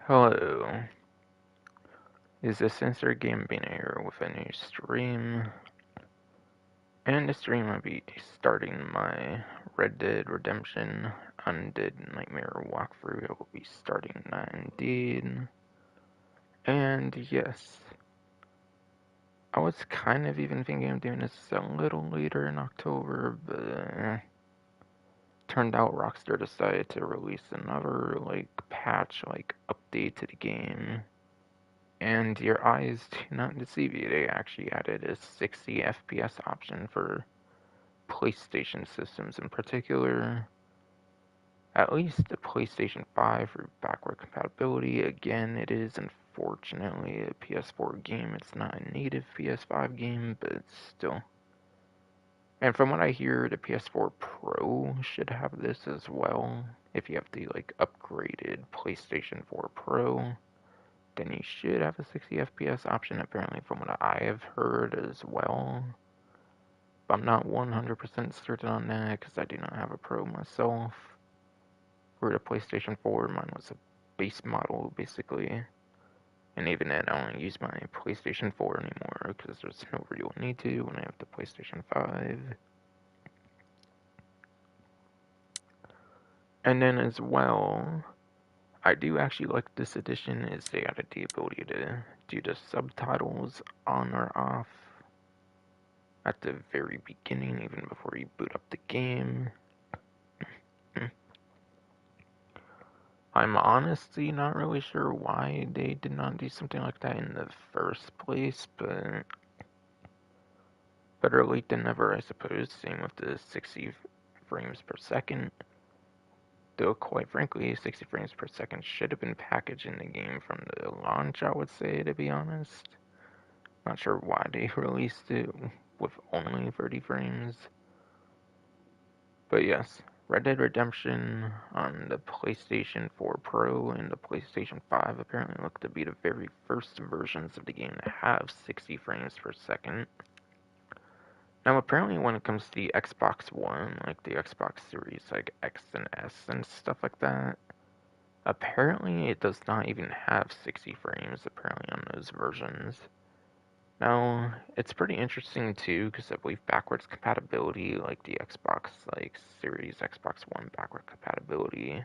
Hello, is this Sensor Gaming here with a new stream? And this stream I'll be starting my Red Dead Redemption Undead Nightmare walkthrough. I will be starting that indeed. And yes, I was kind of even thinking of doing this a little later in October, but turned out Rockstar decided to release another patch, update to the game. And your eyes do not deceive you, they actually added a 60 FPS option for PlayStation systems in particular. At least the PlayStation 5 for backward compatibility. Again, it is unfortunately a PS4 game. It's not a native PS5 game, but still. And from what I hear, the PS4 Pro should have this as well. If you have the upgraded PlayStation 4 Pro, then you should have a 60 FPS option, apparently, from what I have heard as well. But I'm not 100% certain on that because I do not have a Pro myself. For the PlayStation 4, mine was a base model, basically. And even then, I don't use my PlayStation 4 anymore because there's no real need to when I have the PlayStation 5. And then as well, I do actually like this edition is they added the ability to do the subtitles on or off at the very beginning, even before you boot up the game. I'm honestly not really sure why they did not do something like that in the first place, but better late than never, I suppose. Same with the 60 frames per second. Though, quite frankly, 60 frames per second should have been packaged in the game from the launch, I would say, to be honest. Not sure why they released it with only 30 frames. But yes, Red Dead Redemption on the PlayStation 4 Pro and the PlayStation 5 apparently look to be the very first versions of the game to have 60 frames per second. Now, apparently, when it comes to the Xbox One, like the Xbox Series, like X and S and stuff like that, apparently it does not even have 60 frames, apparently, on those versions. Now, it's pretty interesting, too, because I believe backwards compatibility, like the Xbox, Series Xbox One backward compatibility,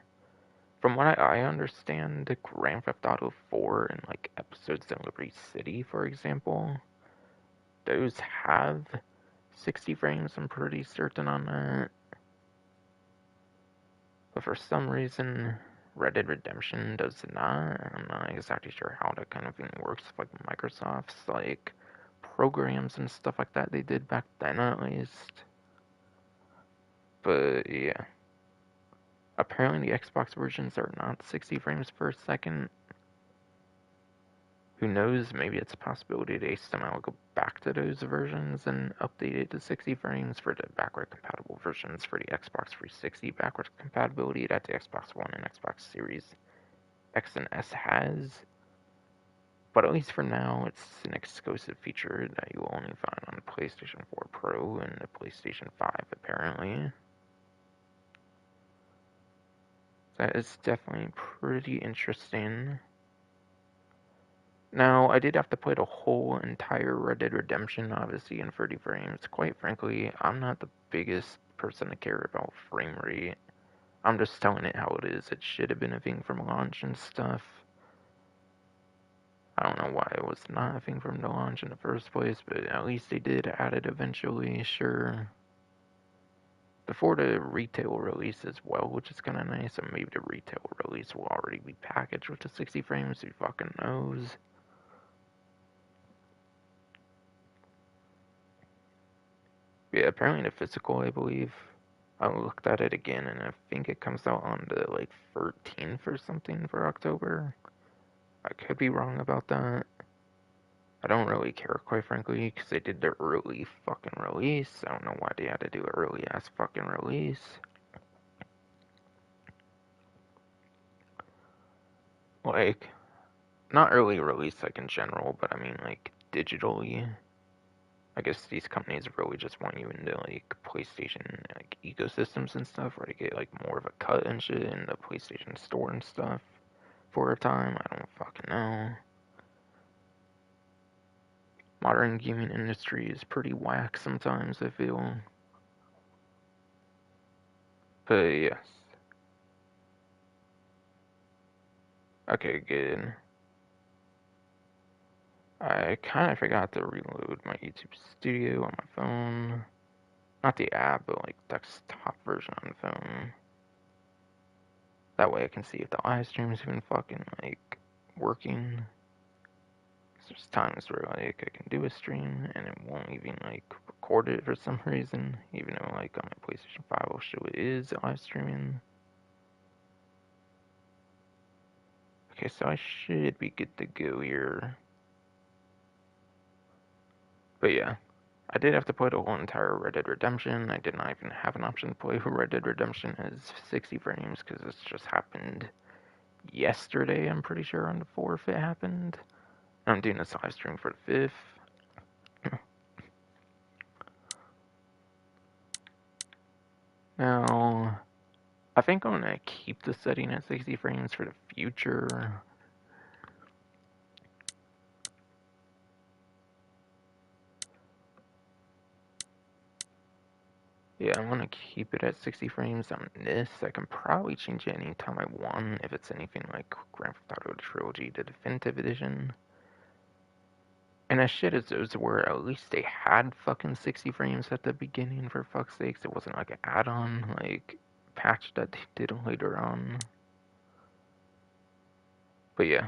from what I understand, the Grand Theft Auto 4 and, episodes in Liberty City, for example, those have 60 frames, I'm pretty certain on that. But for some reason, Red Dead Redemption does not. I'm not exactly sure how that kind of thing works with Microsoft's programs and stuff like that they did back then, at least. But yeah, apparently the Xbox versions are not 60 frames per second. Who knows, maybe it's a possibility they somehow go back to those versions and update it to 60 frames for the backward compatible versions for the Xbox 360 backward compatibility that the Xbox One and Xbox Series X and S has. But at least for now, it's an exclusive feature that you will only find on the PlayStation 4 Pro and the PlayStation 5, apparently. That is definitely pretty interesting. Now, I did have to play the whole entire Red Dead Redemption, obviously, in 30 frames. Quite frankly, I'm not the biggest person to care about frame rate. I'm just telling it how it is. It should have been a thing from launch and stuff. I don't know why it was not a thing from the launch in the first place, but at least they did add it eventually, sure. Before the retail release as well, which is kind of nice. And maybe the retail release will already be packaged with the 60 frames, who fucking knows. Yeah, apparently the physical, I believe. I looked at it again, and I think it comes out on the 13th or something for October. I could be wrong about that. I don't really care, quite frankly, because they did the early fucking release. I don't know why they had to do an early ass fucking release. Not early release in general, but I mean digitally. I guess these companies really just want you into PlayStation ecosystems and stuff, where they get more of a cut and shit in the PlayStation Store and stuff. for a time. I don't fucking know. Modern gaming industry is pretty whack sometimes, I feel. But yes. Okay, good. I kind of forgot to reload my YouTube Studio on my phone. Not the app, but like desktop version on the phone. That way I can see if the live stream is even fucking like working. There's times where like I can do a stream and it won't even like record it for some reason, even though like on my PlayStation 5 will show it is live streaming. Okay, so I should be good to go here. But yeah, I did have to play the whole entire Red Dead Redemption. I did not even have an option to play Red Dead Redemption as 60 frames because this just happened yesterday, I'm pretty sure on the 4th it happened. I'm doing this live stream for the 5th. Now, I think I'm gonna keep the setting at 60 frames for the future. Yeah, I'm gonna keep it at 60 frames on this. I can probably change it anytime I want if it's anything like Grand Theft Auto Trilogy, the Definitive Edition. And as shit as those were, at least they had fucking 60 frames at the beginning, for fuck's sakes. It wasn't like an add-on, like, patch that they did later on. But yeah,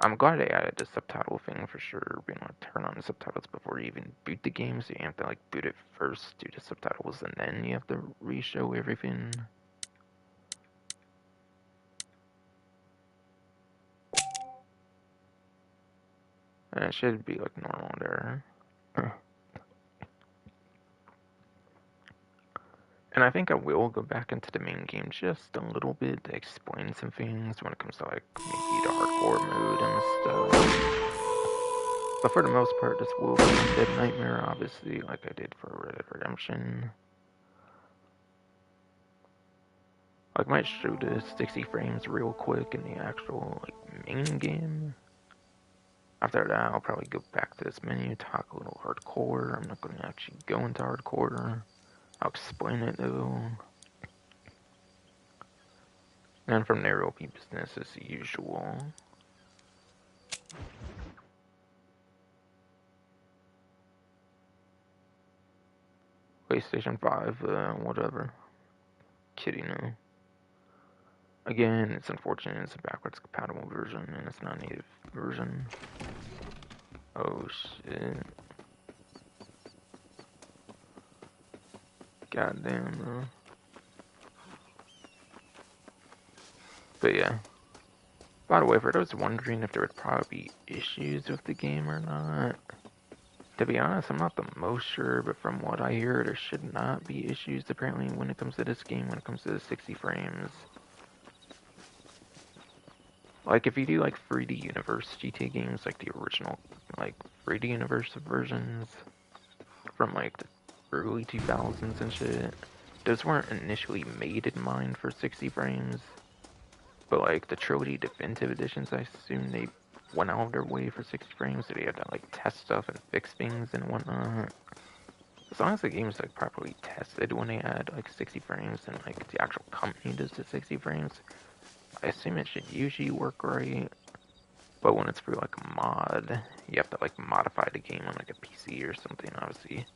I'm glad they added the subtitle thing for sure, being able to turn on the subtitles before you even boot the game, so you have to, like, boot it first, do the subtitles, and then you have to re-show everything. And it should be, like, normal there. And I think I will go back into the main game just a little bit to explain some things when it comes to like maybe the hardcore mode and stuff. But for the most part, this will be Undead Nightmare, obviously, like I did for Red Dead Redemption. Like, I might show the 60 frames real quick in the actual like main game. After that, I'll probably go back to this menu, talk a little hardcore. I'm not going to actually go into hardcore. I'll explain it though. And from there, it'll be business as usual. PlayStation 5, whatever. Kidding, no. Again, it's unfortunate it's a backwards compatible version and it's not a native version. Oh shit. Goddamn, bro. But yeah. By the way, for those wondering if there would probably be issues with the game or not, to be honest, I'm not the most sure, but from what I hear, there should not be issues apparently when it comes to this game, when it comes to the 60 frames. Like, if you do, like, 3D Universe GTA games, like the original, like, 3D Universe versions from, like, the early 2000s and shit, those weren't initially made in mind for 60 frames. But, like, the Trilogy Definitive Editions, I assume they went out of their way for 60 frames, so they had to, like, test stuff and fix things and whatnot. As long as the game's, like, properly tested when they add, like, 60 frames and, like, the actual company does the 60 frames, I assume it should usually work right. But when it's through, like, a mod, you have to, like, modify the game on, like, a PC or something, obviously.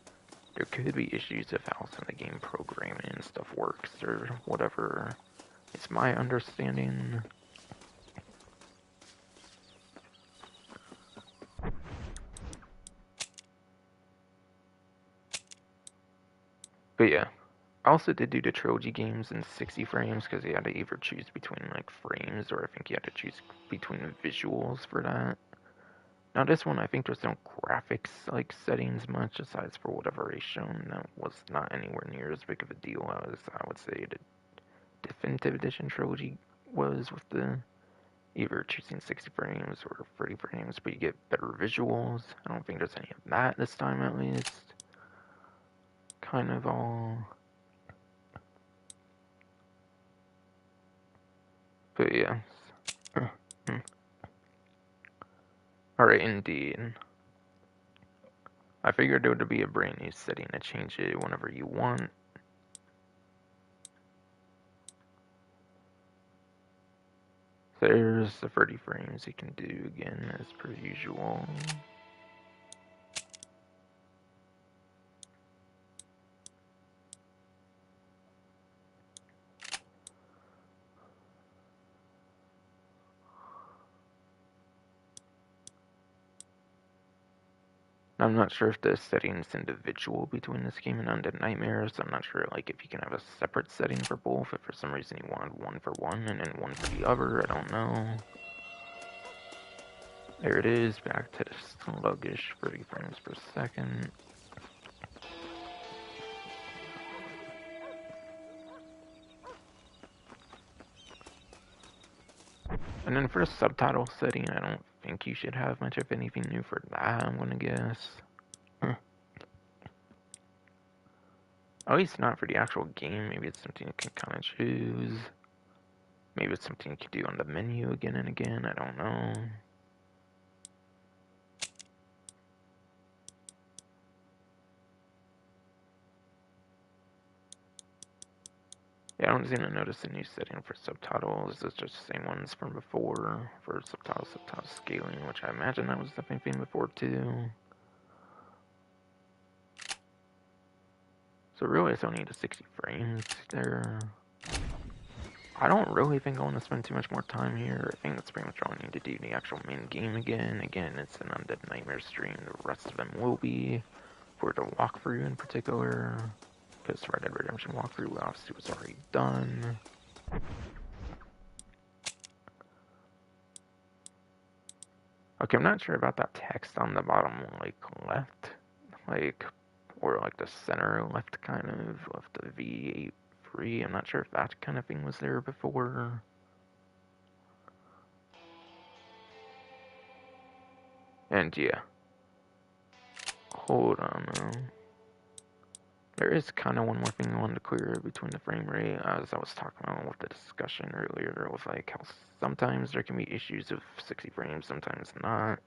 There could be issues with how some of the game programming and stuff works, or whatever. It's my understanding. But yeah, I also did do the trilogy games in 60 frames because you had to either choose between like frames or I think you had to choose between visuals for that. Now this one, I think there's no graphics like settings much aside for whatever is shown. That was not anywhere near as big of a deal as I would say the Definitive Edition trilogy was with the either choosing 60 frames or 30 frames, but you get better visuals. I don't think there's any of that this time at least. Kind of all. But yeah. Alright, indeed. I figured it would be a brand new setting to change it whenever you want. There's the 30 frames you can do again as per usual. I'm not sure if the setting's individual between this game and Undead Nightmares. I'm not sure like if you can have a separate setting for both, if for some reason you wanted one for one and then one for the other, I don't know. There it is, back to the sluggish 30 frames per second. And then for the subtitle setting, I don't think you should have much of anything new for that, I'm gonna guess. At least not for the actual game. Maybe it's something you can kind of choose. Maybe it's something you can do on the menu again and again. I don't know. Yeah, I don't seem to notice a new setting for subtitles. It's just the same ones from before for subtitle scaling, which I imagine that was the same thing before too. So really, it's only the 60 frames there. I don't really think I want to spend too much more time here. I think that's pretty much all I need to do the actual main game again. Again, it's an Undead Nightmare stream. The rest of them will be for the walkthrough in particular. Because Red Dead Redemption walkthrough obviously was already done. Okay, I'm not sure about that text on the bottom, like, left. Like, or like the center left kind of the V8 free. I'm not sure if that kind of thing was there before. And yeah. Hold on though. There is kind of one more thing I wanted to clear between the frame rate, as I was talking about with the discussion earlier, with like how sometimes there can be issues of 60 frames, sometimes not.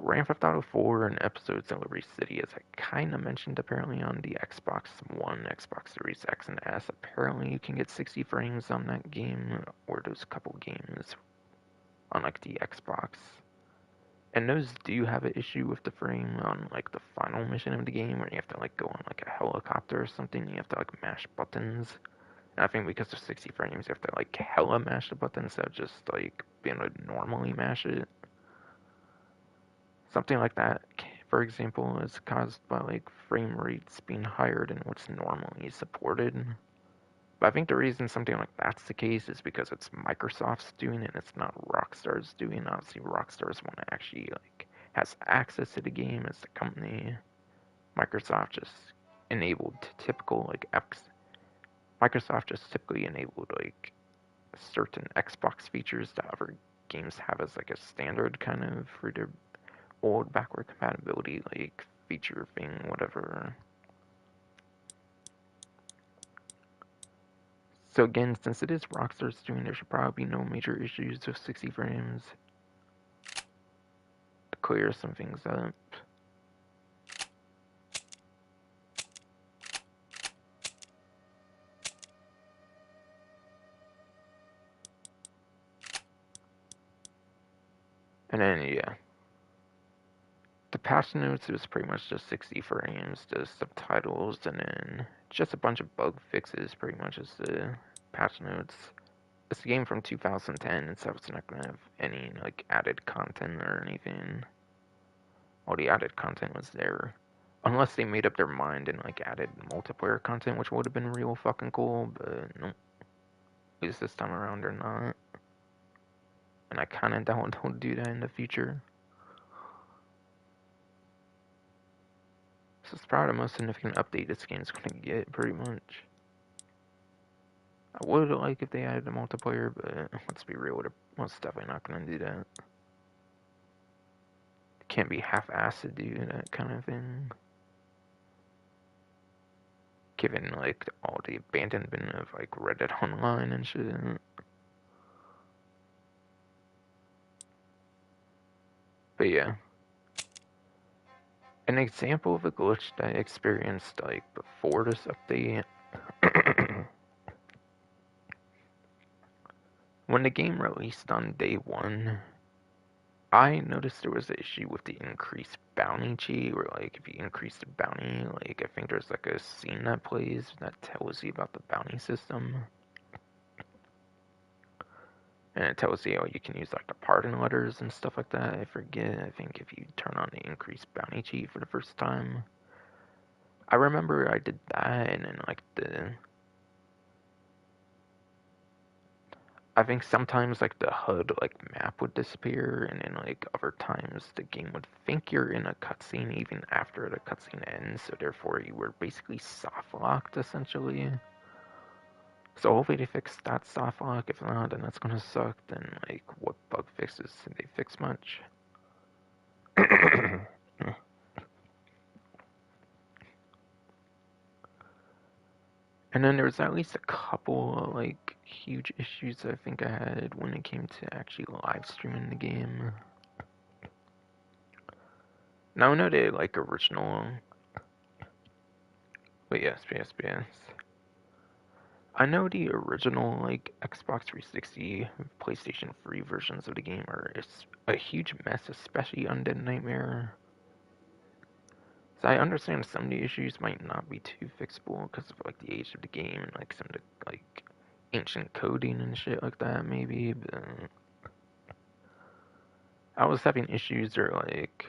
Grand Theft Auto 4 and Episodes in Liberty City, as I kind of mentioned apparently on the Xbox One, Xbox Series X and S, apparently you can get 60 frames on that game, or those couple games on like the Xbox. And those do have an issue with the frame on like the final mission of the game where you have to like go on like a helicopter or something, you have to like mash buttons. And I think because of 60 frames you have to like hella mash the buttons instead of just like being able to normally mash it. Something like that, for example, is caused by like frame rates being higher than what's normally supported. But I think the reason something like that's the case is because it's Microsoft's doing it, it's not Rockstar's doing it. Obviously, Rockstar's one that actually like has access to the game as the company. Microsoft just enabled typical like Microsoft just typically enabled like certain Xbox features that other games have as like a standard kind of for their old backward compatibility like feature thing, whatever. So again, since it is Rockstar's doing, there should probably be no major issues with 60 frames to clear some things up. And then, yeah. The patch notes was pretty much just 60 frames, the subtitles, and then just a bunch of bug fixes, pretty much as the patch notes. It's a game from 2010, so it's not gonna have any like added content or anything. All the added content was there. Unless they made up their mind and like added multiplayer content, which would have been real fucking cool, but no. At least this time around they're not. And I kinda don't do that in the future. This is probably the most significant update this game's gonna get, pretty much. I would like if they added a multiplayer, but let's be real, they're most definitely not gonna do that. It can't be half-assed to do that kind of thing. Given like all the abandonment of like Red Dead Online and shit. But yeah. An example of a glitch that I experienced like before this update. When the game released on day 1, I noticed there was an issue with the increased bounty cheat, where like if you increase the bounty, like I think there's like a scene that plays that tells you about the bounty system. And it tells you, oh, you can use like the pardon letters and stuff like that. I forget. I think if you turn on the increased bounty cheat for the first time. I remember I did that, and then like I think sometimes like the HUD like map would disappear, and then like other times the game would think you're in a cutscene even after the cutscene ends, so therefore you were basically soft locked essentially. So hopefully they fix that soft lock. If not, then that's gonna suck. Then like, what bug fixes did they fix much? And then there was at least a couple of, like, huge issues I think I had when it came to actually live streaming the game. Now I know they like original, but yes. I know the original like Xbox 360, PlayStation 3 versions of the game are a huge mess, especially Undead Nightmare. So I understand some of the issues might not be too fixable because of like the age of the game and like some of the like ancient coding and shit like that maybe, but I was having issues or like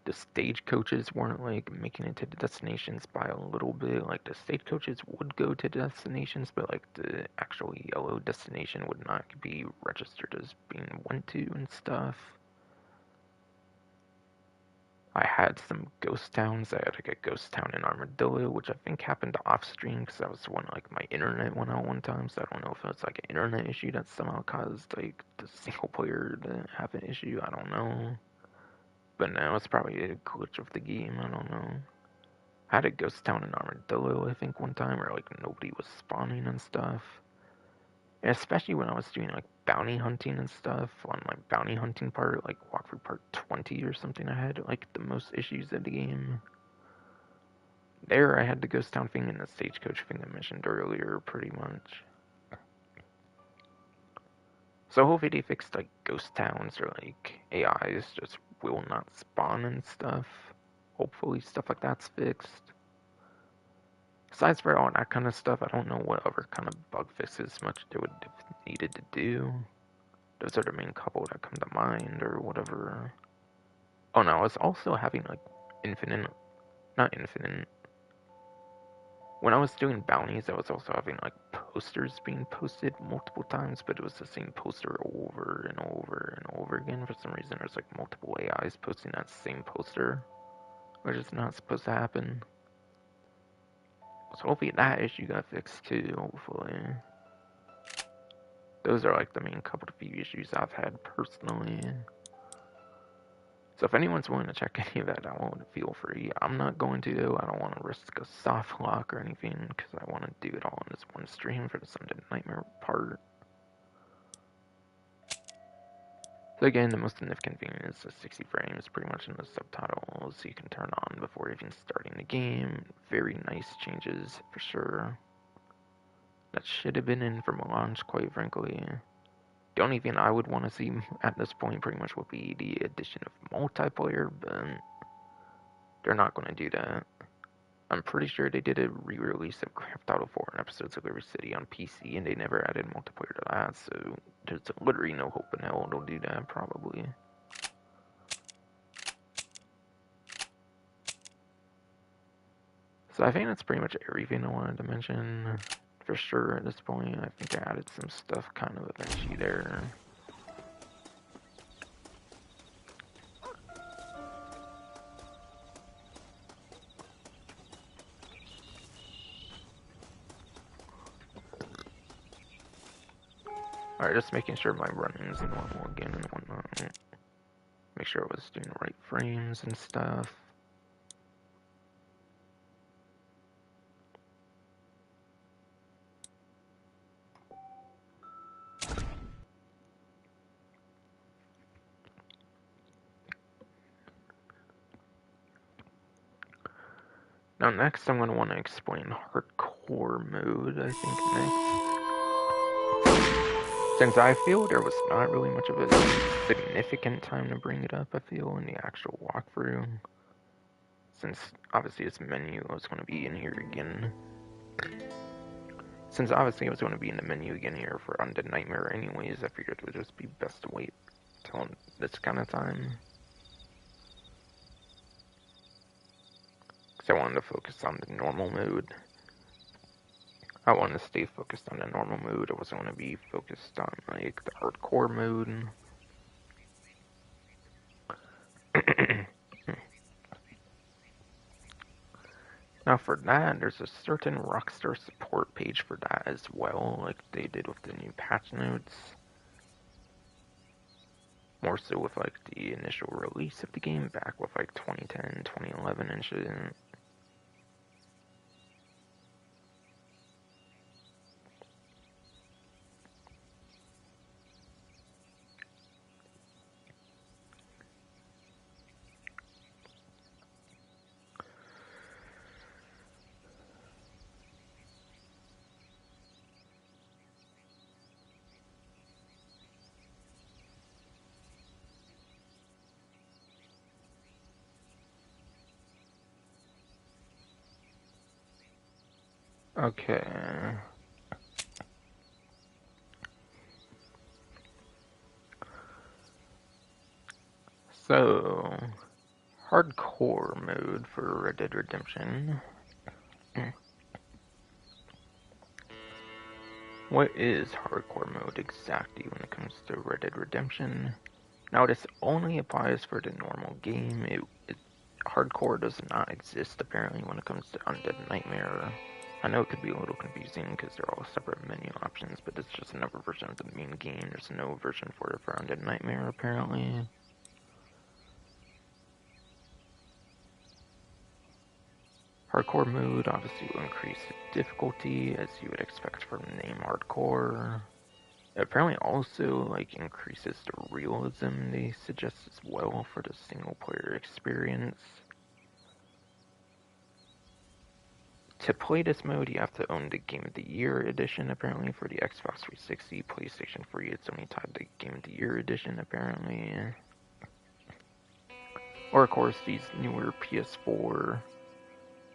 the stagecoaches weren't like making it to the destinations by a little bit. Like the stagecoaches would go to destinations, but like the actual yellow destination would not be registered as being went to and stuff. I had some ghost towns. I had like a ghost town in Armadillo, which I think happened off stream because that was when like my internet went out one time. So I don't know if it was like an internet issue that somehow caused like the single player to have an issue. I don't know. But no, it's probably a glitch of the game. I don't know. I had a ghost town in Armadillo, I think, one time where like nobody was spawning and stuff. And especially when I was doing like bounty hunting and stuff on my bounty hunting part, like walkthrough part 20 or something, I had like the most issues of the game. There, I had the ghost town thing and the stagecoach thing I mentioned earlier, pretty much. So hopefully they fixed like ghost towns or like AIs just will not spawn and stuff. Hopefully stuff like that's fixed. Besides for all that kind of stuff, I don't know what other kind of bug fixes much they would have needed to do. Those are the main couple that come to mind or whatever. Oh no, I was also having like not infinite. When I was doing bounties, I was also having like posters being posted multiple times, but it was the same poster over and over and over again. For some reason, there's like multiple AIs posting that same poster, which is not supposed to happen. So hopefully that issue got fixed too, hopefully. Those are like the main couple of few issues I've had personally. So if anyone's willing to check any of that out, feel free. I'm not going to though. I don't want to risk a soft lock or anything because I want to do it all in this one stream for the Undead Nightmare part. So again, the most significant thing is the 60 frames pretty much in the subtitles you can turn on before even starting the game. Very nice changes for sure. That should have been in from launch, quite frankly. The only thing I would want to see at this point pretty much would be the addition of multiplayer, but they're not going to do that. I'm pretty sure they did a re-release of Grand Theft Auto 4 and episodes of Liberty City on PC, and they never added multiplayer to that, so there's literally no hope in hell they'll do that, probably. So I think that's pretty much everything I wanted to mention. For sure, at this point, I think I added some stuff kind of eventually there. Alright, just making sure my running's normal again and whatnot. Make sure I was doing the right frames and stuff. Now next I'm going to want to explain hardcore mode, I think, next. Since I feel there was not really much of a significant time to bring it up, I feel, in the actual walkthrough. Since obviously its menu was going to be in here again. Since obviously I was going to be in the menu again here for Undead Nightmare anyways, I figured it would just be best to wait till this kind of time. Because I wanted to focus on the normal mode. I wanted to stay focused on the normal mode. I wasn't going to be focused on, like, the hardcore mode. Now for that, there's a certain Rockstar support page for that as well, like they did with the new patch notes. More so with like the initial release of the game back with like 2010, 2011 and shit. Okay. So, hardcore mode for Red Dead Redemption. What is hardcore mode exactly when it comes to Red Dead Redemption? Now this only applies for the normal game. Hardcore does not exist apparently when it comes to Undead Nightmare. I know it could be a little confusing because they're all separate menu options, but it's just another version of the main game. There's no version for it for Undead Nightmare apparently. Hardcore mode obviously will increase the difficulty as you would expect from the name hardcore. It apparently also like increases the realism they suggest as well for the single player experience. To play this mode, you have to own the Game of the Year edition, apparently, for the Xbox 360, PlayStation 3, it's only tied to Game of the Year edition, apparently. Or, of course, these newer PS4,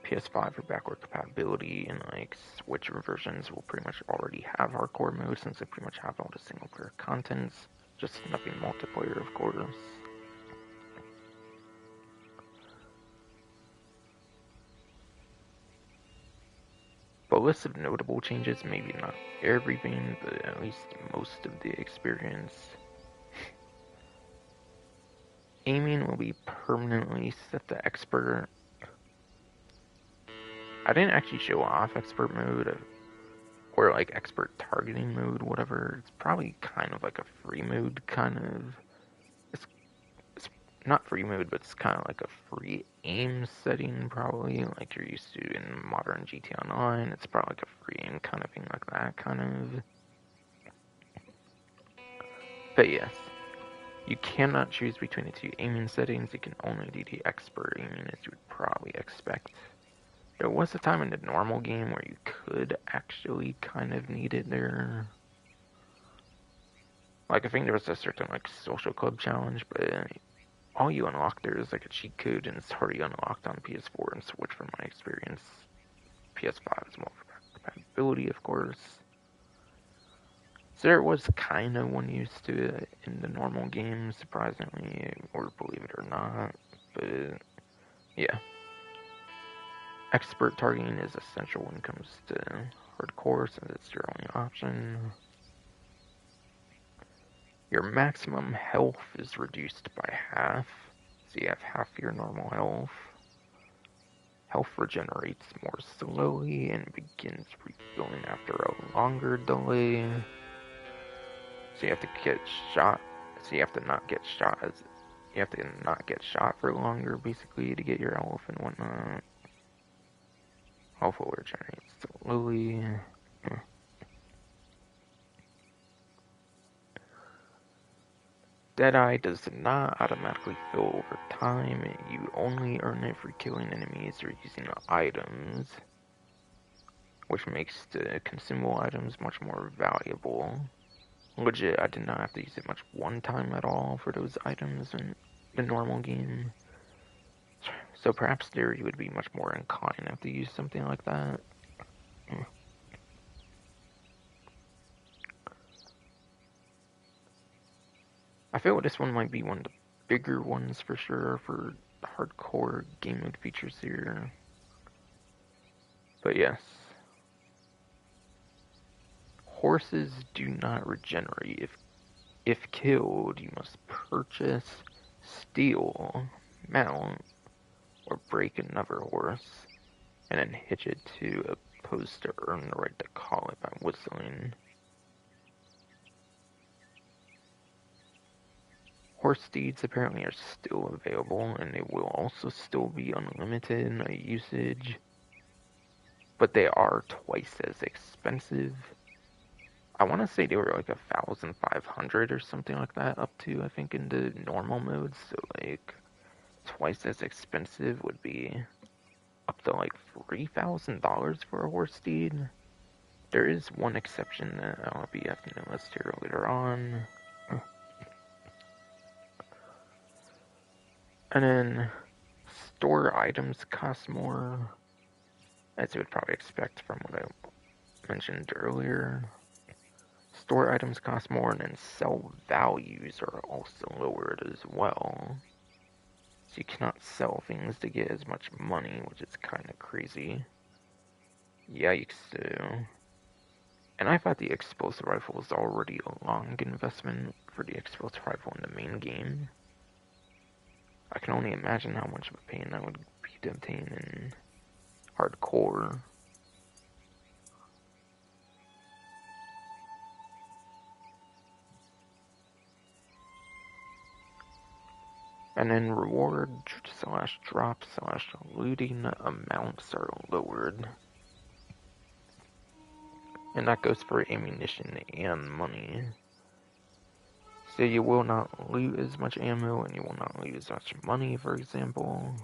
PS5 for backward compatibility, and, like, Switch versions will pretty much already have hardcore mode, since they pretty much have all the single-player contents, just nothing multiplayer, of course. But list of notable changes, maybe not everything, but at least most of the experience. Aiming will be permanently set to expert. I didn't actually show off expert mode, or like expert targeting mode, whatever. It's probably kind of like a free mode, kind of. It's not free mode, but it's kind of like a free aim setting, probably, like you're used to in modern GTA Online. It's probably like a free aim kind of thing, like that, kind of. But yes. You cannot choose between the two aiming settings. You can only do the expert aiming as you would probably expect. There was a time in the normal game where you could actually kind of need it there. Like, I think there was a certain, like, social club challenge, but all you unlock there is, like, a cheat code, and it's already unlocked on PS4 and Switch from my experience. PS5 is more for compatibility, of course. So there was kind of one use to it in the normal game, surprisingly, or believe it or not, but yeah. Expert targeting is essential when it comes to hardcore, since it's your only option. Your maximum health is reduced by half, so you have half your normal health. Health regenerates more slowly and begins refilling after a longer delay. So you have to get shot. So you have to not get shot. You have to not get shot for longer, basically, to get your health and whatnot. Health will regenerate slowly. Deadeye does not automatically fill over time. You only earn it for killing enemies or using items, which makes the consumable items much more valuable. Legit, I did not have to use it much one time at all for those items in the normal game. So perhaps Theory would be much more inclined to use something like that. I feel this one might be one of the bigger ones for sure for hardcore game mode features here. But yes. Horses do not regenerate. If killed, you must purchase, steal, mount, or break another horse, and then hitch it to a post to earn the right to call it by whistling. Horse steeds apparently are still available, and they will also still be unlimited in usage, but they are twice as expensive. I want to say they were like 1,500 or something like that, up to, I think, in the normal mode, so like twice as expensive would be up to like $3,000 for a horse steed. There is one exception that I'll be having to list here later on. And then store items cost more, as you would probably expect from what I mentioned earlier. Store items cost more, and then sell values are also lowered as well. So you cannot sell things to get as much money, which is kind of crazy. Yikes, so. And I thought the explosive rifle was already a long investment for the explosive rifle in the main game. I can only imagine how much of a pain that would be to obtain in hardcore. And then reward / drop / looting amounts are lowered. And that goes for ammunition and money. So you will not loot as much ammo and you will not loot as much money, for example.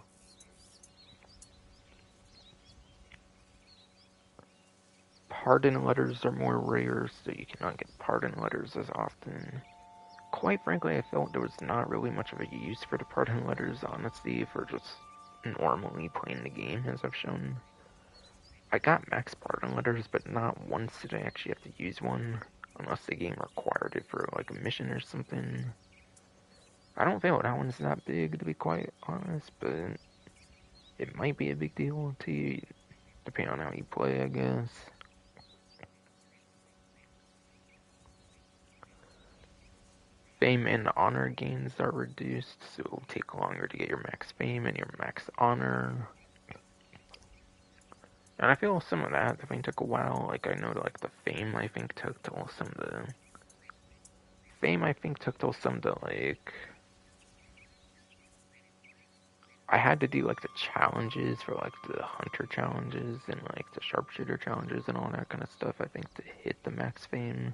Pardon letters are more rare, so you cannot get pardon letters as often. Quite frankly, I felt there was not really much of a use for the pardon letters, honestly, for just normally playing the game, as I've shown. I got max pardon letters, but not once did I actually have to use one, unless the game required it for like a mission or something. I don't feel that one's that big, to be quite honest, but it might be a big deal to you, depending on how you play, I guess. Fame and honor gains are reduced, so it'll take longer to get your max fame and your max honor. And I feel some of that definitely took a while. Like, I know, like, the fame, I think, took till some of the... Fame, I think, took till some of the, like... I had to do, like, the challenges for, like, the hunter challenges and, like, the sharpshooter challenges and all that kind of stuff, I think, to hit the max fame.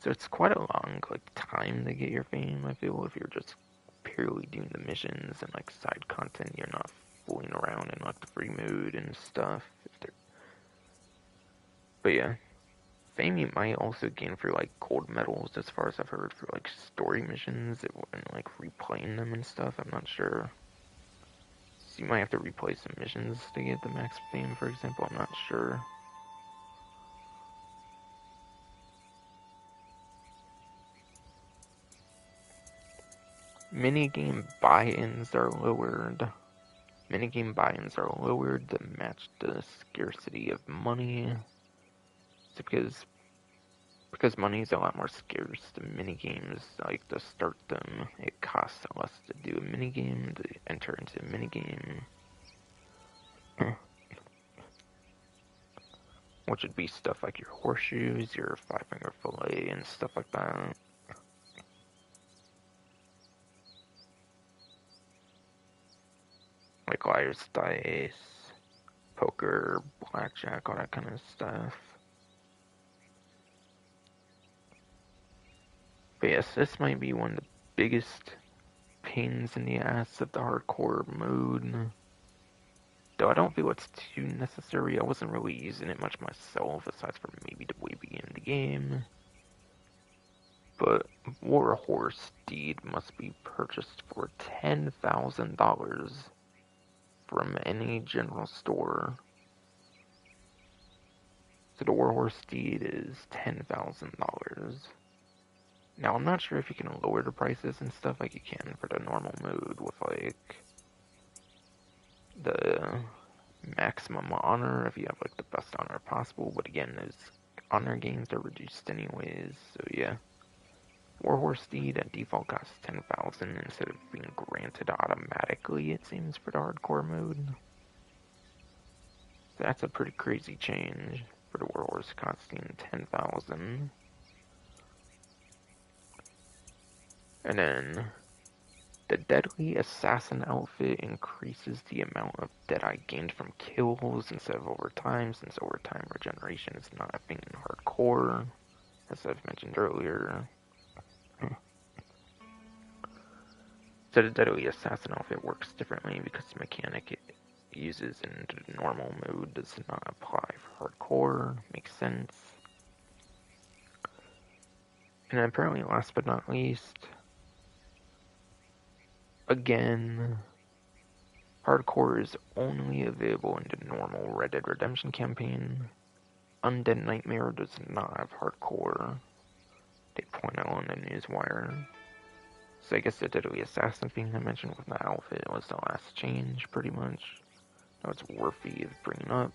So it's quite a long, like, time to get your fame, I feel, if you're just purely doing the missions and, like, side content. You're not fooling around in, like, the free mode and stuff. But yeah, fame you might also gain for, like, gold medals, as far as I've heard, for, like, story missions and, like, replaying them and stuff. I'm not sure. So you might have to replay some missions to get the max fame, for example. I'm not sure. Minigame buy-ins are lowered. Minigame buy-ins are lowered to match the scarcity of money. So because money is a lot more scarce, the minigames, like, to start them, it costs less to do a minigame, to enter into a minigame. Which would be stuff like your horseshoes, your 5-finger fillet, and stuff like that. Like liar's dice, poker, blackjack, all that kind of stuff. But yes, this might be one of the biggest pains in the ass of the hardcore mode. Though I don't feel it's too necessary. I wasn't really using it much myself, aside from maybe the way beginning of the game. But Warhorse Steed must be purchased for $10,000 from any general store. So the Warhorse Steed is $10,000. Now, I'm not sure if you can lower the prices and stuff like you can for the normal mode with, like, the maximum honor, if you have, like, the best honor possible. But again, those honor games are reduced anyways, so yeah. Warhorse Steed at default costs 10,000 instead of being granted automatically, it seems, for the hardcore mode. So that's a pretty crazy change for the Warhorse costing 10,000. And then the Deadly Assassin outfit increases the amount of Deadeye gained from kills instead of overtime, since overtime regeneration is not a thing in hardcore, as I've mentioned earlier. So the Deadly Assassin outfit works differently because the mechanic it uses in the normal mode does not apply for hardcore. Makes sense. And apparently, last but not least, again, hardcore is only available in the normal Red Dead Redemption campaign. Undead Nightmare does not have hardcore. They point out on the newswire. So I guess the Deadly Assassin thing I mentioned with the outfit was the last change, pretty much. That was worthy of bringing up.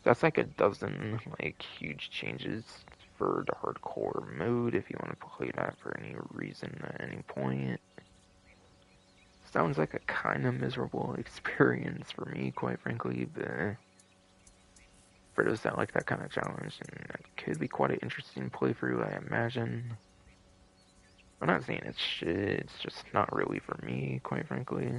That's like a dozen, like, huge changes for the hardcore mode if you want to play that for any reason at any point. Sounds like a kind of miserable experience for me, quite frankly, but for those that like that kind of challenge, and it could be quite an interesting playthrough, I imagine. I'm not saying it's shit, it's just not really for me, quite frankly.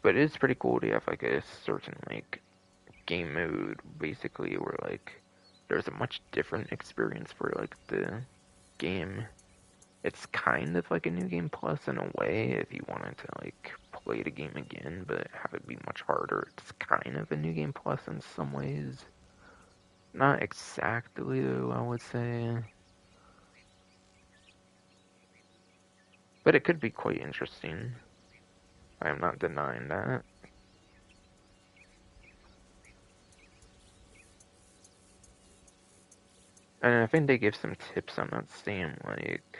But it is pretty cool to have like a certain like game mode, basically, where like there's a much different experience for like the game. It's kind of like a new game plus in a way if you wanted to like play the game again but have it be much harder. It's kind of a new game plus in some ways. Not exactly though, I would say. But it could be quite interesting. I am not denying that. And I think they give some tips on that same like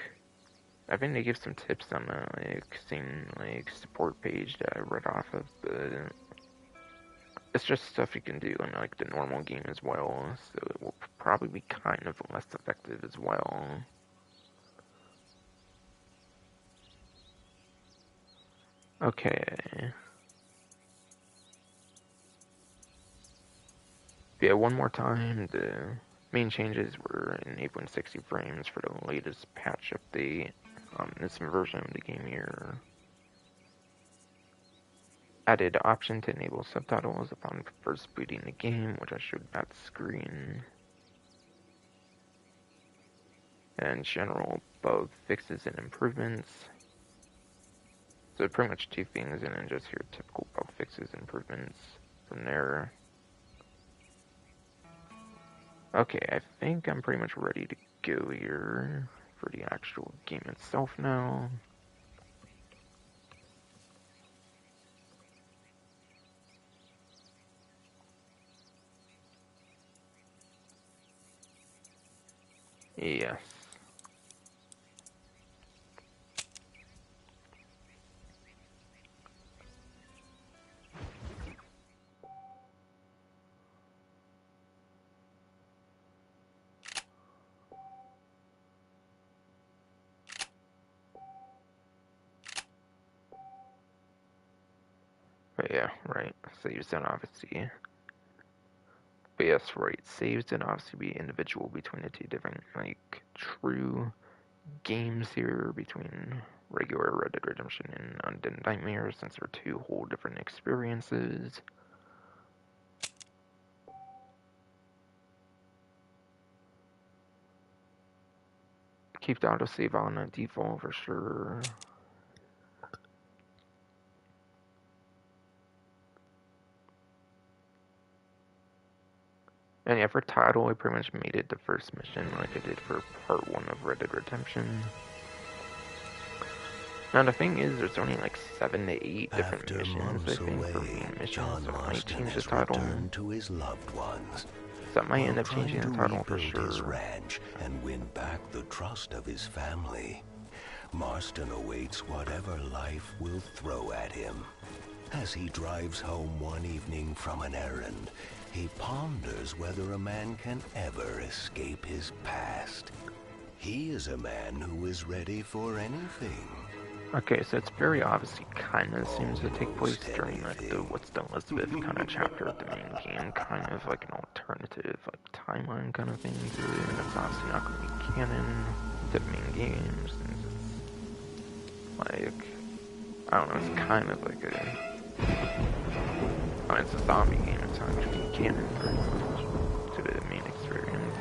I think they give some tips on the like same like support page that I read off of, but it's just stuff you can do in like the normal game as well, so it will probably be kind of less effective as well. Okay. Yeah, one more time, the main changes were enabling 60 frames for the latest patch update on this version of the game here. Added option to enable subtitles upon first booting the game, which I showed that screen. And general bug fixes and improvements. So pretty much two things, and then just your typical bug fixes improvements from there. Okay, I think I'm pretty much ready to go here for the actual game itself now. Yes. But yeah, right. Saves and obviously. But yes, right. Saves and obviously be individual between the two different, like, true games here between regular Red Dead Redemption and Undead Nightmare, since they're two whole different experiences. Keep the autosave on at default for sure. And yeah, for title, I pretty much made it the first mission like I did for part 1 of Red Dead Redemption. Now the thing is, there's only like 7 to 8 different missions, I think, for main missions, so I might change the title. To his loved ones. So I might end up changing the title for sure. His ranch and win back the trust of his family. Marston awaits whatever life will throw at him. As he drives home one evening from an errand, he ponders whether a man can ever escape his past. He is a man who is ready for anything. Okay, so it's very obviously kind of seems to take place during like the What's the Elizabeth kind of chapter of the main game, kind of like an alternative like timeline kind of thing to it, and it's obviously not going to be canon to the main game, since it's like, I don't know, it's kind of like a, I mean, it's a zombie game, it's not actually canon very much to the main experience.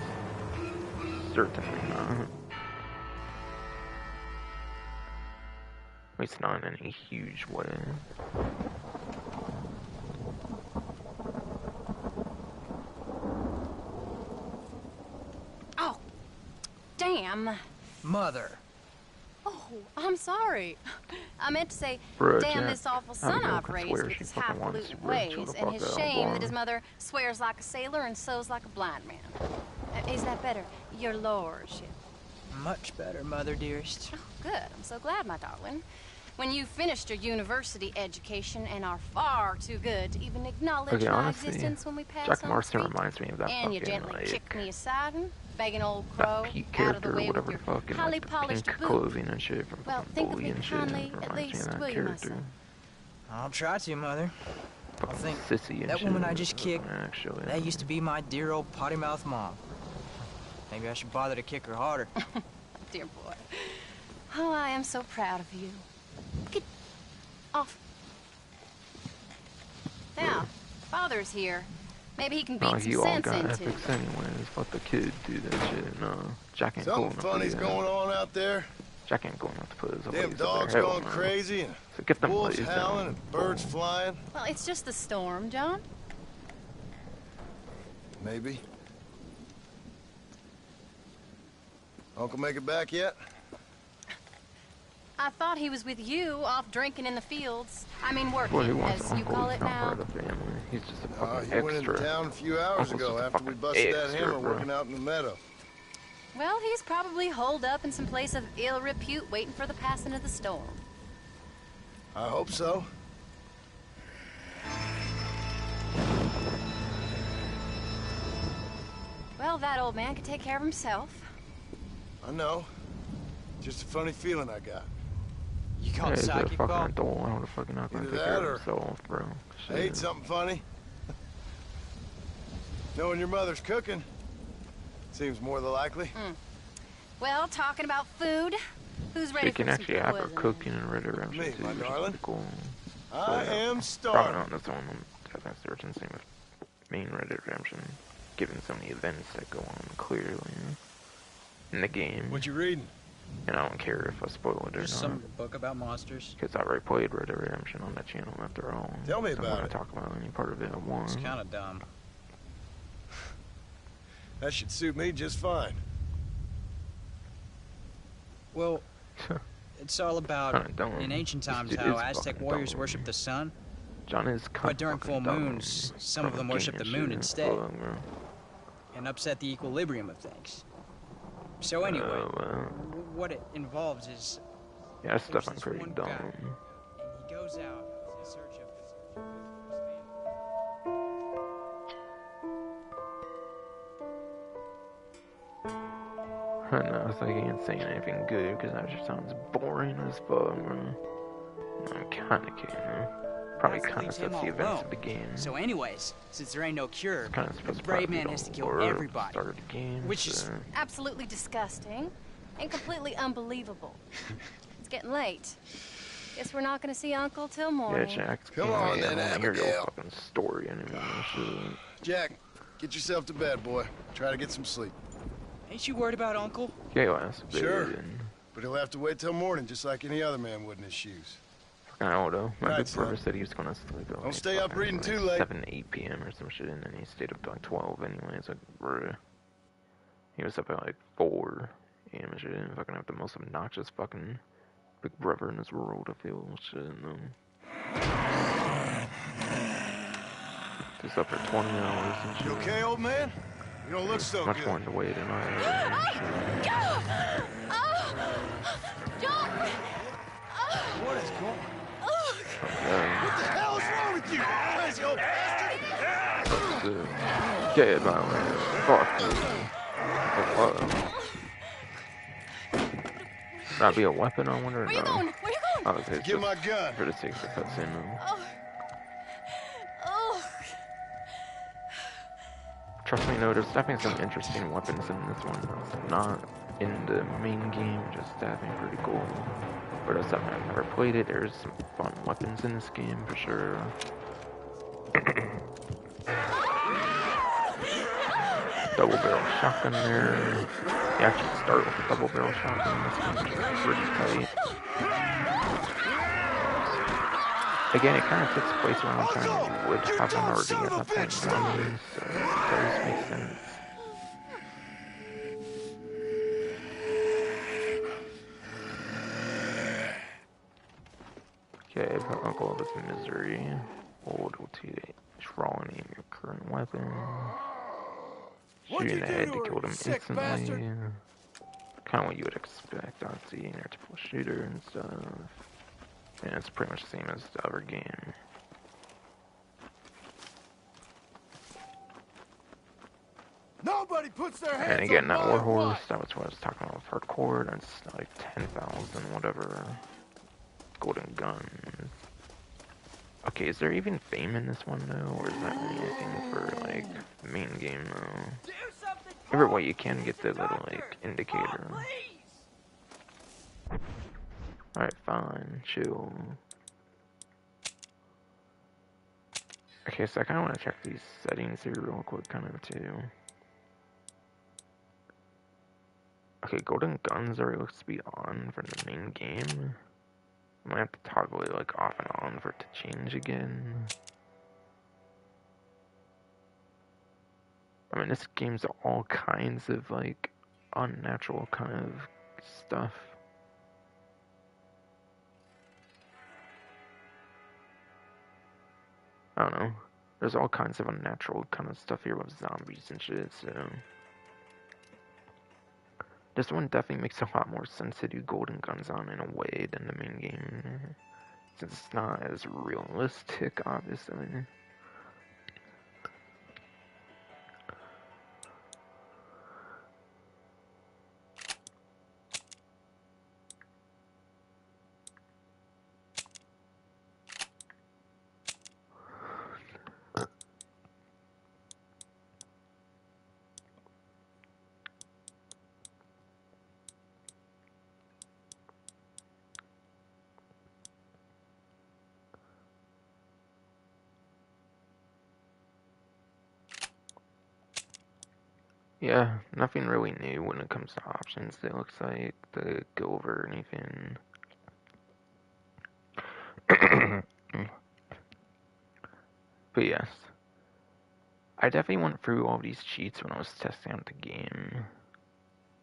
Certainly not. At least not in any huge way. Oh, damn. Mother. Oh, I'm sorry. I meant to say, Bruh, damn Jack, this awful I don't son know, I've can raised swear with she his fucking wants highfalutin to ways, chill the and fuck his out, shame boy. that his mother swears like a sailor and sews like a blind man. Is that better, your lordship? Much better, Mother dearest. Oh, good. I'm so glad, my darling. When you've finished your university education and are far too good to even acknowledge Okay, my honestly, existence when we pass Jack on Marston the street, reminds me of that and you fucking, gently like, kick me aside and begging old that crow Pete out of the character or way with whatever your the fuck, and highly like the polished pink boots. clothing and shit from Well, fucking think of Bully me and shit. kindly, It at reminds me of least, that will you, my character. son? I'll try to, Mother. I Fucking think sissy and that shit. woman I just kicked, Actually, that used to be my dear old potty-mouthed mom. Maybe I should bother to kick her harder. Dear boy. Oh, I am so proud of you. Get off. Now, Father's here. Maybe he can beat oh, some you all sense got into. epics anyways. Let the kid do that shit. No, Jack ain't cool Something enough funny's to do that. going on out there. Jack ain't going enough to put his Damn blaze up dogs there. going Hell no. crazy and So get them wolves blazed howling down. and birds flying. Well, it's just the storm, John. Maybe. Uncle make it back yet? I thought he was with you, off drinking in the fields. I mean, Boy, he working, wants as an you uncle. call He's it not now. part of the family. He's just a fucking He went into extra. town a few hours Uncle's ago just a after we fucking busted that extra, hammer bro. working out in the meadow. Well, he's probably holed up in some place of ill repute, waiting for the passing of the storm. I hope so. Well, that old man could take care of himself. I know. Just a funny feeling I got. You Yeah, call he's a psychic, fucking Paul? adult. I would fucking not gonna Either take that care or- of himself, bro. I hate Shit. something funny. Knowing your mother's cooking seems more than likely. Well, talking about food, who's ready She can for some actually have her poison? cooking and Red Dead Redemption Me, too, my which is darling. pretty cool. I yeah, am Probably starving. not that's the one that has the urgency with main Red Dead Redemption, given some of the events that go on clearly in the game. What you reading? And I don't care if I spoil it or Just not. some book about monsters. Because I already played Red Dead Redemption on that channel after all. Tell me so about I'm gonna it. talk about any part of it I want. It's kind of dumb. That should suit me just fine. Well, it's all about, Kinda dumb. in ancient This times, dude how is Aztec fucking warriors dumb. worship the sun. John is kind But during full moons, some of them worship the moon instead. And upset the equilibrium of things. So anyway, what it involves is yeah, that stuff there's I'm this pretty one dumb. guy, and he goes out in search of I know, it's like I ain't saying anything good because that just sounds boring as fuck, bro. I'm kinda kidding, man. Probably That's what kinda leaves sets him the all events alone. of the game. So anyways, since there ain't no cure, Kinda the supposed to brave probably man be has to the kill lore of the everybody. start of the game, Which is so- Absolutely disgusting. and completely unbelievable. It's getting late. Guess we're not gonna see Uncle till morning. Yeah, Jack. Come on then, I don't hear your Abigail. fucking story anymore. Shit. Jack, get yourself to bed, boy. Try to get some sleep. Ain't you worried about Uncle? Okay, last bit. Sure. But he'll have to wait till morning, just like any other man would in his shoes. I don't know. My Right, big brother son. said he was gonna sleep at Don't stay up reading too late. 7, 8 p.m. or some shit, and then he stayed up till like 12 anyways. Like, bruh. He was up at like 4 a.m. and shit, and fucking have the most obnoxious fucking big brother in this world, I feel. Shit, Just up for 20 hours and shit. You okay, old man? You don't look so Much good. more in the way than I What is going on? am. What the hell is wrong with you, crazy old bastard? Get my man. Fuck you. That'd be a weapon, I wonder? Where you going? Where you going? Obviously, it's Get just my gun. for the sake of the cutscene. Trust me, no, there's definitely some interesting weapons in this one that's not in the main game, just definitely pretty cool. For those that have never played it, there's some fun weapons in this game for sure. Double barrel shotgun there. You actually start with a double barrel shotgun in this game, which is pretty tight. Again, it kind of takes place around the time you would have one already at that point normally, so it does make sense. Okay, put Uncle of his misery. Hold to drawing aim your current weapon. Shooting the head to kill them instantly. Kind of what you would expect, honestly, in your typical shooter and stuff. And it's pretty much the same as the other game. Nobody puts their hands And again, that on War my Horse, wife. that was what I was talking about with hardcore. That's like 10,000, whatever. Golden guns. Okay, is there even fame in this one though, or is that really anything for like the main game though? Either way, you can get the little like indicator. Alright, fine, chill. Okay, so I kind of want to check these settings here real quick, kind of too. Okay, golden guns already looks to be on for the main game. I might have to toggle it like off and on for it to change again. I mean, this game's all kinds of like unnatural kind of stuff. I don't know. There's all kinds of unnatural kind of stuff here with zombies and shit, so... This one definitely makes a lot more sense to do golden guns on in a way than the main game. Since it's not as realistic, obviously. Yeah, nothing really new when it comes to options, it looks like, to go over anything. But yes, I definitely went through all these cheats when I was testing out the game.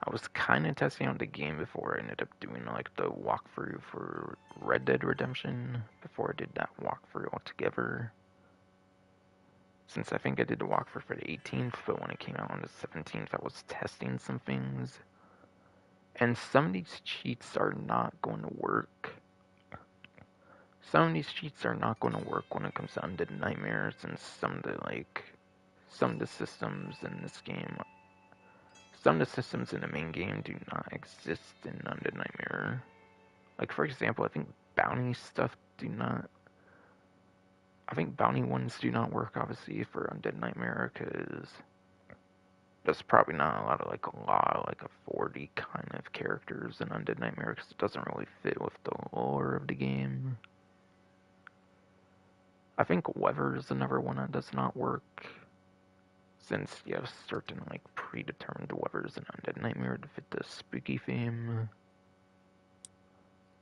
I was kind of testing out the game before I ended up doing like the walkthrough for Red Dead Redemption, before I did that walkthrough altogether. Since I think I did the walkthrough for the 18th, but when it came out on the 17th, I was testing some things. And some of these cheats are not going to work. Some of these cheats are not going to work when it comes to Undead Nightmares, and some of the systems in this game. Some of the systems in the main game do not exist in Undead Nightmare. Like, for example, I think bounty stuff do not... I think bounty ones do not work, obviously, for Undead Nightmare, because there's probably not a lot of like a 40 kind of characters in Undead Nightmare because it doesn't really fit with the lore of the game. I think Weather is another one that does not work, since you have certain like predetermined weathers in Undead Nightmare to fit the spooky theme.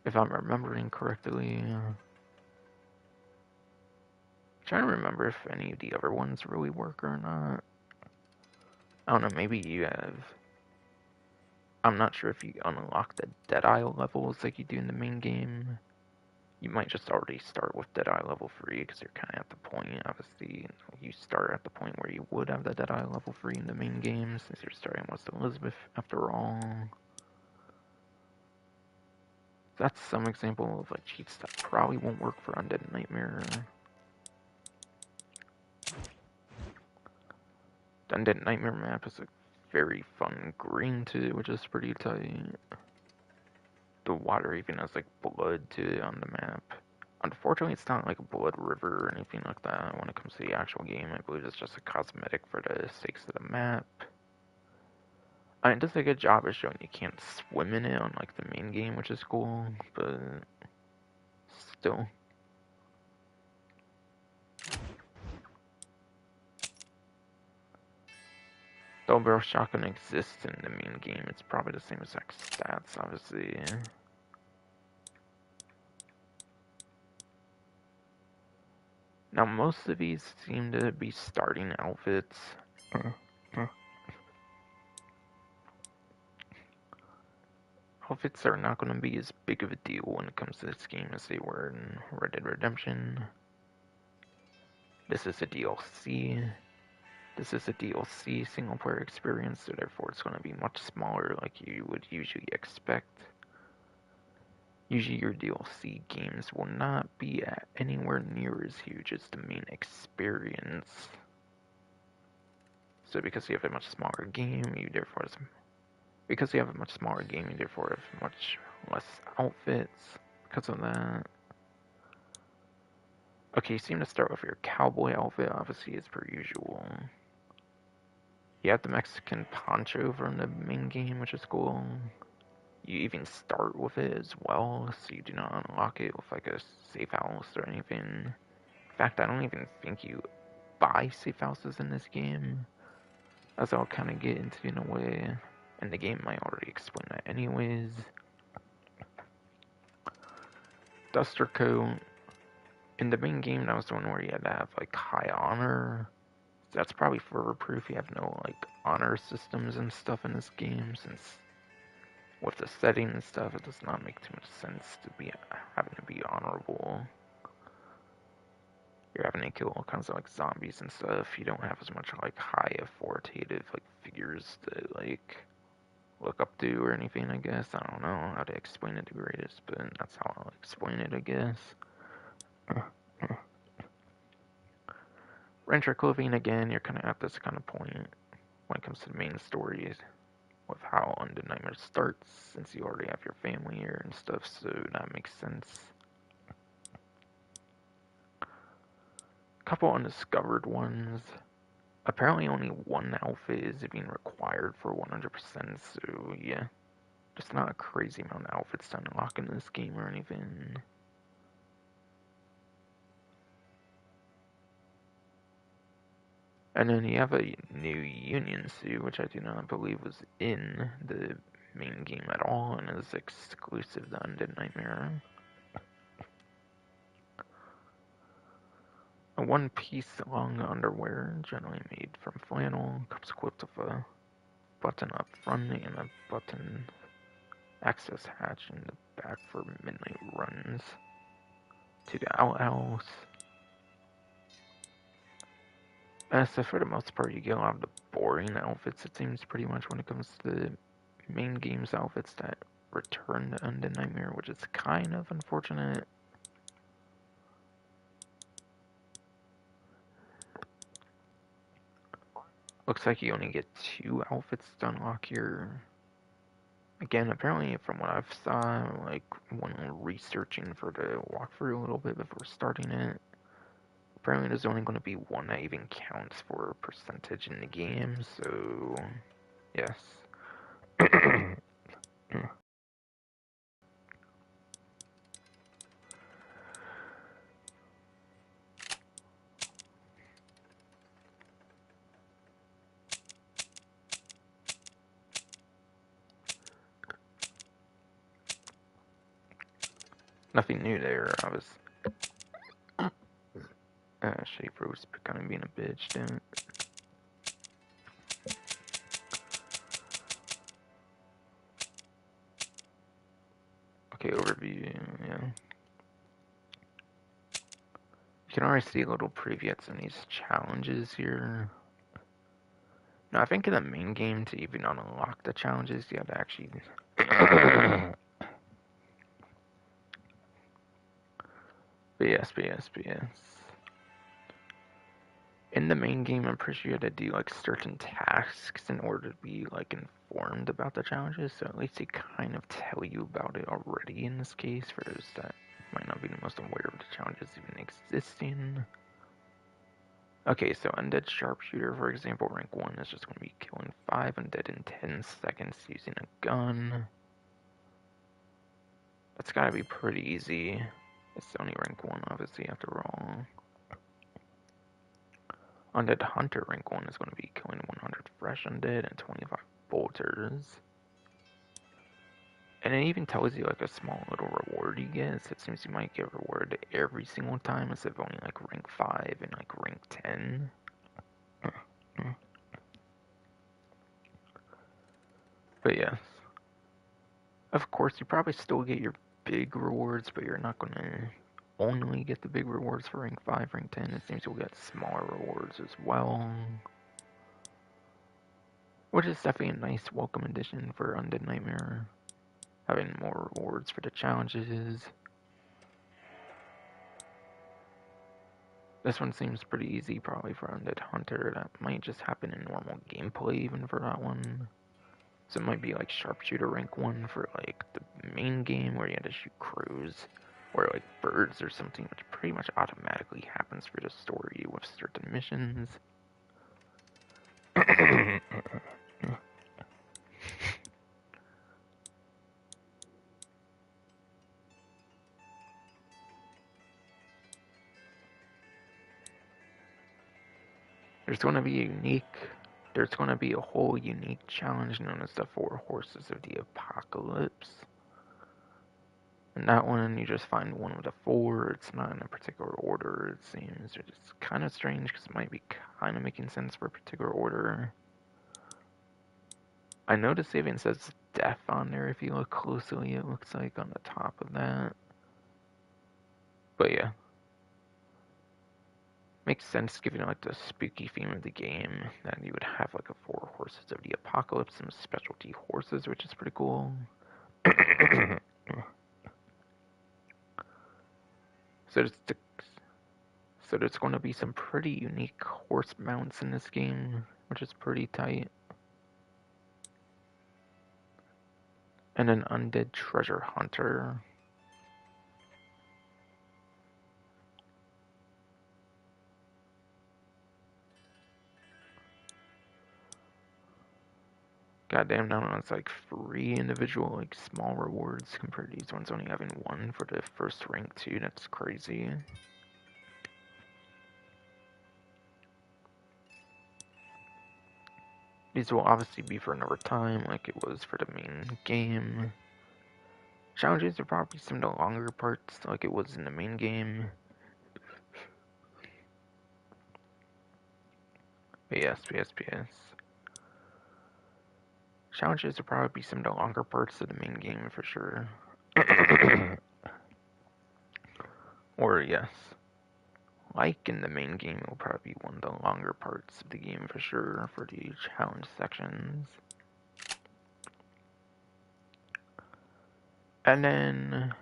If I'm remembering correctly. Trying to remember if any of the other ones really work or not. I don't know, maybe you have. I'm not sure if you unlock the Dead Isle levels like you do in the main game. You might just already start with Dead Isle level 3 because you're kind of at the point, obviously, you start at the point where you would have the Dead Isle level 3 in the main game since you're starting with Elizabeth after all. That's some example of like cheats that probably won't work for Undead Nightmare. The Undead Nightmare map is a very fun green too, which is pretty tight. The water even has like blood too on the map. Unfortunately, it's not like a blood river or anything like that when it comes to the actual game. I believe it's just a cosmetic for the sakes of the map. It does a good job of showing you can't swim in it on like the main game, which is cool, but still. Double barrel shotgun exists in the main game. It's probably the same exact stats, obviously. Now, most of these seem to be starting outfits. Outfits are not going to be as big of a deal when it comes to this game as they were in Red Dead Redemption. This is a DLC. This is a DLC single player experience, so therefore it's going to be much smaller like you would usually expect. Usually your DLC games will not be anywhere near as huge as the main experience. So because you have a much smaller game, you therefore have much less outfits because of that. Okay, you seem to start with your cowboy outfit, obviously, as per usual. You have the Mexican poncho from the main game, which is cool. You even start with it as well, so you do not unlock it with like a safe house or anything. In fact, I don't even think you buy safe houses in this game, as I'll kind of get into in a way. And the game might already explain that anyways. Duster coat. In the main game, that was the one where you had to have like high honor. That's probably further proof you have no like honor systems and stuff in this game, since with the setting and stuff, it does not make too much sense to be having to be honorable. You're having to kill all kinds of like zombies and stuff. You don't have as much like high authoritative like figures to like look up to or anything, I guess. I don't know how to explain it the greatest, but that's how I'll explain it, I guess. Rancher clothing, again, you're kind of at this kind of point when it comes to the main story with how Undead Nightmare starts, since you already have your family here and stuff, so that makes sense. A couple undiscovered ones. Apparently only one outfit is even required for 100%, so yeah. Just not a crazy amount of outfits to unlock in this game or anything. And then you have a new Union suit, which I do not believe was in the main game at all, and is exclusive to Undead Nightmare. A one-piece long underwear, generally made from flannel, comes equipped with a button up front and a button access hatch in the back for midnight runs to the outhouse. So for the most part, you get a lot of the boring outfits, it seems, pretty much when it comes to the main game's outfits that return to Undead Nightmare, which is kind of unfortunate. Looks like you only get 2 outfits to unlock here. Again, apparently from what I've saw, like when researching for the walkthrough a little bit before starting it, Apparently there's only going to be one that even counts for a percentage in the game, so yes. Nothing new there. I was Schaefer was kind of being a bitch, damn it. Okay, overview, yeah. You can already see a little preview at some of these challenges here. No, I think in the main game, to even unlock the challenges, you have to actually... BS. In the main game, I'm pretty sure you had to do, like, certain tasks in order to be, like, informed about the challenges, so at least they kind of tell you about it already in this case, for those that might not be the most aware of the challenges even existing. Okay, so Undead Sharpshooter, for example, rank 1 is just going to be killing 5 Undead in 10 seconds using a gun. That's gotta be pretty easy. It's only rank 1, obviously, after all. Undead Hunter rank 1 is going to be killing 100 fresh undead and 25 bolters. And it even tells you, like, a small little reward you get. So it seems you might get rewarded every single time instead of only, like, rank 5 and, like, rank 10. But yes. Of course, you probably still get your big rewards, but you're not going to only get the big rewards for rank 5, rank 10. It seems you'll get smaller rewards as well. Which is definitely a nice welcome addition for Undead Nightmare. Having more rewards for the challenges. This one seems pretty easy probably for Undead Hunter. That might just happen in normal gameplay even for that one. So it might be like Sharpshooter rank 1 for like the main game where you have to shoot crows. Or like birds or something, which pretty much automatically happens for the story with certain missions. There's going to be a whole unique challenge known as the 4 Horses of the Apocalypse. And that one, you just find one of the 4. It's not in a particular order, it seems. It's kind of strange because it might be kind of making sense for a particular order. I noticed it even says death on there if you look closely, it looks like on the top of that. But yeah. Makes sense given like the spooky theme of the game that you would have like a 4 Horses of the Apocalypse, some specialty horses, which is pretty cool. So there's going to be some pretty unique horse mounts in this game, which is pretty tight. And an undead treasure hunter. Goddamn, now it's like 3 individual, like, small rewards compared to these ones only having 1 for the first rank, too. That's crazy. These will obviously be for another time, like it was for the main game. Challenges are probably some of the longer parts, like it was in the main game. But yes. Challenges will probably be some of the longer parts of the main game for sure. Or yes. Like in the main game, it will probably be one of the longer parts of the game for sure for the challenge sections. And then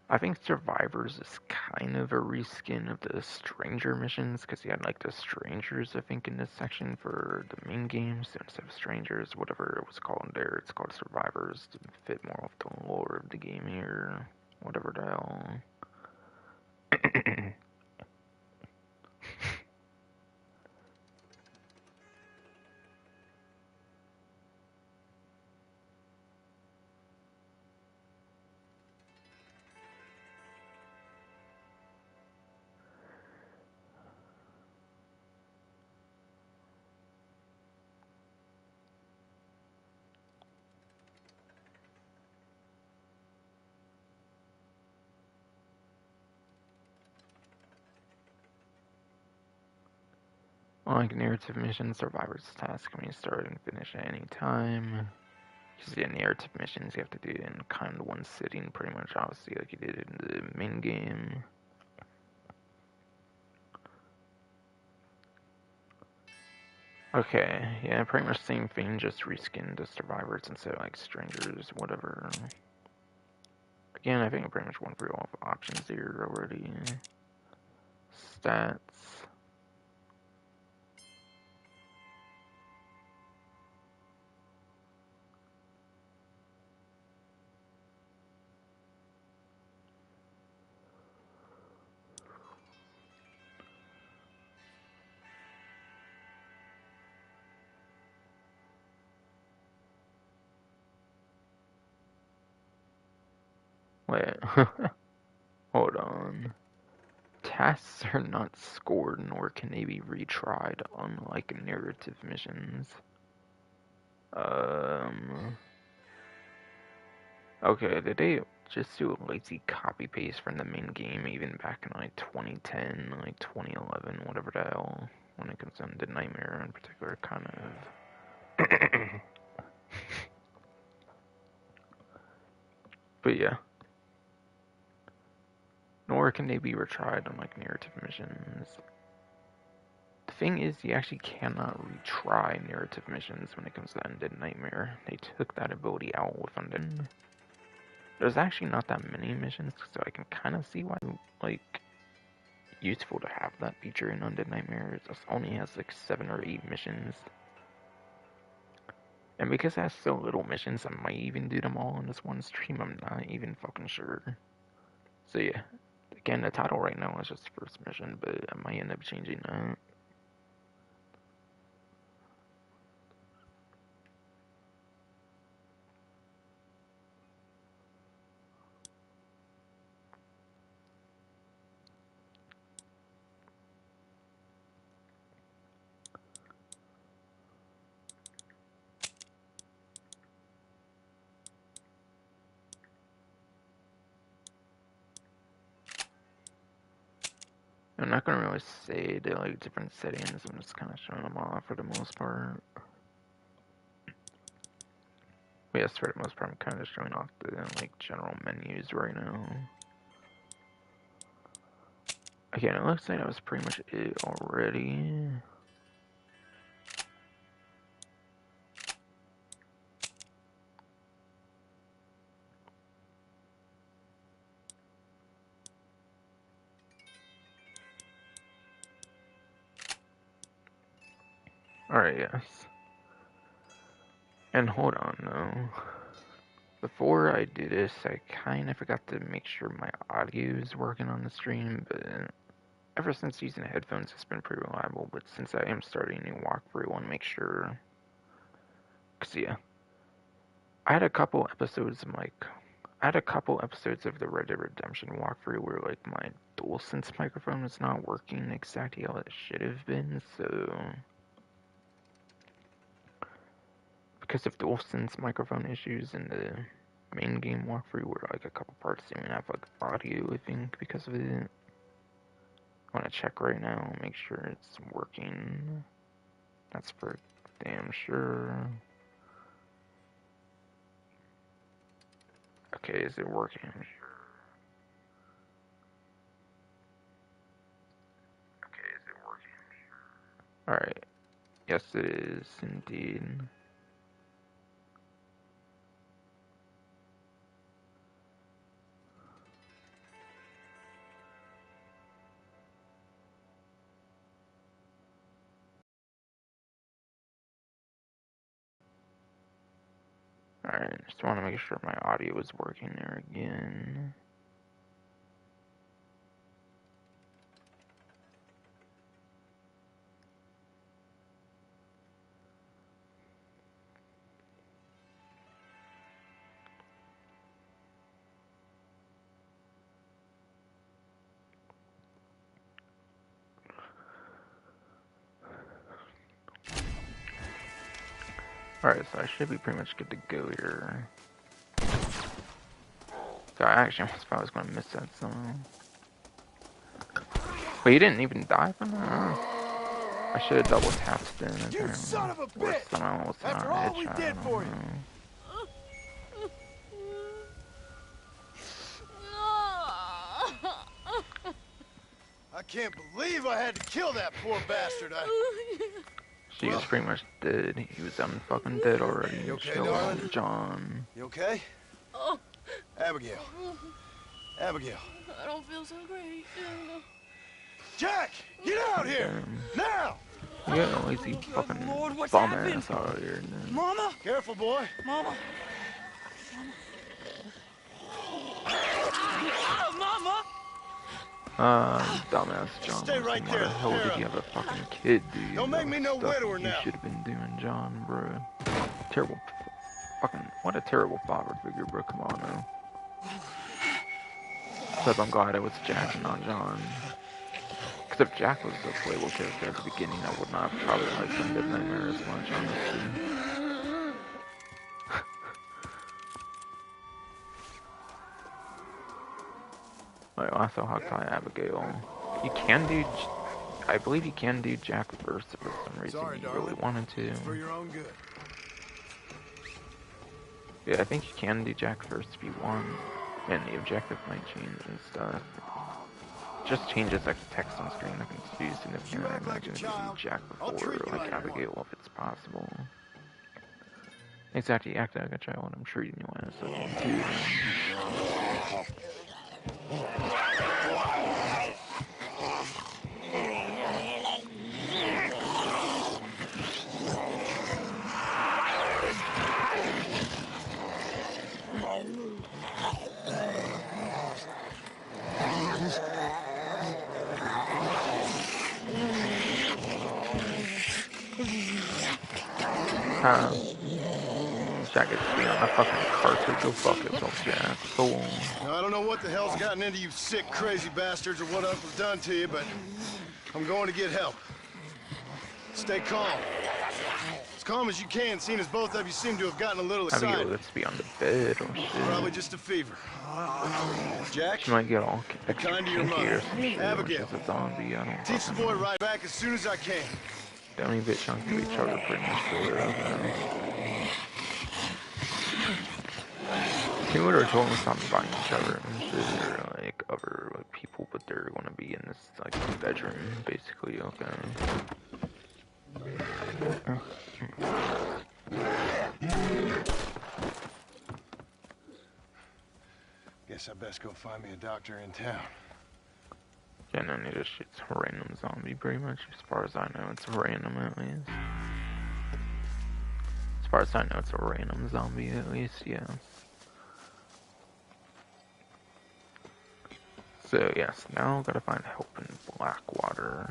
I think Survivors is kind of a reskin of the Stranger missions, because you had like the Strangers, I think, in this section for the main game. So instead of Strangers, whatever it was called there, it's called Survivors to fit more of the lore of the game here. Whatever the hell. Like narrative missions, survivor's task can be started and finished at any time. Because yeah, narrative missions you have to do it in kind of one sitting, pretty much, obviously, like you did in the main game. Okay, yeah, pretty much same thing, just reskinned to survivors instead of like strangers, whatever. Again, I think I pretty much went through all the options here already. Stats. Wait, hold on. Tasks are not scored, nor can they be retried, unlike narrative missions. Okay, did they just do a lazy copy paste from the main game even back in like 2010, like 2011, whatever the hell, when it comes down to Nightmare in particular, kind of. But yeah. Nor can they be retried unlike narrative missions. The thing is, you actually cannot retry narrative missions when it comes to Undead Nightmare. They took that ability out with Undead. There's actually not that many missions, so I can kind of see why, like, useful to have that feature in Undead Nightmare. It only has like 7 or 8 missions. And because it has so little missions, I might even do them all in this one stream. I'm not even fucking sure. So yeah, again, the title right now is just first mission, but I might end up changing that. I'm not gonna really say the like different settings. I'm just kind of showing them off for the most part. But yes, for the most part, I'm kind of showing off the like general menus right now. Again, it looks like that was pretty much it already. Alright, yes. And hold on, though. Before I do this, I kind of forgot to make sure my audio is working on the stream, but ever since using headphones, it's been pretty reliable. But since I am starting a new walkthrough, I want to make sure. Cause yeah, I had a couple episodes of the Red Dead Redemption walkthrough where like my DualSense microphone was not working exactly how it should have been, so because of DualSense microphone issues in the main game walkthrough where like a couple parts didn't have like audio, I think, because of it. I want to check right now, make sure it's working. That's for damn sure. Okay, is it working? Alright. Yes, it is indeed. Alright, just want to make sure my audio is working there again. Alright, so I should be pretty much good to go here. So I actually almost thought I was going to miss that song. But he didn't even die from that? I should have double tapped then. You son of a Or bitch! somehow it's After not a all we headshot, did I for don't you. know. I can't believe I had to kill that poor bastard. She was pretty much dead. He was fucking dead already. You okay, Chill darling? out, John. You okay? Abigail. Abigail. I don't feel so great. Jack! Get out here! Now! Yeah, lazy fucking bum ass out here. Mama? Careful, boy. Mama? Mama? Dumbass John. Stay right Why there, the hell did you have a fucking kid, dude? Don't make me no Stuff widower you now. should have been doing, John, bro. Terrible. Fucking. What a terrible father figure, bro. Come on now. Except I'm glad it was Jack and not John. Because if Jack was the playable character at the beginning, I would not have probably liked Undead Nightmare as much, honestly. Alright, also Hawkeye Abigail. You can do... I believe you can do Jack first if for some reason you really wanted to. For your own good. Yeah, I think you can do Jack first if you want. And the objective might change and stuff. Just changes like the text on screen. I can see significantly. I imagine if you do Jack before like Abigail if it's possible. Exactly, act like a child. I'm treating you as such too. Jack gets to be on a fucking cartridge. Go fuck yourself, Jack. Cool. Now, I don't know what the hell's gotten into you sick, crazy bastards or what Uncle's done to you, but I'm going to get help. Stay calm. As calm as you can, seeing as both of you seem to have gotten a little excited. Abigail gets to be on the bed or shit. Probably just a fever. Jack? She might get all extra Kind to your kinky or mother. some shit. Abigail. She's a zombie. I don't Teach the fucking boy know. right back as soon as I can. They only get chunky to each other pretty much for real. They would have told them stop fighting each other and shit, or like other like people, but they're gonna be in this like bedroom, basically. Okay. Guess I best go find me a doctor in town. Yeah, none of this shit's a random zombie, pretty much. As far as I know, it's random at least. As far as I know, it's a random zombie at least. Yeah. So yes, now gotta find help in Blackwater.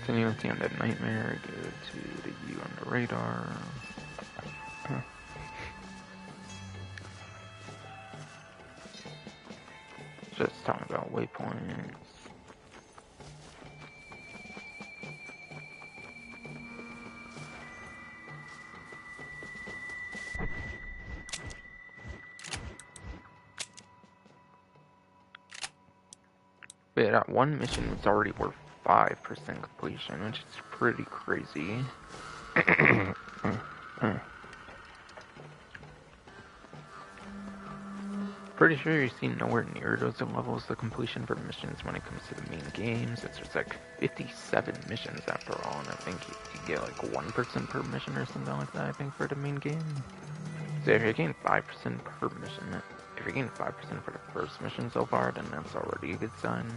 Continue with the Undead Nightmare, go to the U on the radar. Huh. Just talking about waypoints. But yeah, that one mission was already worth 5% completion, which is pretty crazy. Pretty sure you've seen nowhere near those levels of completion for missions when it comes to the main games. It's just like 57 missions after all, and I think you get like 1% per mission or something like that, I think, for the main game. So if you're getting 5% per mission, if you're getting 5% for the first mission so far, then that's already a good sign.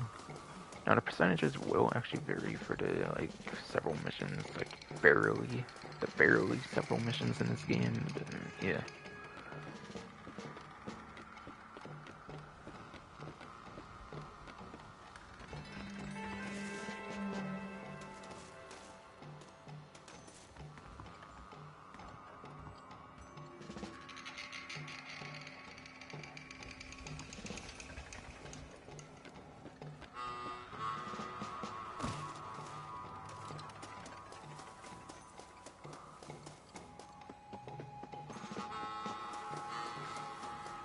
Now the percentages will actually vary for the like several missions, like barely several missions in this game, but yeah.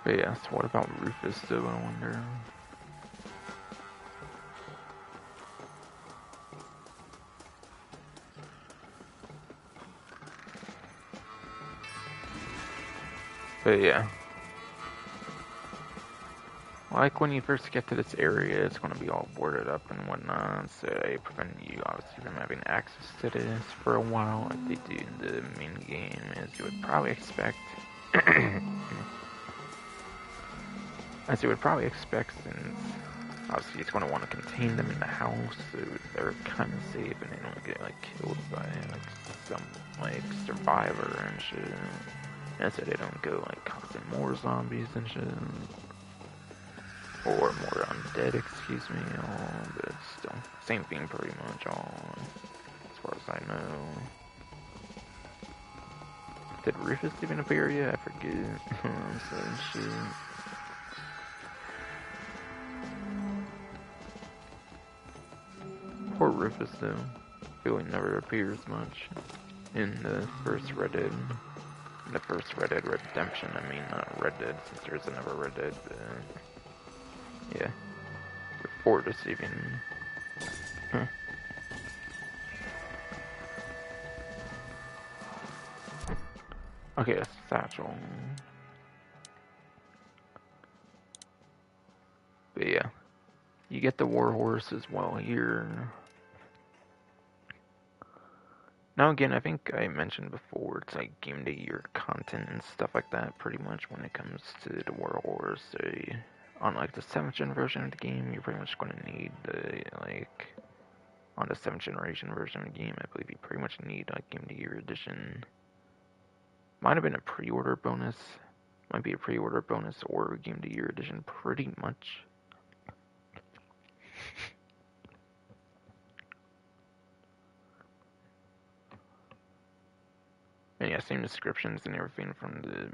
But yeah, so what about Rufus though, I wonder? But yeah. Like when you first get to this area, it's going to be all boarded up and whatnot, so they prevent you obviously from having access to this for a while, like they do in the main game, as you would probably expect. As you would probably expect, since obviously it's going to want to contain them in the house, so they're kind of safe and they don't get like killed by like some like survivor and shit. And so they don't go like causing more zombies and shit. Or more undead, excuse me, but still, same thing pretty much, as far as I know. Did Rufus even appear yet? I forget. So shit. Poor Rufus though. I feel he never appears much in the first Red Dead. In the first Red Dead Redemption, I mean, not Red Dead, since there's another Red Dead, but yeah. Before this even. Huh. Okay, a satchel. But yeah. You get the warhorse as well here. Now again, I think I mentioned before, it's like game of the year content and stuff like that, pretty much when it comes to the warhorse. So, on like the 7th gen version of the game, you're pretty much going to need the, like, on the 7th generation version of the game, I believe you pretty much need like game of the year edition. Might have been a pre-order bonus, might be a pre-order bonus or game of the year edition, pretty much. And yeah, same descriptions and everything from the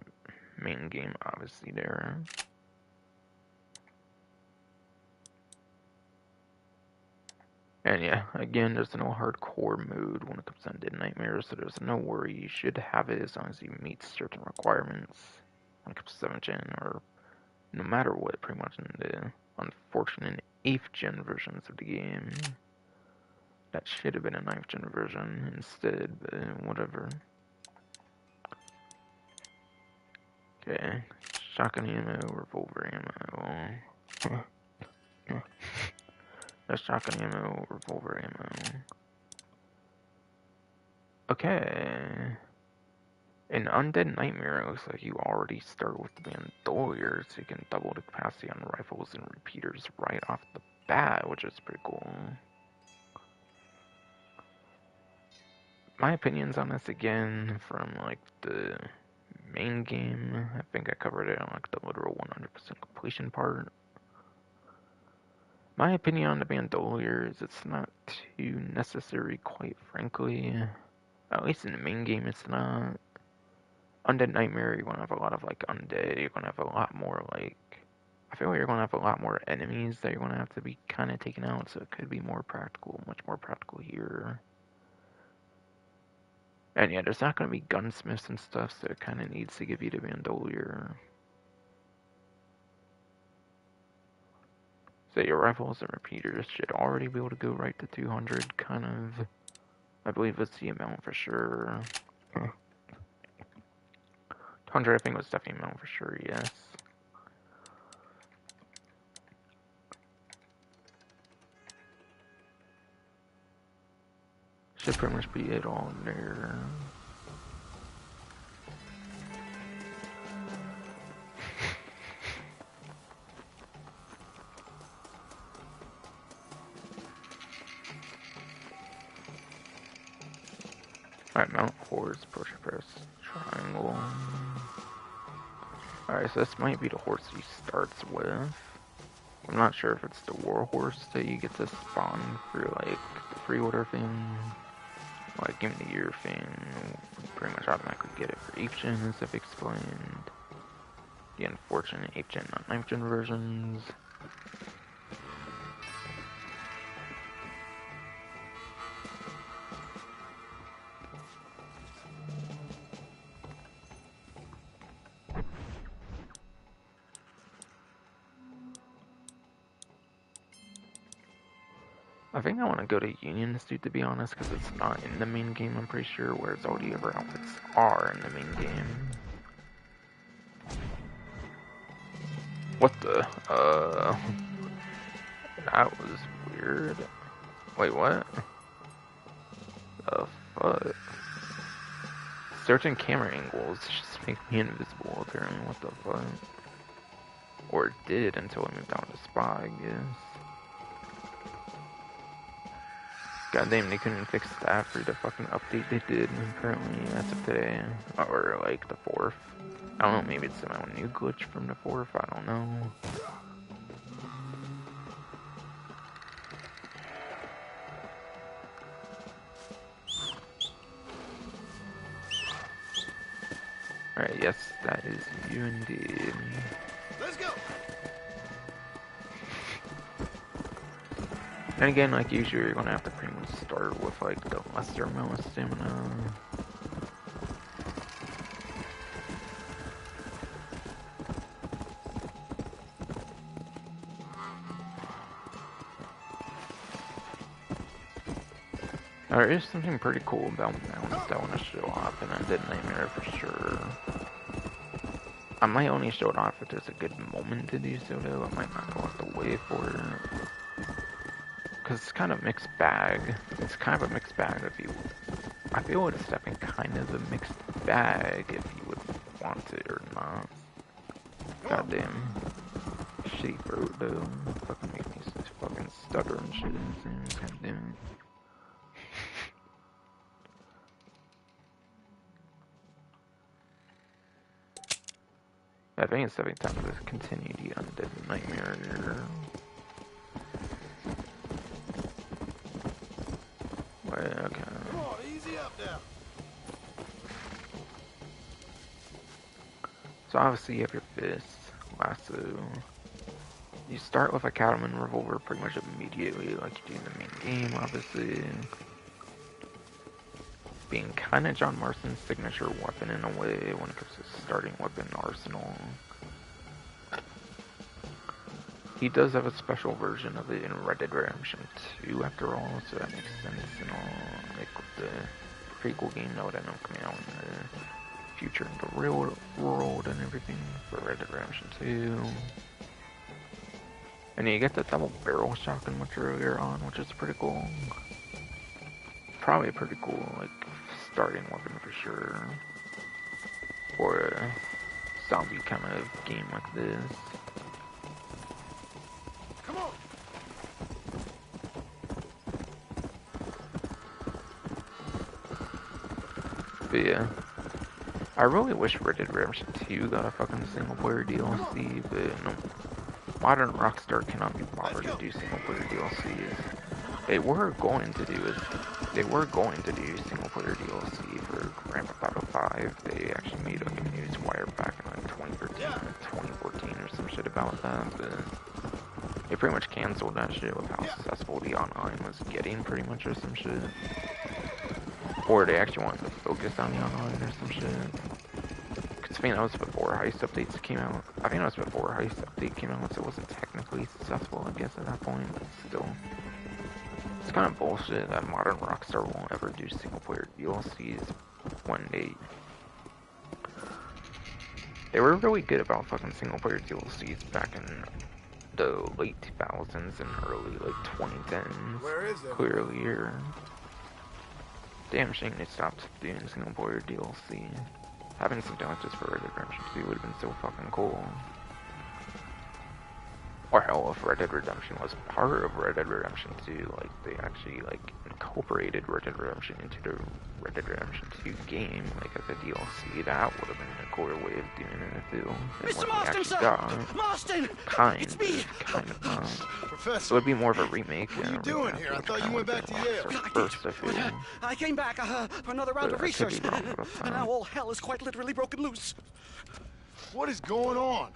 main game, obviously, there. And yeah, again, there's no hardcore mode when it comes to Undead Nightmares, so there's no worry. You should have it as long as you meet certain requirements when it comes to 7th gen, or no matter what, pretty much in the unfortunate 8th gen versions of the game. That should have been a 9th gen version instead, but whatever. Okay, shotgun ammo, revolver ammo. That's shotgun ammo, revolver ammo. Okay. In Undead Nightmare, it looks like you already start with the bandolier, so you can double the capacity on rifles and repeaters right off the bat, which is pretty cool. My opinions on this again, from like the main game, I think I covered it on like the literal 100% completion part. My opinion on the bandolier is it's not too necessary, quite frankly. At least in the main game, it's not. Undead Nightmare, you're gonna have a lot of like undead. You're gonna have a lot more like. I feel like you're gonna have a lot more enemies that you're gonna have to be kind of taken out, so it could be more practical, much more practical here. And yeah, there's not gonna be gunsmiths and stuff, so it kind of needs to give you the bandolier. So your rifles and repeaters should already be able to go right to 200, kind of. I believe that's the amount for sure. 200, I think was definitely the amount for sure, yes. Should pretty much be it all there. Alright, mount horse, push press, triangle. Alright, so this might be the horse he starts with. I'm not sure if it's the war horse that you get to spawn for like the pre-order thing. Like give me the year thing. You pretty much automatically get it for 8th gen, as I've explained. The unfortunate 8th gen, not 9th gen versions. I think I want to go to Union Suit, to be honest, because it's not in the main game, I'm pretty sure, whereas all the other outfits are in the main game. What the? That was weird. Wait, what? The fuck? Certain camera angles just make me invisible, apparently. What the fuck? Or it did until I moved out to Spa, I guess. Goddamn, they couldn't fix that for the fucking update they did, apparently, as of today. Or, like, the 4th. I don't know, maybe it's a new glitch from the 4th, I don't know. Alright, yes, that is you indeed. Let's go! And again, like usually, you're gonna have to pretty much start with like the lesser amount of stamina. There is something pretty cool about mounts that I want to show off, and Undead Nightmare for sure. I might only show it off if there's a good moment to do so, though. I might not go out the way for it. Because it's kind of a mixed bag. It's kind of a mixed bag if you... I feel it's definitely kind of a mixed bag if you would want it or not. Goddamn. Shitty throat, though. Fucking make me fucking stutter and shit. Goddamn. I think it's every time to continue the Undead Nightmare. Wait, okay. Come on, easy up now. So obviously you have your fist, lasso. You start with a cattleman revolver pretty much immediately, like you do in the main game, obviously. Being kind of John Marston's signature weapon in a way when it comes to starting weapon arsenal. He does have a special version of it in Red Dead Redemption 2 after all, so that makes sense and all, like with the prequel game that would end up coming out in the future in the real world and everything for Red Dead Redemption 2. And you get the double barrel shotgun much earlier on, which is pretty cool. Probably a pretty cool, like, starting weapon for sure. For a zombie kind of game like this. Come on. But yeah. I really wish Red Dead Redemption 2 got a fucking single player DLC, but no. Modern Rockstar cannot be bothered to do single player DLCs. They were going to do single player DLC for Grand Theft Auto 5. They actually made like a news wire back in like 2013 or 2014 or some shit about that, but they pretty much canceled that shit with how successful the online was getting pretty much or some shit. Or they actually wanted to focus on the online or some shit. Cause I think that was before Heist updates came out. I think that was before Heist update came out, so it wasn't technically successful, I guess, at that point, but still. It's kind of bullshit that modern Rockstar won't ever do single player DLCs when they were really good about fucking single player DLCs back in the late 2000s and early like 2010s. Where is it? Clearly here. Damn shame they stopped doing single player DLC. Having something like this for Red Dead Redemption 2 would have been so fucking cool. Or hell, if Red Dead Redemption was part of Red Dead Redemption 2, like, they actually, like, incorporated Red Dead Redemption into the Red Dead Redemption 2 game, like, as a DLC, that would have been a cooler way of doing it, I feel. Mr. Marston, sir! Got. Marston! It's me! Kind of not. Professor, It would be more of a remake. what are you doing here? I thought you went back to Yale. First, I feel. I came back for another round of I could be research, wrong about and that. now all hell is quite literally broken loose. What is going on?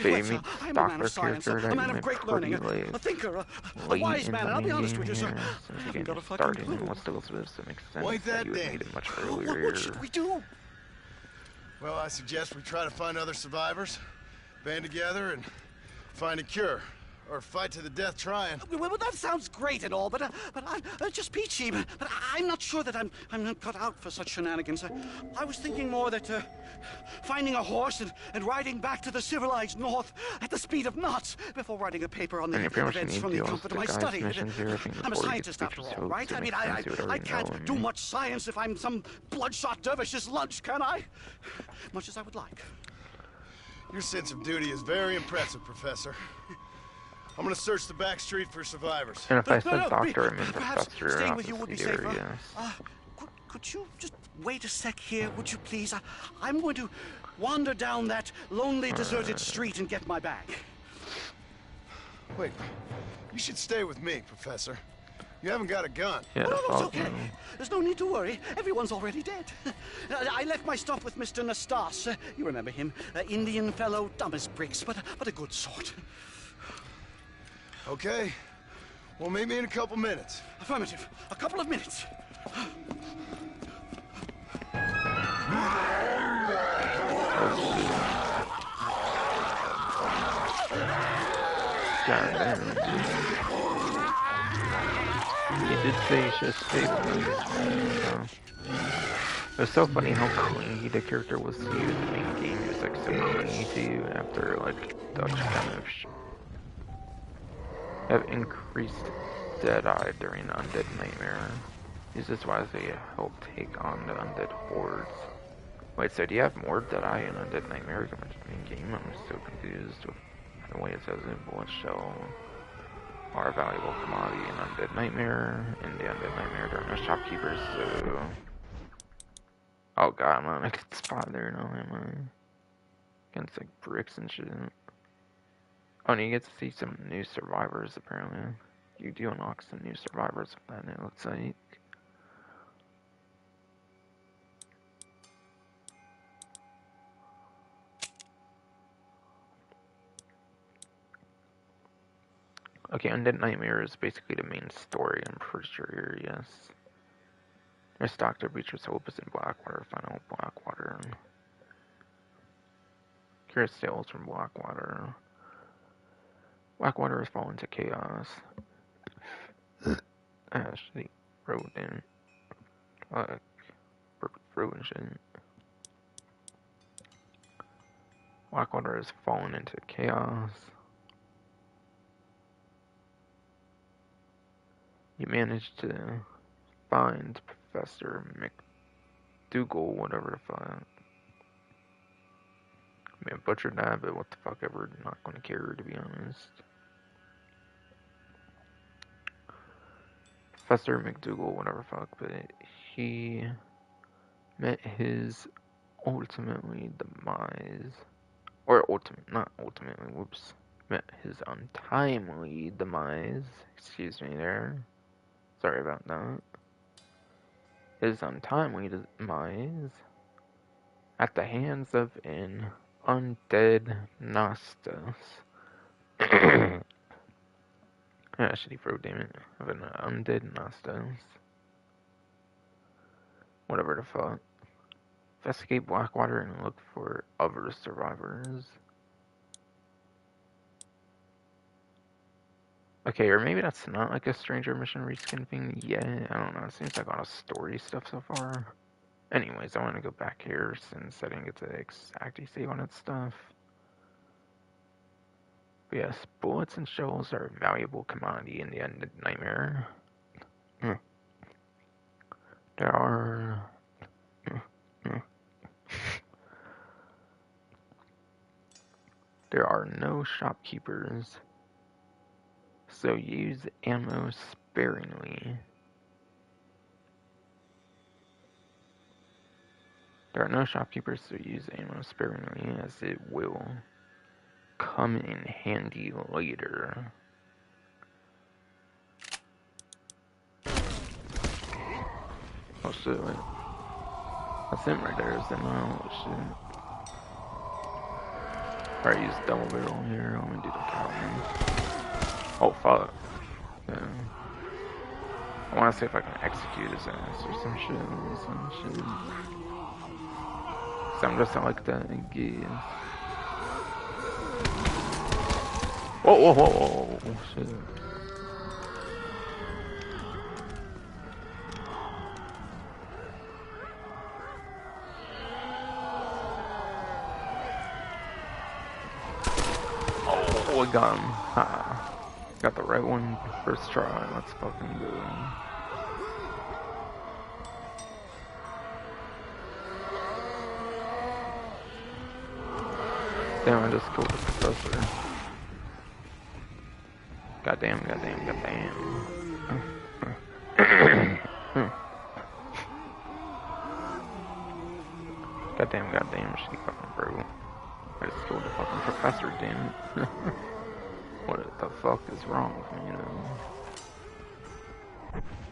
They Well, meet I'm a man of Stockler science, character a man that of great you learning, met pretty a thinker, a late wise in man, the and I'll be main honest game with you, sir. here, I since you haven't game got a just fucking started, clue. and what's still supposed to make sense Well, ain't that you would have damn. made it much What earlier. should we do? Well, I suggest we try to find other survivors, band together, and find a cure. or fight to the death trying. Well, that sounds great and all, but I'm just peachy. But I'm not sure that I'm not cut out for such shenanigans. I was thinking more that finding a horse and riding back to the civilized north at the speed of knots before writing a paper on the events from the comfort of my study. I'm a scientist after all, right? I mean, I can't do much science if I'm some bloodshot dervish's lunch, can I? Much as I would like. Your sense of duty is very impressive, Professor. I'm gonna search the back street for survivors. And if I said doctor, I meant perhaps professor. staying with you would be safer. Yes. Could you just wait a sec here, would you please? I'm going to wander down that lonely, deserted street and get my bag. Wait, you should stay with me, Professor. You haven't got a gun. Yeah, no, it's okay. There's no need to worry. Everyone's already dead. I left my stuff with Mr. Nastas. You remember him. Indian fellow, dumb as bricks, but a good sort. Okay. Well, meet me in a couple minutes. Affirmative. A couple of minutes. He did say he should stay with me. It was so funny how clingy the character was to you in the main game. He was like so clingy to you after like Dutch kind of have increased Deadeye during Undead Nightmare. This is why they help take on the Undead hordes. Wait, so do you have more Deadeye in Undead Nightmare compared to the main game? I'm so confused with the way it says it. Bullet shell are a valuable commodity in Undead Nightmare. In the Undead Nightmare, there are no shopkeepers, so... Oh god, I'm on a good spot there now, am I? Against like bricks and shit. Oh, and you get to see some new survivors, apparently. You do unlock some new survivors with that, it looks like. Okay, Undead Nightmare is basically the main story, I'm pretty sure here, yes. There's Dr. Beatrice Opus in Blackwater, Final Blackwater. Curious Tales from Blackwater. Blackwater has fallen to chaos. Actually, wrote in. Wrote and shit. Blackwater has fallen into chaos. You managed to find Professor McDougal, whatever the fuck. I mean, I butchered that, but what the fuck ever, not gonna care, to be honest. Professor McDougal, whatever the fuck, but he met his ultimately demise. Or not ultimately, whoops. Met his untimely demise. Excuse me there. Sorry about that. His untimely demise at the hands of an undead Nastas. Shitty pro, damn it. Of an undead Nastas. Whatever the fuck. Investigate Blackwater and look for other survivors. Okay, or maybe that's not like a Stranger Mission reskin thing yet. I don't know. It seems like a lot of story stuff so far. Anyways, I want to go back here since I didn't get to exactly save on that stuff. But yes, bullets and shells are a valuable commodity in the Undead Nightmare. There are... There are no shopkeepers, so use ammo sparingly. There are no shopkeepers, so use ammo sparingly, as it will come in handy later. Oh shit, wait. That's him right there, isn't it? Oh shit. Alright, use double barrel here. Let me do the Calvin. Oh fuck. Yeah. I wanna see if I can execute his ass or some shit. So I'm just like that, I guess. Whoa, whoa, whoa, whoa, whoa, shit. Oh, I got him. Ha. Got the right one first try. Let's fucking go. Damn, I just killed the professor. Goddamn, goddamn, goddamn. Goddamn, goddamn, shitty fucking bro. I just killed the fucking professor, damn it. What the fuck is wrong with me, though?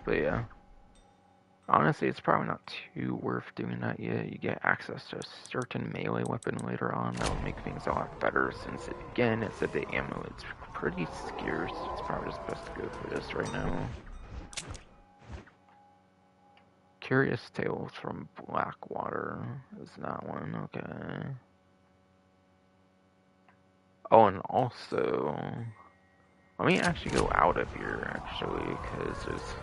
But yeah. Honestly, it's probably not too worth doing that yet. You get access to a certain melee weapon later on that will make things a lot better since, again, it said the ammo is pretty scarce. It's probably just best to go for this right now. Curious Tales from Blackwater is that one, okay. Oh, and also, let me actually go out of here, actually, because there's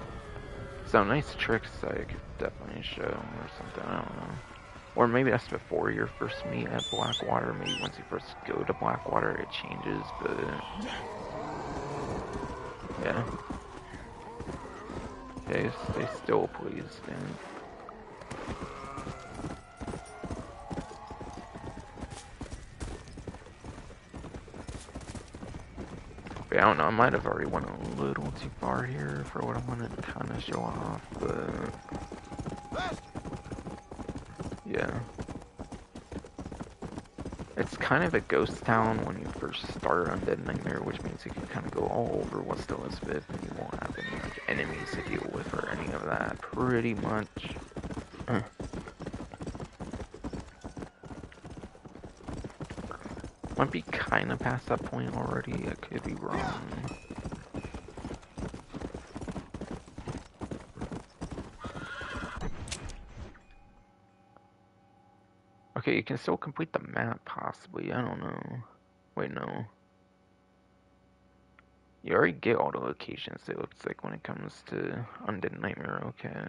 some nice tricks I could definitely show or something, I don't know. Or maybe that's before your first meet at Blackwater. Maybe once you first go to Blackwater it changes, but yeah. Okay, stay still please, then. But I don't know, I might have already went a little too far here for what I wanted to kind of show off, but yeah. It's kind of a ghost town when you first start Undead Nightmare, which means you can kind of go all over West Elizabeth and you won't have any like enemies to deal with or any of that, pretty much. Might be kind of past that point already, I could be wrong. Okay, you can still complete the map, possibly, I don't know. Wait, no. You already get all the locations, it looks like, when it comes to Undead Nightmare, okay.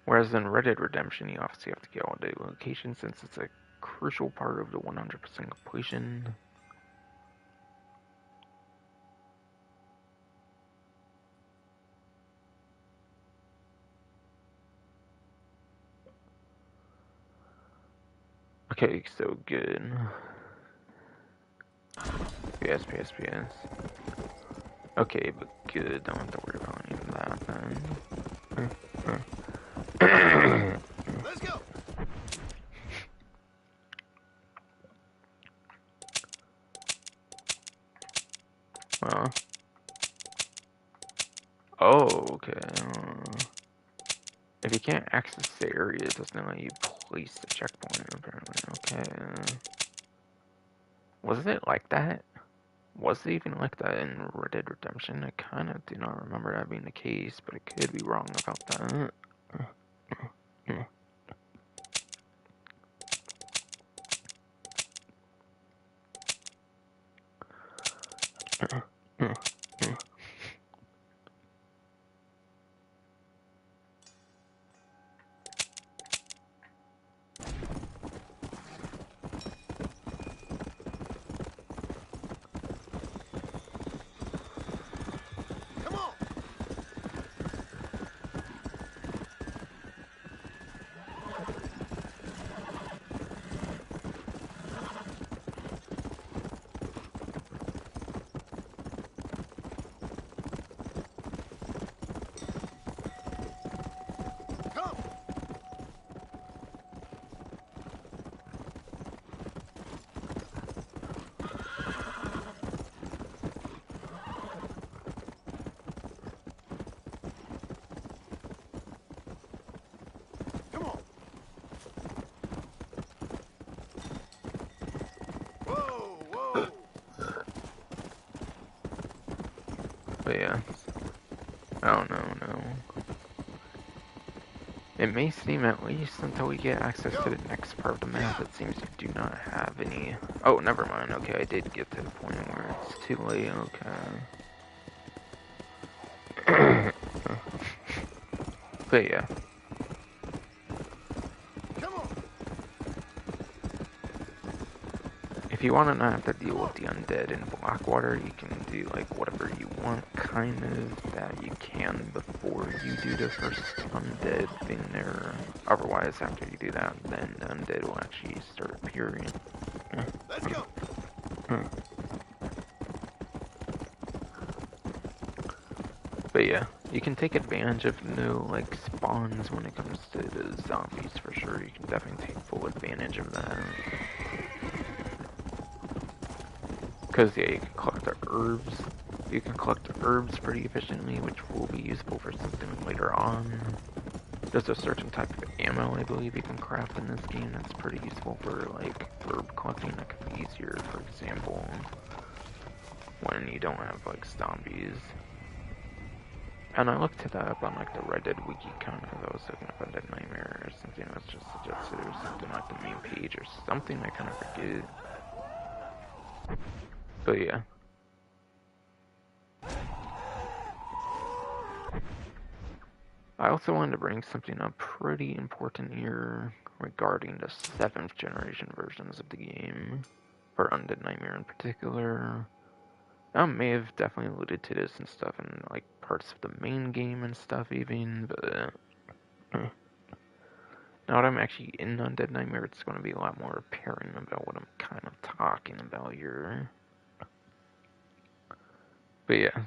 Whereas in Red Dead Redemption, you obviously have to get all the locations since it's a crucial part of the 100% completion. Okay, so good. PS. Okay, but good. Don't have to worry about any of that then. Let's go. Well. Oh, okay. If you can't access the area, it doesn't let you place the checkpoint, apparently. Okay. Was it like that? Was it even like that in Red Dead Redemption? I kind of do not remember that being the case, but I could be wrong about that. But yeah, I don't know, no. It may seem, at least until we get access to the next part of the map, it seems you do not have any... Oh, never mind. Okay, I did get to the point where it's too late. Okay. But yeah. If you want to not have to deal with the undead in Blackwater, you can do like whatever you want, kind of, that you can before you do the first undead thing there. Otherwise, after you do that, then the undead will actually start appearing. Let's go. But yeah, you can take advantage of no like spawns when it comes to the zombies for sure. You can definitely take full advantage of that. Because, yeah, you can collect the herbs. You can collect the herbs pretty efficiently, which will be useful for something later on. There's a certain type of ammo, I believe, you can craft in this game that's pretty useful for, like, herb collecting. That could be easier, for example, when you don't have, like, zombies. And I looked that up on, like, the Red Dead Wiki, kind of. I was looking up Undead Nightmare or something that's just suggested, or something like the main page, or something, I kind of forget. But yeah. I also wanted to bring something up pretty important here regarding the 7th generation versions of the game, for Undead Nightmare in particular. I may have definitely alluded to this and stuff in like parts of the main game and stuff even, but now that I'm actually in Undead Nightmare, it's going to be a lot more apparent about what I'm kind of talking about here. But yes.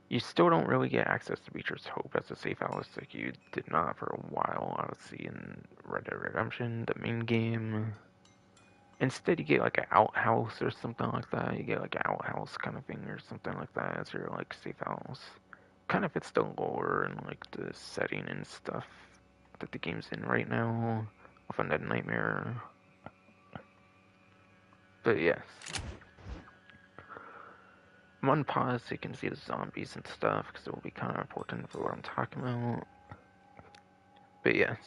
You still don't really get access to Beecher's Hope as a safe house like you did not for a while, obviously, in Red Dead Redemption, the main game. Instead, you get like an outhouse or something like that. You get like an outhouse kind of thing or something like that as your like safe house. Kind of fits the lore and like the setting and stuff that the game's in right now of Undead Nightmare. But yes. I'm on pause so you can see the zombies and stuff because it will be kind of important for what I'm talking about. But yes.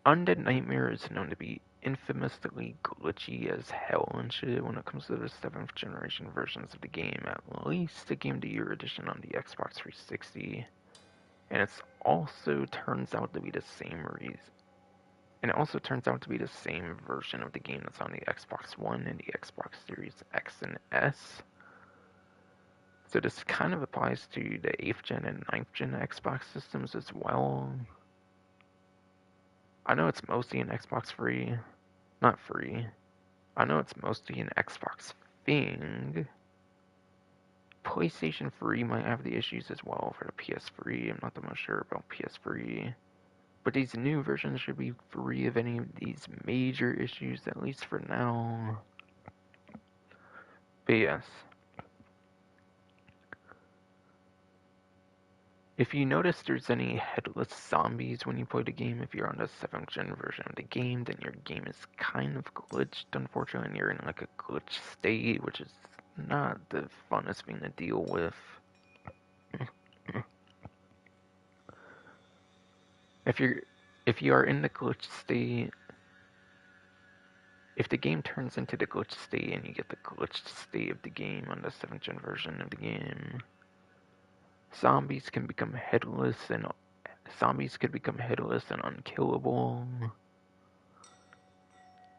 Undead Nightmare is known to be infamously glitchy as hell and shit when it comes to the 7th generation versions of the game, at least the Game of the Year edition on the Xbox 360. And it also turns out to be the same reason. And it also turns out to be the same version of the game that's on the Xbox One and the Xbox Series X and S. So this kind of applies to the 8th gen and 9th gen Xbox systems as well. I know it's mostly an Xbox free. Not free. I know it's mostly an Xbox thing. PlayStation 3 might have the issues as well for the PS3. I'm not the most sure about PS3. But these new versions should be free of any of these major issues, at least for now. But yes. If you notice there's any headless zombies when you play the game, if you're on the 7th gen version of the game, then your game is kind of glitched, unfortunately, and you're in like a glitch state, which is not the funnest thing to deal with. If you are in the glitch state, if the game turns into the glitch state and you get the glitched state of the game on the 7th gen version of the game, zombies could become headless and unkillable.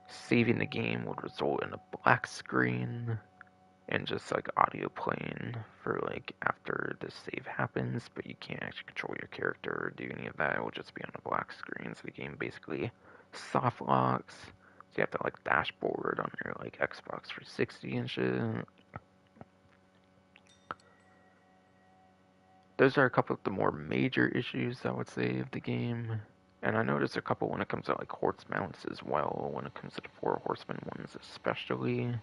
Saving the game would result in a black screen and just like audio playing for like after the save happens, but you can't actually control your character or do any of that. It will just be on a black screen. So the game basically soft locks. So you have to like dashboard on your like Xbox 360 and shit. Those are a couple of the more major issues I would say of the game. And I noticed a couple when it comes to like horse mounts as well, when it comes to the 4 horsemen ones especially.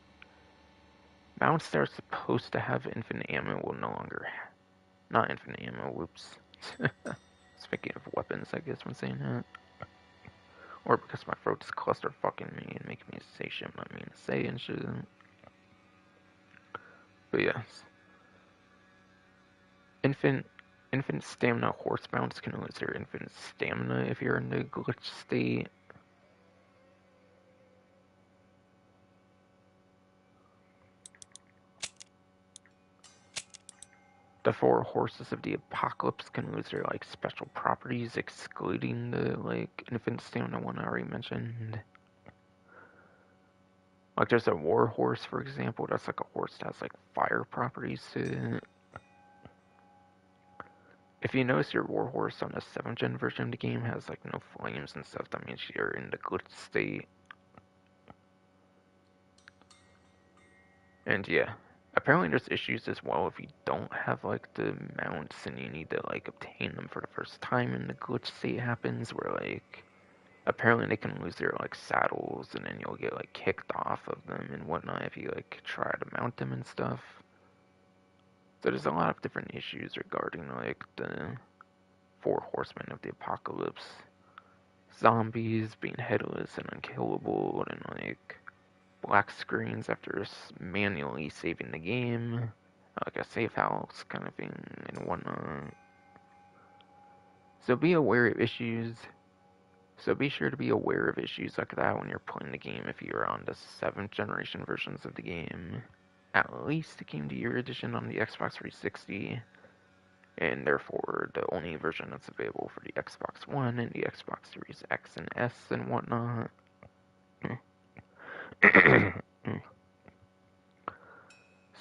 Mounts that are supposed to have infinite ammo will no longer... Not infinite ammo, whoops. Speaking of weapons, I guess when saying that. Or because my throat's clusterfucking me and making me say shit I'm not mean to say and shit. But yes. Infant stamina horsebounds can lose their infant stamina if you're in the glitch state. The 4 horses of the apocalypse can lose their like special properties, excluding the like infant stamina one I already mentioned. Like there's a war horse, for example. That's like a horse that has like fire properties to it. If you notice your warhorse on the 7th gen version of the game has like no flames and stuff, that means you're in the glitch state. And yeah, apparently there's issues as well if you don't have like the mounts and you need to like obtain them for the first time and the glitch state happens where like apparently they can lose their like saddles and then you'll get like kicked off of them and whatnot if you like try to mount them and stuff. So there's a lot of different issues regarding like the 4 horsemen of the apocalypse. Zombies being headless and unkillable, and like black screens after manually saving the game, like a safe house kind of thing and whatnot. So be aware of issues. So be sure to be aware of issues like that when you're playing the game if you're on the 7th generation versions of the game. At least the Game of the Year edition on the Xbox 360. And therefore the only version that's available for the Xbox One and the Xbox Series X and S and whatnot.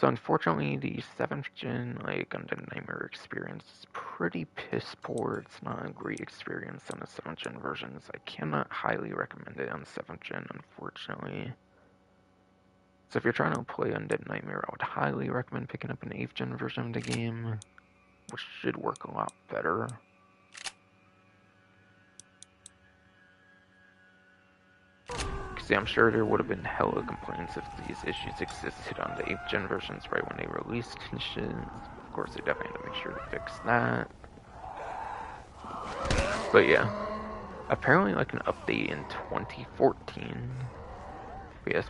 So unfortunately, the 7th gen like Undead Nightmare experience is pretty piss poor. It's not a great experience on the 7th gen versions. I cannot highly recommend it on 7th gen, unfortunately. So if you're trying to play Undead Nightmare, I would highly recommend picking up an 8th gen version of the game, which should work a lot better. See, I'm sure there would have been hella complaints if these issues existed on the 8th gen versions right when they released and shit. Of course, they definitely had to make sure to fix that. But yeah, apparently like an update in 2014. PS.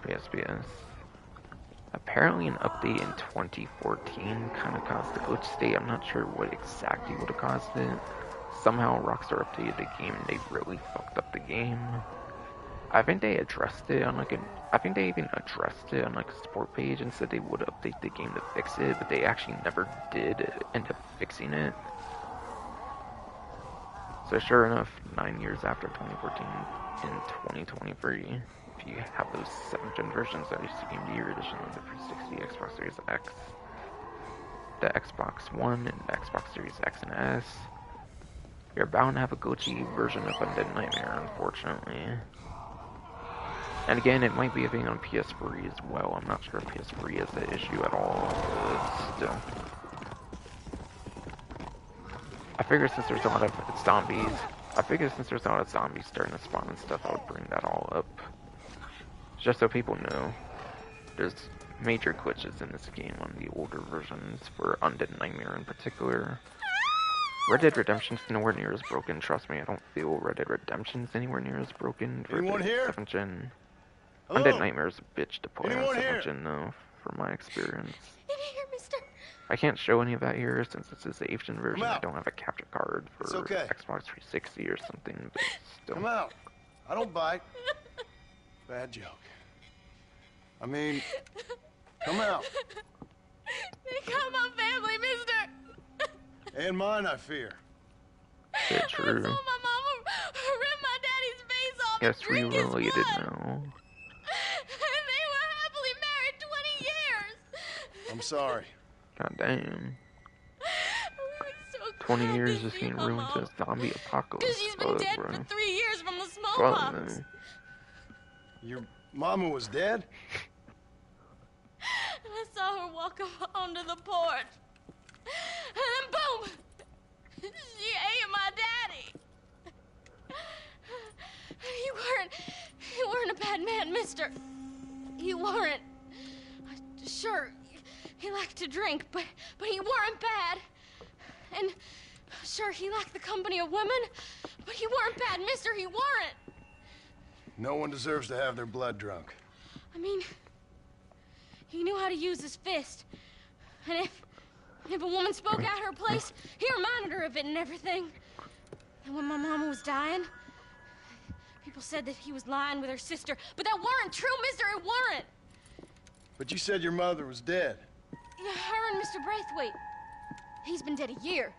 Apparently an update in 2014 kind of caused the glitch state. I'm not sure what exactly would have caused it. Somehow Rockstar updated the game and they really fucked up the game. I think they addressed it on like I think they even addressed it on like a support page and said they would update the game to fix it, but they actually never did end up fixing it. So sure enough, 9 years after 2014, in 2023, if you have those 7th gen versions that used to Game of the Year edition on the 360, Xbox Series X, the Xbox One, and the Xbox Series X and S, you're bound to have a glitchy version of Undead Nightmare, unfortunately. And again, it might be a thing on PS3 as well. I'm not sure if PS3 is the issue at all, but still. I figure since there's a lot of zombies, starting to spawn and stuff, I would bring that all up. Just so people know, there's major glitches in this game on the older versions, for Undead Nightmare in particular. Red Dead Redemption's nowhere near as broken, trust me, I don't feel Red Dead Redemption's anywhere near as broken for the 7th gen. Hello? Undead Nightmare is a bitch to play Anyone on here? 7th gen though, from my experience. In here, mister. I can't show any of that here since this is the 8th gen version. I out. don't have a capture card for okay. Xbox 360 or something, but still. Come out. I don't bite. Bad joke. I mean, come out. They got my family, mister. And mine, I fear. Yeah, I true. saw my mama rip my daddy's face off Yes, and drink we his related blood. now. And they were happily married 20 years. I'm sorry. God damn. We were so 20 glad years to just see getting my ruined to mom. a zombie apocalypse. Because she's been Fuck, dead bro. for 3 years from the Fuck, smallpox. man. Your mama was dead? And I saw her walk up onto the porch. And then boom! She ate my daddy. You weren't a bad man, mister. You weren't. Sure, he liked to drink, but he weren't bad. And sure, he liked the company of women, but he weren't bad, mister, he weren't. No one deserves to have their blood drunk. I mean, he knew how to use his fist. And If a woman spoke out her place, he reminded her of it and everything. And when my mama was dying, people said that he was lying with her sister, but that weren't true, mister, it weren't. But you said your mother was dead. Yeah, her and Mr. Braithwaite. He's been dead a year.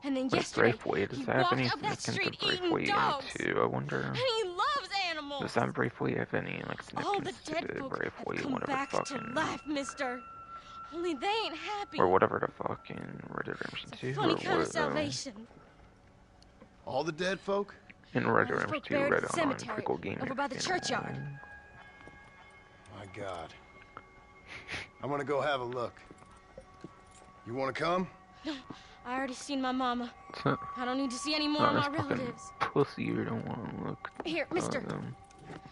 And then What yesterday, Braithwaite he is that have walked any up that significance street to eating Braithwaite dogs. into, I wonder? And he loves animals. Does that Braithwaite have any like All the significance dead to folk have Braithwaite, come whatever back fucking, to life, mister. Only they ain't happy. or whatever the fucking Red Dead Redemption It's 2 a funny or kind of what? salvation. All the dead folk? In Red Dead Those Redemption folk 2, buried Red at the on cemetery prequel game. over by the churchyard. My God. I'm gonna go have a look. You wanna come? No, I already seen my mama. So, I don't need to see any more oh, of my this fucking relatives. pussy, you don't want to look. Here, mister, them.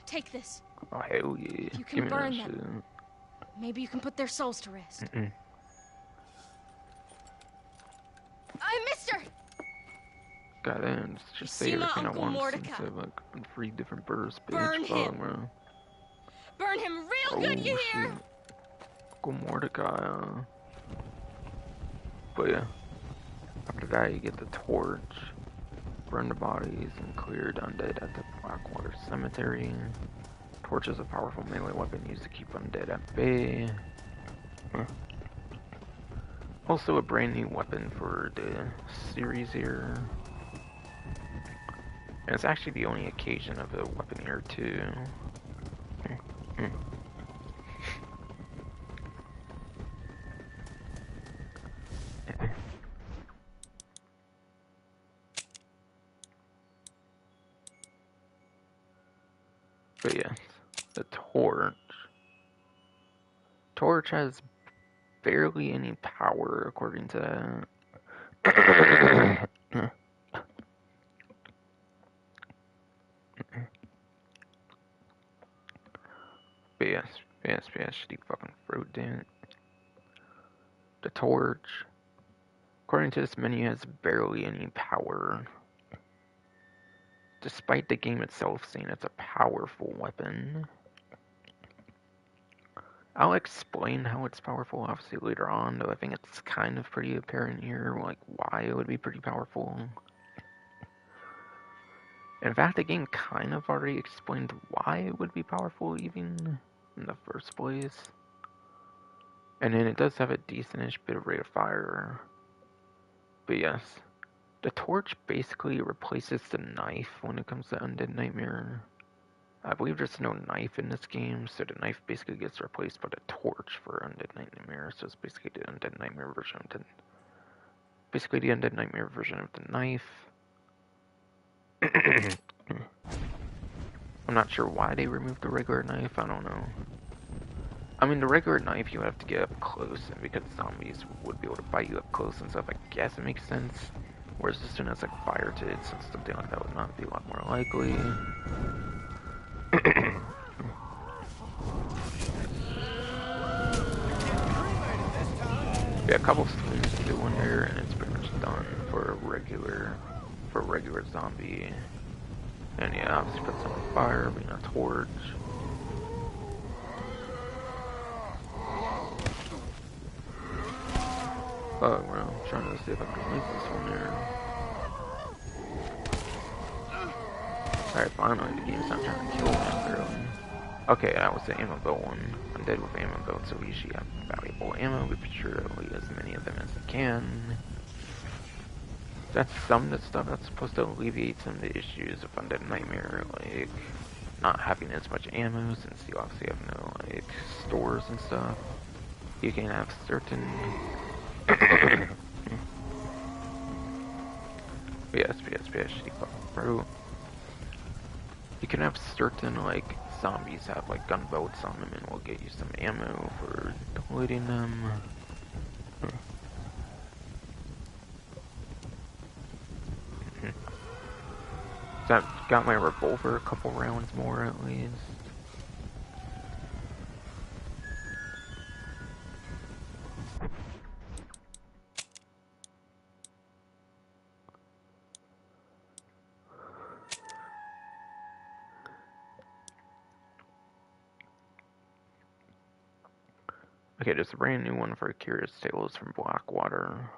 take this. Oh, hell yeah. You can Give me burn that them. Maybe you can put their souls to rest. shit. Mm-mm. Mister! Goddamn, You just see say my everything I Uncle want Mordecai? since I have like 3 different births, bitch. Burn Fuck, him. bro. Burn him real good, you hear? Shit. Uncle Mordecai, But yeah, after that you get the torch, burn the bodies, and clear the undead at the Blackwater Cemetery. Torch is a powerful melee weapon used to keep undead at bay. Also a brand new weapon for the series here. And it's actually the only occasion of a weapon here too. But yeah, the torch. Torch has barely any power according to that. But yes, shitty fucking fruit, damn it. The torch, according to this menu, has barely any power. Despite the game itself saying it's a powerful weapon. I'll explain how it's powerful obviously later on, though I think it's kind of pretty apparent here, like why it would be pretty powerful. In fact, the game kind of already explained why it would be powerful even in the first place. And then it does have a decentish bit of rate of fire. But yes, the torch basically replaces the knife when it comes to Undead Nightmare. I believe there's no knife in this game, so the knife basically gets replaced by the torch for Undead Nightmare. So it's basically the Undead Nightmare version of the... Basically the Undead Nightmare version of the knife. I'm not sure why they removed the regular knife, I don't know. I mean, the regular knife you have to get up close, and because zombies would be able to bite you up close and stuff, I guess it makes sense. Whereas this one has like fire to it, so something like that would not be a lot more likely. Yeah, a couple streams to do one here, and it's pretty much done for a regular zombie. And yeah, obviously put some on fire, being a torch. Oh, well, I'm trying to see if I can link this one there. Alright, finally, the game's not trying to kill me early. Okay, that was the ammo belt one. I'm dead with ammo belts, so we usually have valuable ammo. Be sure to leave as many of them as you can. That's some of the stuff that's supposed to alleviate some of the issues of Undead Nightmare, like not having as much ammo since you obviously have no like stores and stuff. You can have certain shitty fucking fruit. You can have certain like zombies have like gun belts on them and will get you some ammo for deleting them. So I've got my revolver a couple rounds more at least. Okay, there's a brand new one for Curious Tales from Blackwater.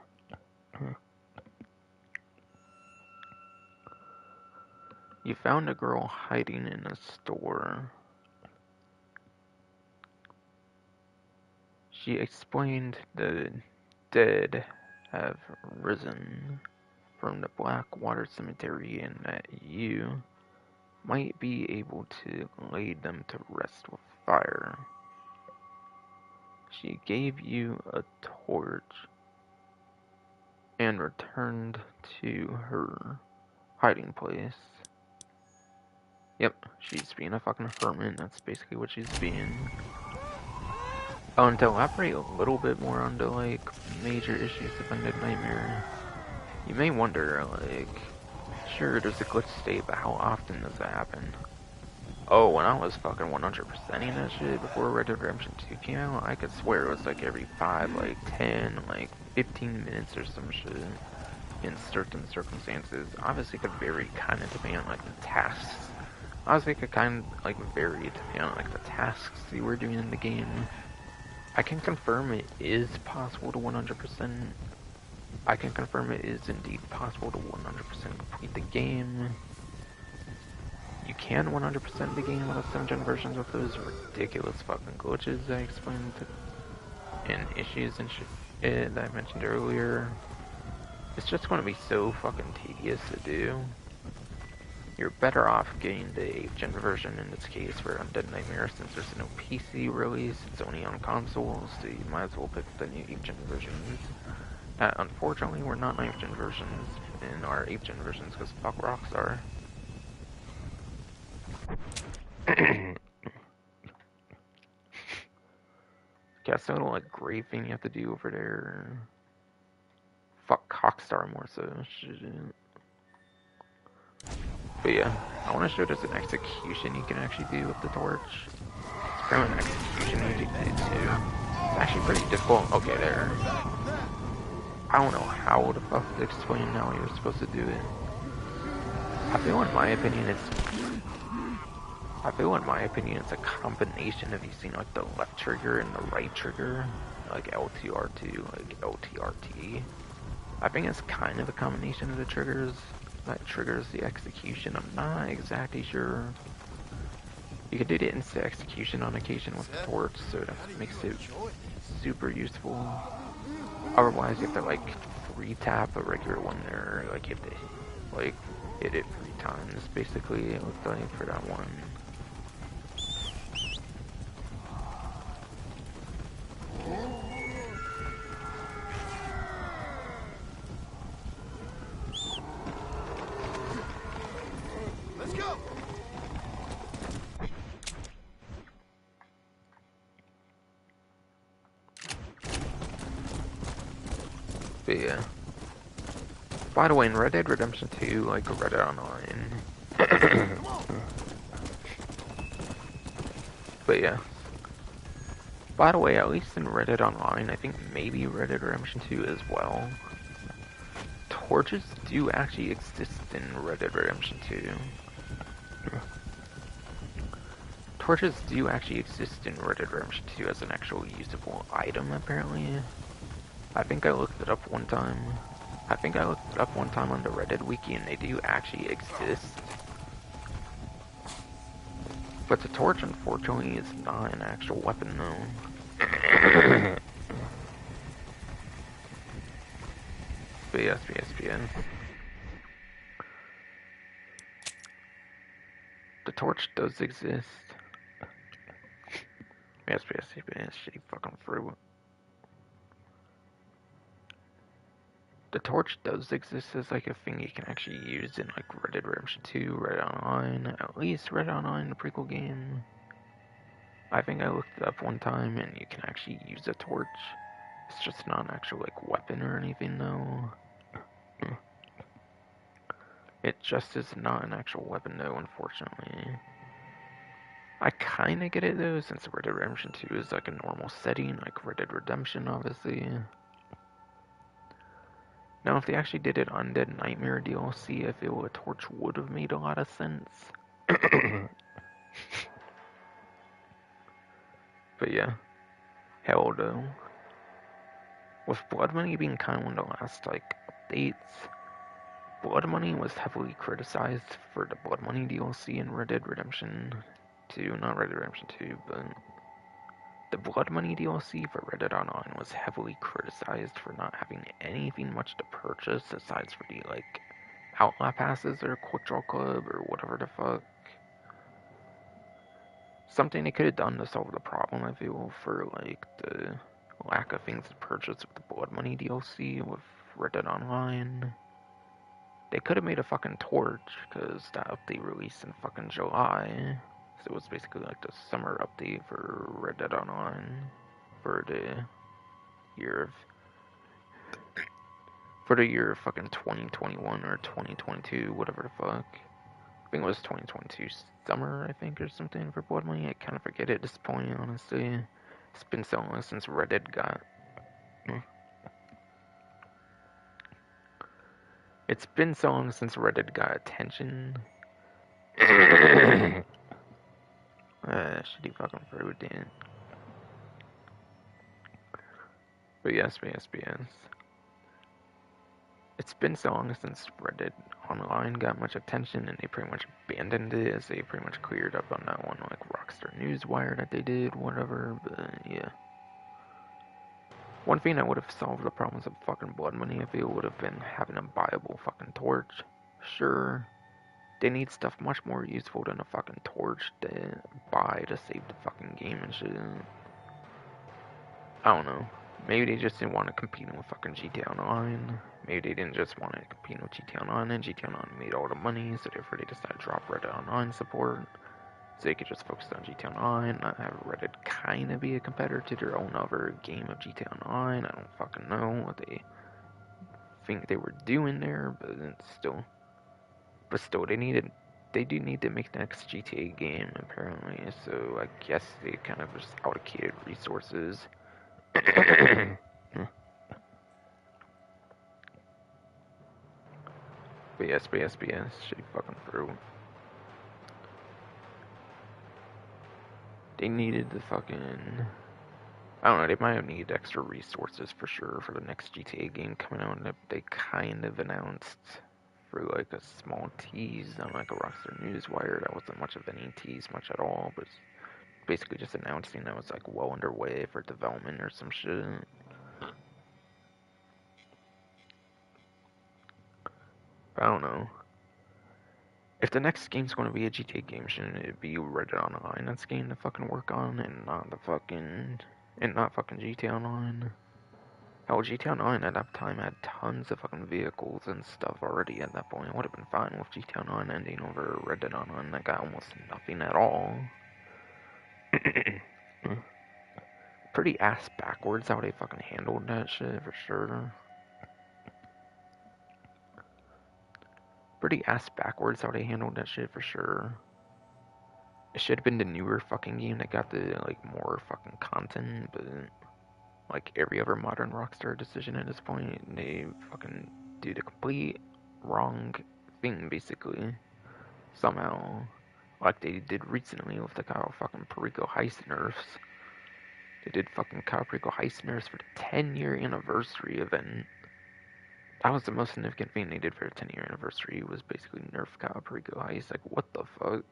You found a girl hiding in a store. She explained the dead have risen from the Blackwater Cemetery and that you might be able to lay them to rest with fire. She gave you a torch and returned to her hiding place. Yep, she's being a fucking hermit. That's basically what she's being. Oh, and to elaborate a little bit more on the, like, major issues of Undead Nightmare, you may wonder, like, sure, there's a glitch state, but how often does that happen? Oh, when I was fucking 100%ing that shit before Red Dead Redemption 2 came out, I could swear it was like every 5, like 10, like 15 minutes or some shit. In certain circumstances, obviously it could vary kind of depending on like the tasks. Obviously it could kind of like vary depending on like the tasks you were doing in the game. I can confirm it is possible to 100%. I can confirm it is indeed possible to 100% complete the game. You can 100% the game on the 7th-gen versions with those ridiculous fucking glitches I explained and issues and shit that I mentioned earlier. It's just going to be so fucking tedious to do. You're better off getting the 8th-gen version in this case for Undead Nightmare since there's no PC release, it's only on consoles, so you might as well pick the new 8th-gen versions. Unfortunately, we're not 9th-gen versions in our 8th-gen versions because fuck Rockstar. Got some little like grave thing you have to do over there. Fuck Cockstar more so. Shit. But yeah, I want to show there's an execution you can actually do with the torch. It's pretty much an execution you can do too. It's actually pretty difficult. Okay, there. I don't know how the fuck to explain how you're supposed to do it. I feel in my opinion it's a combination of using like the left trigger and the right trigger, like L2R2, like LTRT. I think it's kind of a combination of the triggers that triggers the execution. I'm not exactly sure. You can do the instant execution on occasion with the torch, so that makes it super useful. Otherwise, you have to like re-tap a regular one there, like you have to like hit it 3 times basically. It looks like for that one. Let's go. But yeah. By the way, in Red Dead Redemption 2, like Red Dead Online. But yeah. By the way, at least in Red Dead Online, I think maybe Red Dead Redemption 2 as well, torches do actually exist in Red Dead Redemption 2. Torches do actually exist in Red Dead Redemption 2 as an actual usable item, apparently. I think I looked it up one time. On the Red Dead Wiki, and they do actually exist. But the torch, unfortunately, is not an actual weapon, though. But yes. The torch does exist. Yes, shitty fucking fruit. The torch does exist as like a thing you can actually use in like Red Dead Redemption 2, Red Dead Online, at least Red Dead Online, the prequel game. I think I looked it up one time and you can actually use a torch. It's just not an actual like weapon or anything though. It just is not an actual weapon though, unfortunately. I kinda get it though, since Red Dead Redemption 2 is like a normal setting, like Red Dead Redemption obviously. Now, if they actually did it Undead Nightmare DLC, I feel a torch would have made a lot of sense. But yeah. hell though. With Blood Money being kind of one of the last like updates, Blood Money was heavily criticized for the Blood Money DLC in Red Dead Redemption 2, not Red Dead Redemption 2, but the Blood Money DLC for Red Dead Online was heavily criticized for not having anything much to purchase aside for the like Outlaw passes or Quick Draw Club or whatever the fuck. Something they could have done to solve the problem, I feel, for like the lack of things to purchase with the Blood Money DLC with Red Dead Online. They could have made a fucking torch, because that update released in fucking July. So it was basically like the summer update for Red Dead Online for the year of fucking 2021 or 2022, whatever the fuck. I think it was 2022 summer, I think, or something for Blood Money. I kind of forget at this point, honestly. It's been so long since Red Dead got... It's been so long since Red Dead got attention. Shitty fucking fruit, dude. But yes. It's been so long since Red Dead Online got much attention, and they pretty much abandoned it as they pretty much cleared up on that one, like Rockstar Newswire that they did, whatever, but yeah. One thing that would have solved the problems of fucking Blood Money, I feel, would have been having a buyable fucking torch. Sure, they need stuff much more useful than a fucking torch to buy to save the fucking game and shit. I don't know. Maybe they just didn't want to compete with fucking GTA Online. Maybe they didn't just want to compete with GTA Online, and GTA Online made all the money, so therefore they decided to drop Red Dead Online support. So they could just focus on GTA Online, not have Red Dead kind of be a competitor to their own other game of GTA Online. I don't fucking know what they think they were doing there, but still, they do need to make the next GTA game, apparently, so I guess they kind of just allocated resources. But yes, shitty fucking through. They needed the fucking... I don't know, they might have needed extra resources for sure for the next GTA game coming out, and they kind of announced for like a small tease on like a Rockstar Newswire. That wasn't much of any tease, much at all, but basically just announcing that was like well underway for development or some shit. But I don't know. If the next game's going to be a GTA game, shouldn't it be Red Dead Online that's game to fucking work on, and not fucking GTA Online? Hell, GTA Online at that time had tons of fucking vehicles and stuff already at that point. It would have been fine with GTA Online ending over Red Dead Online that got almost nothing at all. Pretty ass backwards how they fucking handled that shit, for sure. Pretty ass backwards how they handled that shit, for sure. It should have been the newer fucking game that got the, like, more fucking content, but, like, every other modern Rockstar decision at this point, they fucking do the complete wrong thing, basically. Somehow. Like they did recently with the Kyle fucking Perico Heist nerfs. They did fucking Kyle Perico Heist nerfs for the 10-year anniversary event. That was the most significant thing they did for the 10-year anniversary, was basically nerf Kyle Perico Heist. Like, what the fuck?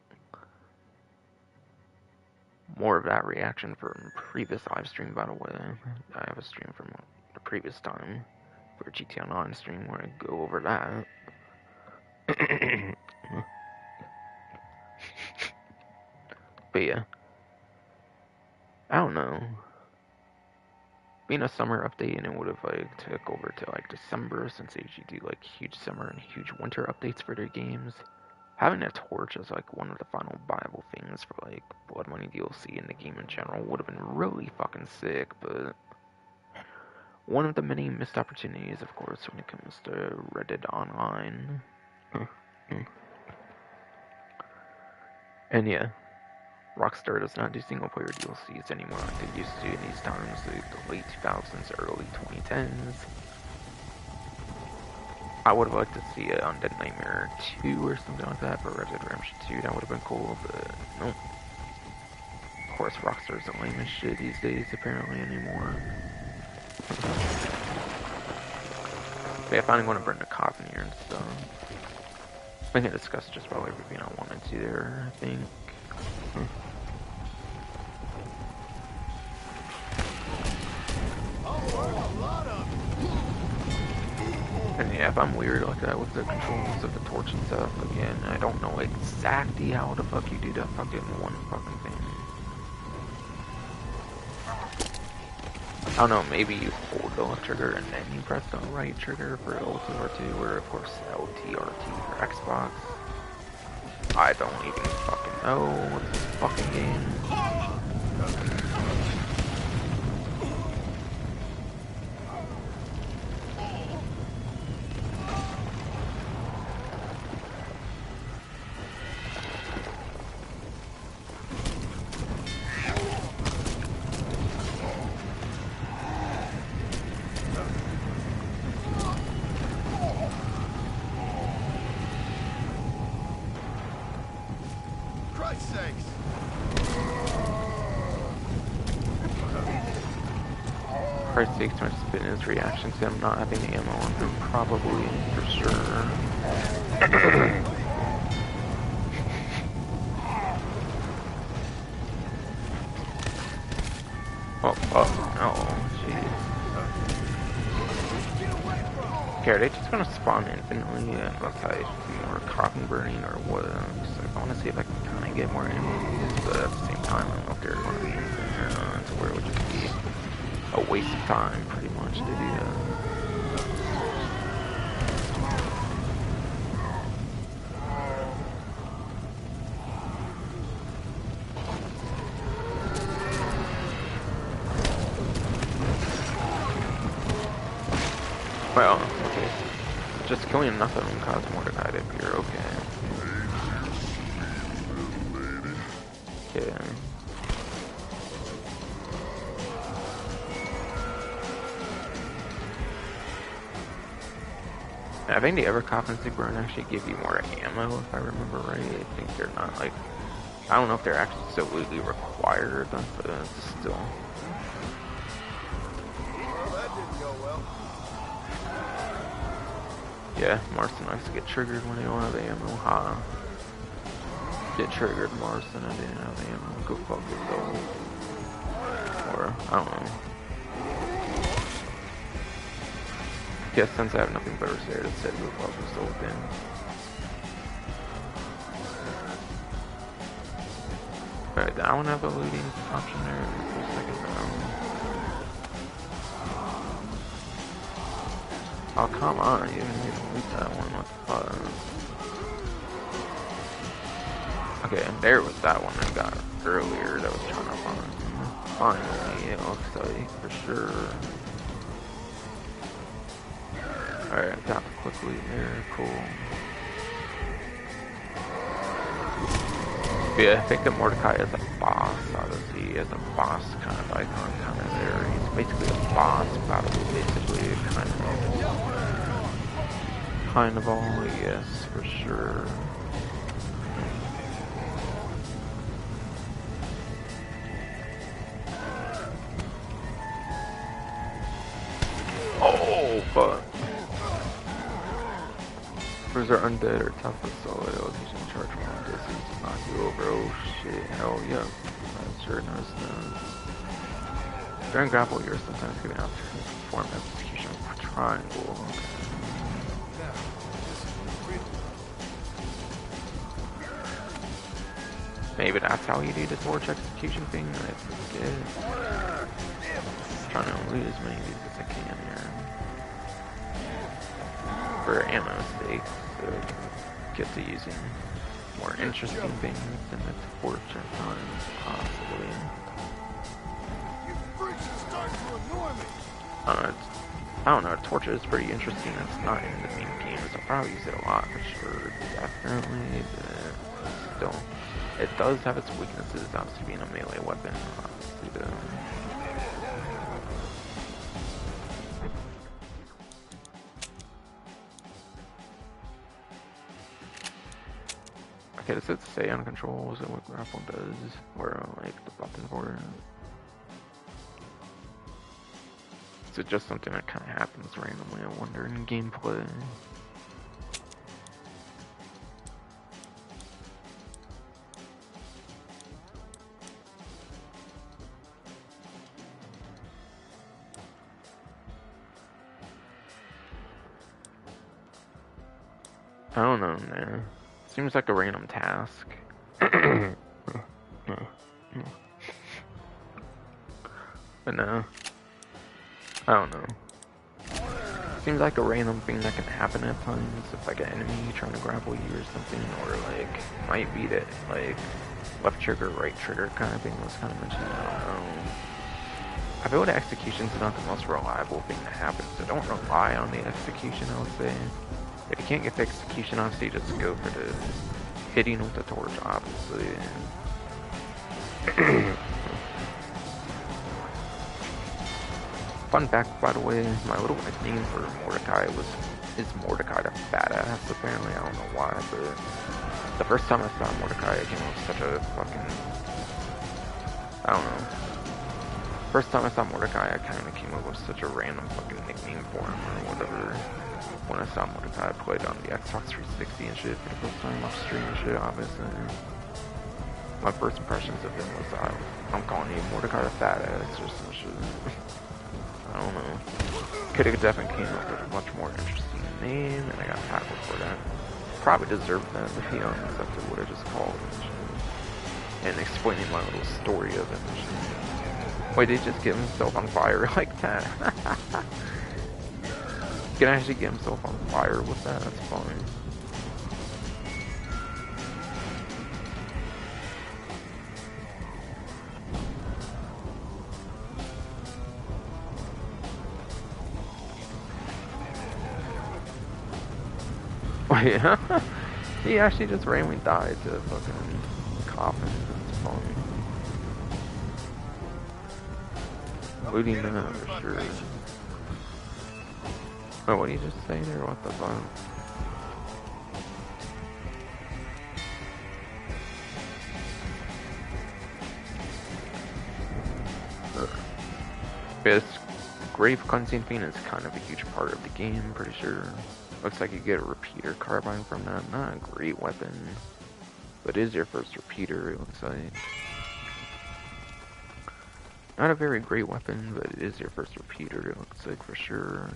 More of that reaction from previous live stream, by the way. I have a stream from the previous time for a GTA Online stream where I go over that. But yeah. I don't know. Being a summer update, and it would have like took over to like December, since they usually do like huge summer and huge winter updates for their games. Having a torch as like one of the final viable things for like Blood Money DLC in the game in general would have been really fucking sick, but one of the many missed opportunities, of course, when it comes to Red Dead Online. And yeah, Rockstar does not do single-player DLCs anymore like they used to in these times, like the late 2000s, early 2010s. I would have liked to see an Undead Nightmare 2 or something like that for Red Dead Redemption 2. That would have been cool, but nope. course, Rockstar's the lamest shit these days, apparently, anymore. But yeah, finally going to burn the coffin here and stuff. We can discuss just about everything I wanted to there, I think. And yeah, if I'm weird like that with the controls of the torch and stuff, again, I don't know exactly how the fuck you do that fucking one fucking thing. I don't know, maybe you hold the left trigger and then you press the right trigger for LTR2, or of course LTRT for Xbox. I don't even fucking know what's this fucking game. Christ's sakes, my his reaction to him not having ammo on him, probably, for sure. Oh, fuck, no, jeez. Okay, are they just gonna spawn infinitely unless I do more coffin burning or what? I want to see if I can kind of get more ammo, but at the same time, I don't know if they're going to be infinite, so where it would just be a waste of time, pretty much, to do that. Well, okay. Just killing enough of them caused Mordecai to appear, okay. Yeah. I think the Ever-Compensating Burn actually give you more ammo, if I remember right. I think they're not, like... I don't know if they're absolutely required, but still... Yeah, Marston likes to get triggered when they don't have ammo, huh? Get triggered, Marston, I didn't have ammo, go fuck yourself. Or, I don't know. Guess since I have nothing better to say, it said go fuck yourself then. Alright, that one have a looting option there for a second round. Oh, come on, you didn't even loot that one, what the fuck? Okay, and there was that one I got earlier that was trying to find. Finally, it looks like, for sure. Alright, got the quick loot there, cool. Yeah, I think that Mordecai is a boss, obviously, he has a boss kind of icon kind of there. He's basically a boss, battle, basically, kind of all, yes, for sure. Oh, fuck. Where's our undead or toughness solid? I was using charge from distance to knock you over. Oh shit, hell yeah. That's sure nice now. During grapple, you're sometimes giving out to perform execution for triangle. Okay. Maybe that's how you do the torch execution thing. I forget. I'm trying to loot as many of these as I can here. For ammo's sake, so get to using more interesting things than the torch at times, possibly. I don't know, a torch is pretty interesting. It's not in the main game, so I'll probably use it a lot for sure, definitely, but still. It does have its weaknesses, obviously being a melee weapon, obviously, though. Okay, does it say on controls and what grapple does? Or like the button for it? Is it just something that kind of happens randomly, I wonder, in gameplay? I don't know, man. Seems like a random task. But no. I don't know. Seems like a random thing that can happen at times if like an enemy trying to grapple you or something, or like might be that like left trigger, right trigger kind of thing was kind of mentioned. I don't know. I feel the execution's not the most reliable thing that happens, so don't rely on the execution, I would say. If you can't get the execution, honestly, just go for the hitting with the torch, obviously. Fun fact, by the way, my little nickname for Mordecai is Mordecai the Badass, apparently. I don't know why, but the first time I saw Mordecai, I came up with such a fucking... I don't know. First time I saw Mordecai, I kind of came up with such a random fucking nickname for him, or whatever. When I saw Mordecai, I played on the Xbox 360 and shit for the first time off stream and shit, obviously. My first impressions of him was, I'm calling you Mordecai the Badass, or some shit. I don't know. Could have definitely came up with a much more interesting name, and I got tackled for that. Probably deserved that, to be honest, after what I just called him. And explaining my little story of him. Wait, did he just get himself on fire like that? He can actually get himself on fire with that, that's funny. Wait, he actually just randomly died to a fucking coffin, that's funny. Looting that for sure. Oh, what did you just say there? What the fuck? This grave cleansing thing is kind of a huge part of the game, pretty sure. Looks like you get a repeater carbine from that. Not a great weapon, but it is your first repeater, it looks like. Not a very great weapon, but it is your first repeater, it looks like, for sure.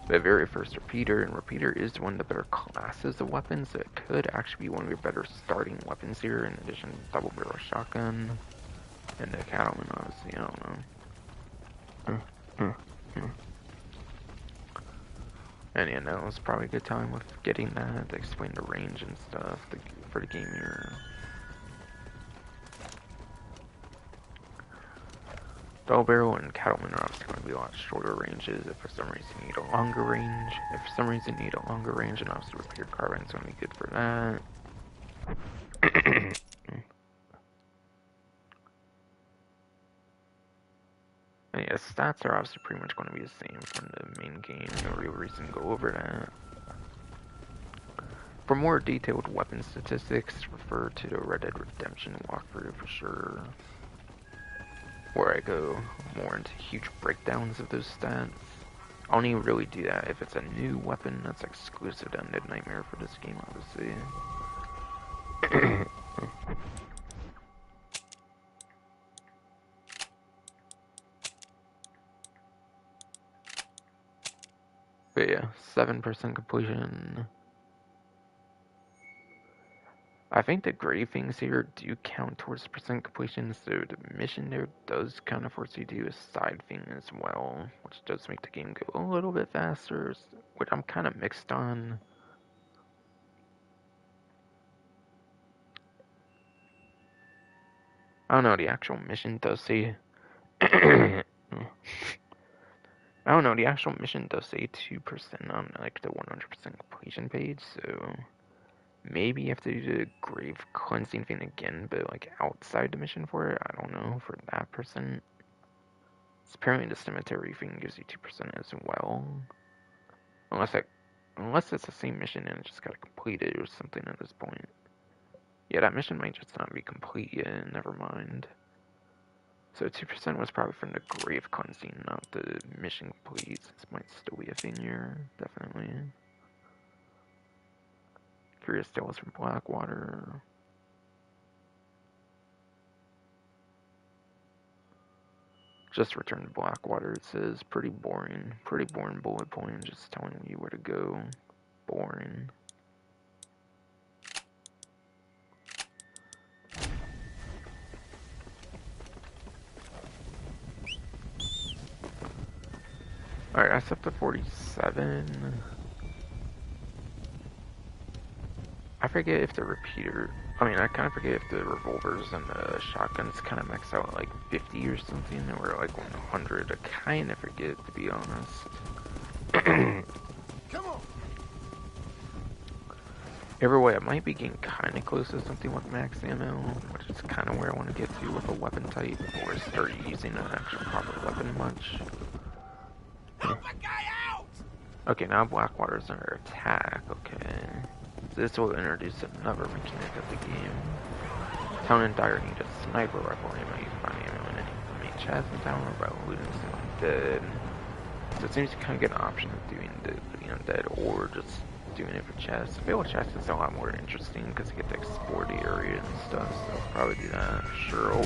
The very first repeater, and repeater is one of the better classes of weapons, so it could actually be one of your better starting weapons here, in addition to double barrel shotgun, and the cattleman, obviously, I don't know. And yeah, no, it's probably a good time with getting that, to explain the range and stuff for the game here. Double barrel and cattleman are obviously going to be a lot shorter ranges. If for some reason you need a longer range, then obviously repeater carbine is going to be good for that. And yeah, stats are obviously pretty much going to be the same from the main game. No real reason to go over that. For more detailed weapon statistics, refer to the Red Dead Redemption walkthrough for sure, where I go more into huge breakdowns of those stats. I only really do that if it's a new weapon that's exclusive to Undead Nightmare for this game, obviously. But yeah, 7% completion. I think the gray things here do count towards percent completion, so the mission there does kind of force you to do a side thing as well, which does make the game go a little bit faster, which I'm kind of mixed on. I don't know, the actual mission does say... I don't know, the actual mission does say 2% on like the 100% completion page, so... Maybe you have to do the grave cleansing thing again, but like outside the mission for it, I don't know, for that percent. Apparently the cemetery thing gives you 2% as well. Unless it's the same mission and I just gotta complete it or something at this point. Yeah, that mission might just not be complete yet, never mind. So 2% was probably from the grave cleansing, not the mission complete. This might still be a thing here, definitely. Curious Tales from Blackwater. Just returned to Blackwater, it says. Pretty boring bullet point, just telling you where to go. Boring. Alright, that's up to 47. I forget if the repeater... I kind of forget if the revolvers and the shotguns kind of max out at like 50 or something, or like 100. I kind of forget, to be honest. Come on. Either way, I might be getting kind of close to something with max ammo, which is kind of where I want to get to with a weapon type, before I start using an actual proper weapon much. Help a guy out! Okay, now Blackwater's under attack, okay. This will introduce another mechanic of the game. Town and Dire need a sniper rifle ammo. You can find ammo in any enemy chest in town or by looting some undead. So it seems to kind of get an option of doing the undead or just doing it for chests. I feel like chests is a lot more interesting because you get to explore the area and stuff, so I'll probably do that. Sure. Oh,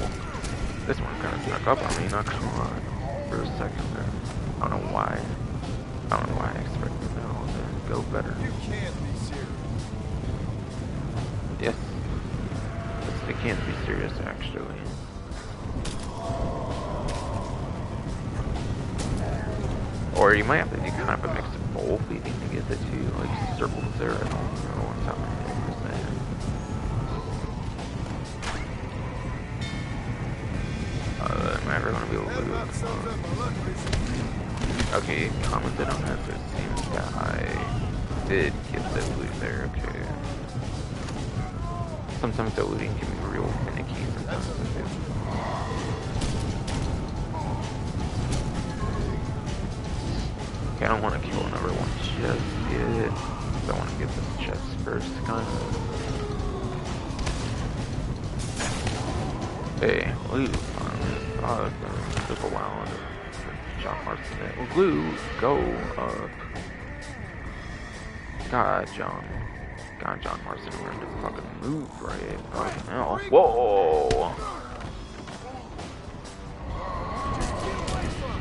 this one kind of snuck up on me, not gonna lie. For a second there. I don't know why. I don't know why I expected that one to go better. You can't be serious. Yes. It can't be serious, actually. Or you might have to do kind of a mix of both, even to get the two, like, circles there. I don't know what's happening per se. Am I ever going to be able to loot? Okay, commented on that, so it seems that I did get the loot there, okay. Sometimes the looting can be real finicky, sometimes it is. Okay, I don't want to kill another one just yet. I want to get this chest first, kind of. Hey, loot. It took a while for John Marston. Loot, go up. God, John Marston, we're going to fucking move, right? Fucking hell. Whoa!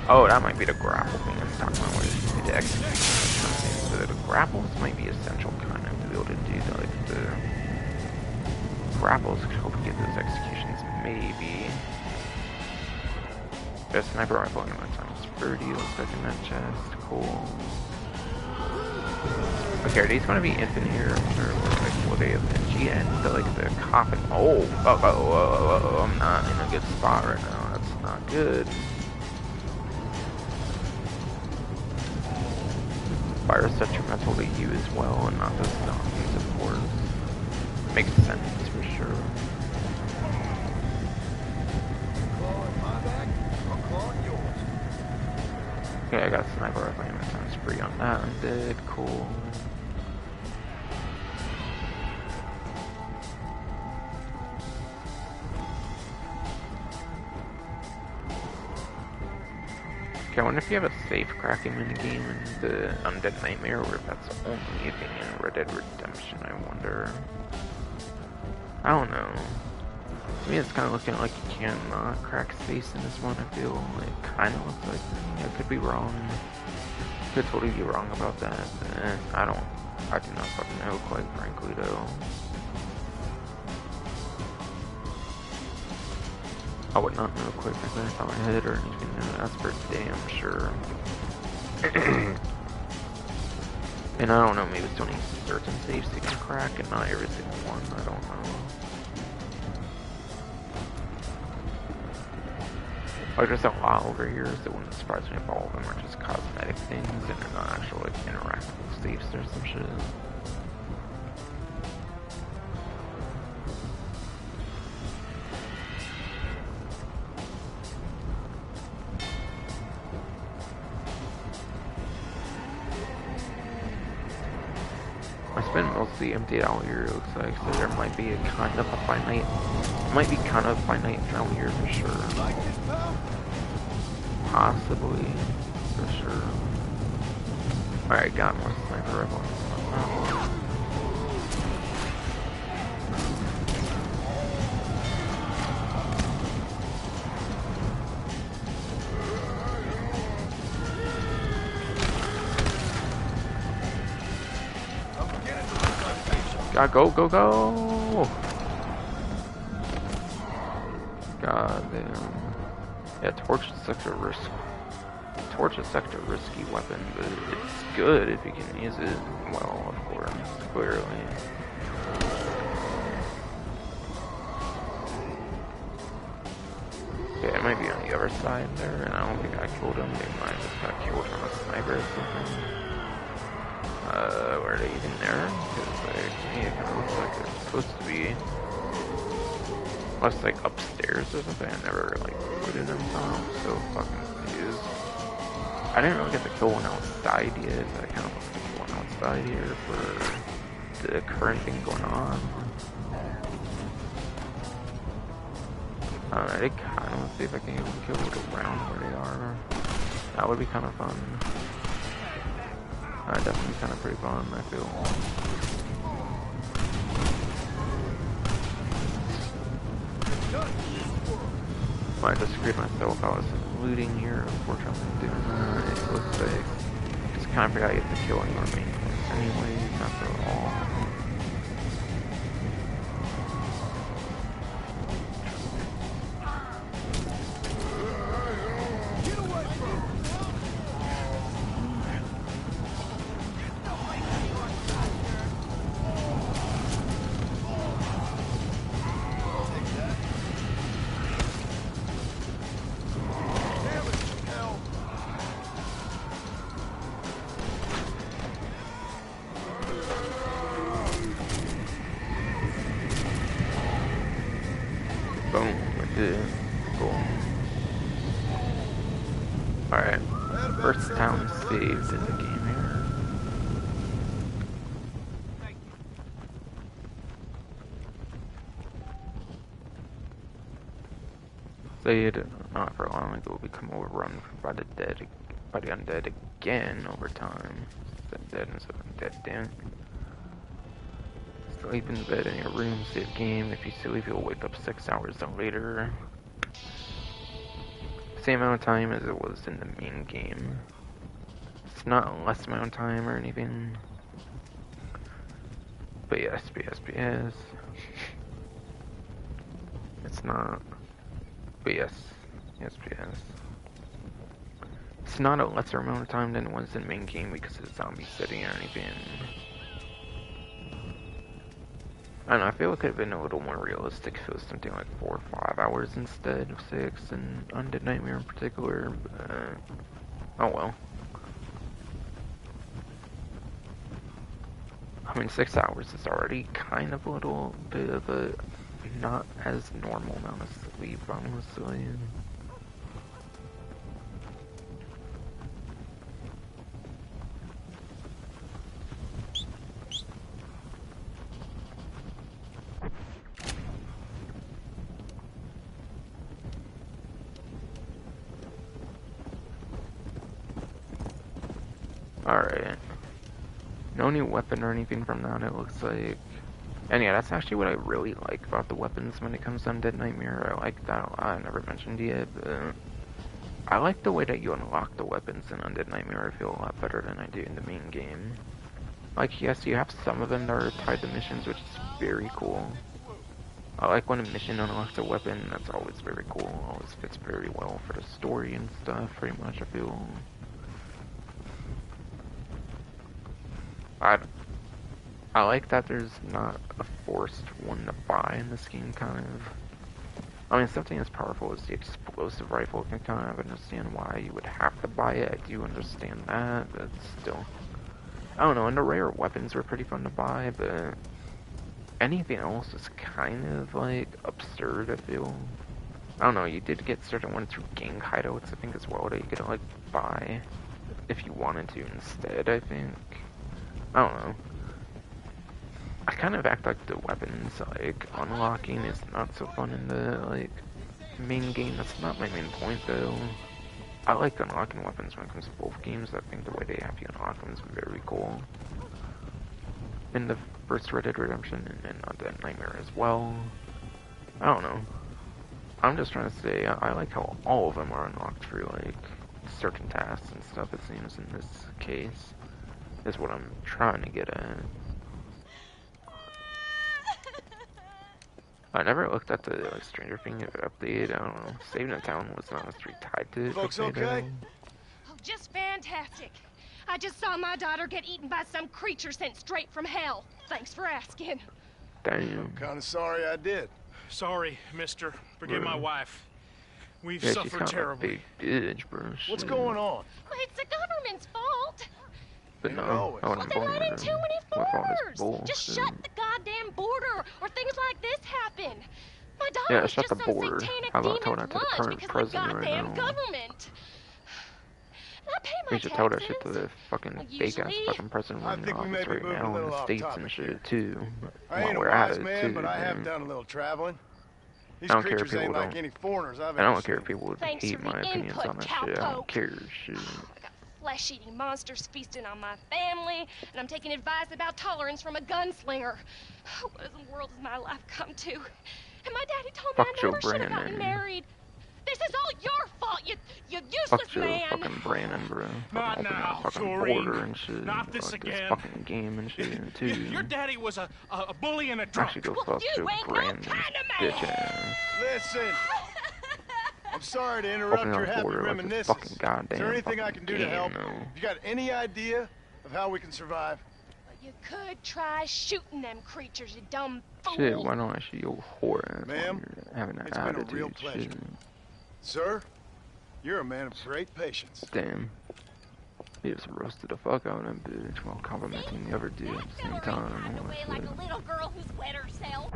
Oh, that might be the grapple thing I'm talking about, where you need to execute something. So the grapples might be essential, kind of, to be able to do like the grapples. Hope we get those executions, maybe. The sniper rifle in my times 30, looks like in that chest. Cool. Okay, are these gonna be infinite here, or like will they eventually end like the coffin? Oh, I'm not in a good spot right now. That's not good. Fire is detrimental to you as well, and not just zombies, of course. Makes sense for sure. Okay, I got sniper rifle ammo times free on that Undead, cool. Okay, I wonder if you have a safe cracking minigame in the Undead Nightmare, or if that's the only thing in Red Dead Redemption, I wonder. I don't know. To me, it's kind of looking like you can crack space in this one, I feel. It kind of looks like, I could be wrong. Could totally be wrong about that. I do not fucking know, quite frankly, though. I would not know quite frankly if I went ahead or anything. That's for damn sure. And I don't know, maybe it's only certain saves you can crack and not every single one. I don't know. Like, there's a lot over here, so it wouldn't surprise me if all of them are just cosmetic things and they're not actual, like, interactable saves or some shit. I spent mostly emptied out here, it looks like, so there might be a kind of a finite, might be kind of finite out here for sure. Possibly, for sure. Alright, got more sniper rifles. Go, go, go! God damn. Yeah, torch is such a risk. Torch is such a risky weapon, but it's good if you can use it well, of course, clearly. Yeah, it might be on the other side there, and I don't think I killed him. They might have just got killed from a sniper or something. Were they even there? Because like, to me it kind of looks like it's supposed to be, unless like upstairs or something. I never like put it in them. I'm so fucking confused. I didn't really get to kill one outside yet, but I kind of want to kill one outside here for the current thing going on. I did kind of want to see if I can even kill it around where they are. That would be kind of fun. Definitely kind of pretty fun, I feel. I just screwed myself. I was looting here, unfortunately doing that. It looks like it's kind of forgot I get to kill any more main points anyways, after all. Boom, we're good. Cool. Alright, first town saved in the game here. Saved not for long ago become overrun by the undead again over time. Dead instead of dead, damn. Sleep in bed in your room, save game. If you sleep, you'll wake up 6 hours later. Same amount of time as it was in the main game. It's not a less amount of time or anything. But yes, BS. It's not. But yes, BS. It's not a lesser amount of time than it was in the main game because of the zombie city or anything. I don't know, I feel it could have been a little more realistic if it was something like 4 or 5 hours instead of 6, and Undead Nightmare in particular, but, oh well. I mean, 6 hours is already kind of a little bit of a not as normal amount of sleep, honestly. Alright. No new weapon or anything from that, it looks like. And yeah, that's actually what I really like about the weapons when it comes to Undead Nightmare. I like that a lot. I never mentioned yet, but I like the way that you unlock the weapons in Undead Nightmare. I feel a lot better than I do in the main game. Like, yes, you have some of them that are tied to missions, which is very cool. I like when a mission unlocks a weapon. That's always very cool. Always fits very well for the story and stuff, pretty much, I feel. I like that there's not a forced one to buy in this game, kind of. I mean, something as powerful as the explosive rifle, I can kind of understand why you would have to buy it. I do understand that, but still. I don't know, and the rare weapons were pretty fun to buy, but anything else is kind of, like, absurd, I feel. I don't know, you did get certain ones through gang hideouts, I think, as well, that you could, like, buy if you wanted to instead, I think. I don't know. I kind of act like the weapons, like, unlocking is not so fun in the, like, main game. That's not my main point, though. I like unlocking weapons when it comes to both games. I think the way they have you unlock them is very cool. In the first Red Dead Redemption and Undead Nightmare as well. I don't know. I'm just trying to say, I like how all of them are unlocked through, like, certain tasks and stuff, it seems, in this case. Is what I'm trying to get at. I never looked at the like, Stranger Things update. I don't know. Saving a Town was not necessarily tied to it. Folks okay? Oh, just fantastic. I just saw my daughter get eaten by some creature sent straight from hell. Thanks for asking. Damn. Kind of sorry I did. Sorry, mister. Forgive my wife. We've Yeah, suffered terribly. Bitch, bro. What's going on? Well, it's the government's fault. But no, always. I Well, wasn't they're born letting with too many with all this foreigners. Just bullshit. shut the goddamn border, or things like this happen. My daughter Yeah, was shut just the some border. satanic How about tell demon's that to the lunch current because of the president right goddamn now? government. And I pay my We should tell that taxes. shit to the fucking Well, fake ass usually- fucking president I running think the we may office be right moving a now in little the off States topic and here. shit too. I While ain't a we're at wise it man, too, but I have man. done a little traveling. These I don't care if creatures ain't people like don't. any foreigners I've I ever don't care seen. if people would Thanks hate for my the opinions input, on that shit. I don't cowpoke. care, shit. I got flesh-eating monsters feasting on my family, and I'm taking advice about tolerance from a gunslinger. What in the world has my life come to? And my daddy told me Fuck I Joe never should have gotten Brandon. married. This is all your fault, you Fuck useless Joe man. fucking Brandon, bro. Not Fucking open now, that fucking Doreen. border and shit. Not this Fuck again. fucking game and shit too. Your daddy was a bully and a drunk. Actually, go Well, fuck you Joe ain't no Brandon's kind of bitch man. ass. Listen, I'm sorry to interrupt Opening your up the happy border like this reminiscences. fucking goddamn Is there anything I fucking can do to game, help? though. You got any idea of how we can survive? You could try shooting them creatures, you dumb fool. Shit, why don't I shoot your whore ass while Ma'am, you're having that it's been a attitude? real pleasure. Shit. Sir, you're a man of great patience. Damn. He just roasted the fuck out of that bitch while complimenting the other dude at the same time. Away like a little girl who's wet herself.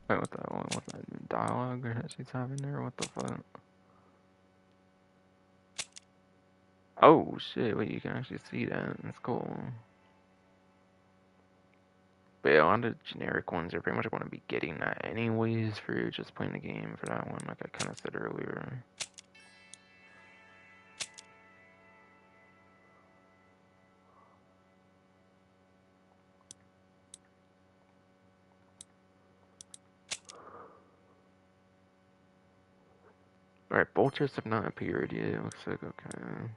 Wait, what's that dialogue that she's having there? What the fuck? Oh shit, wait, you can actually see that. That's cool. But yeah, on the generic ones, you're pretty much going to be getting that anyways for just playing the game for that one, like I kind of said earlier. Alright, vultures have not appeared yet, it looks like, okay.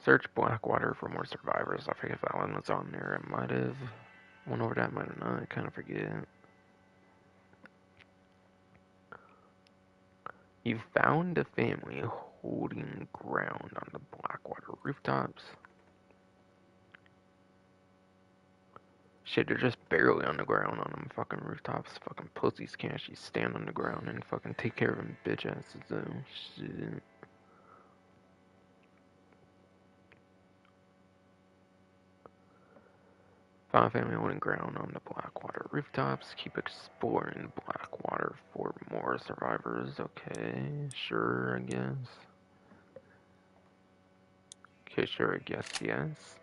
Search Blackwater for more survivors. I forget if that one was on there. I might have went over that, might have not. I kind of forget. You found a family holding ground on the Blackwater rooftops. Shit, they're just barely on the ground on them fucking rooftops. Fucking pussies can't actually stand on the ground and fucking take care of them bitch asses though. Shit. Found a family holding ground on the Blackwater rooftops. Keep exploring Blackwater for more survivors. Okay, sure, I guess. Okay, sure, I guess, yes.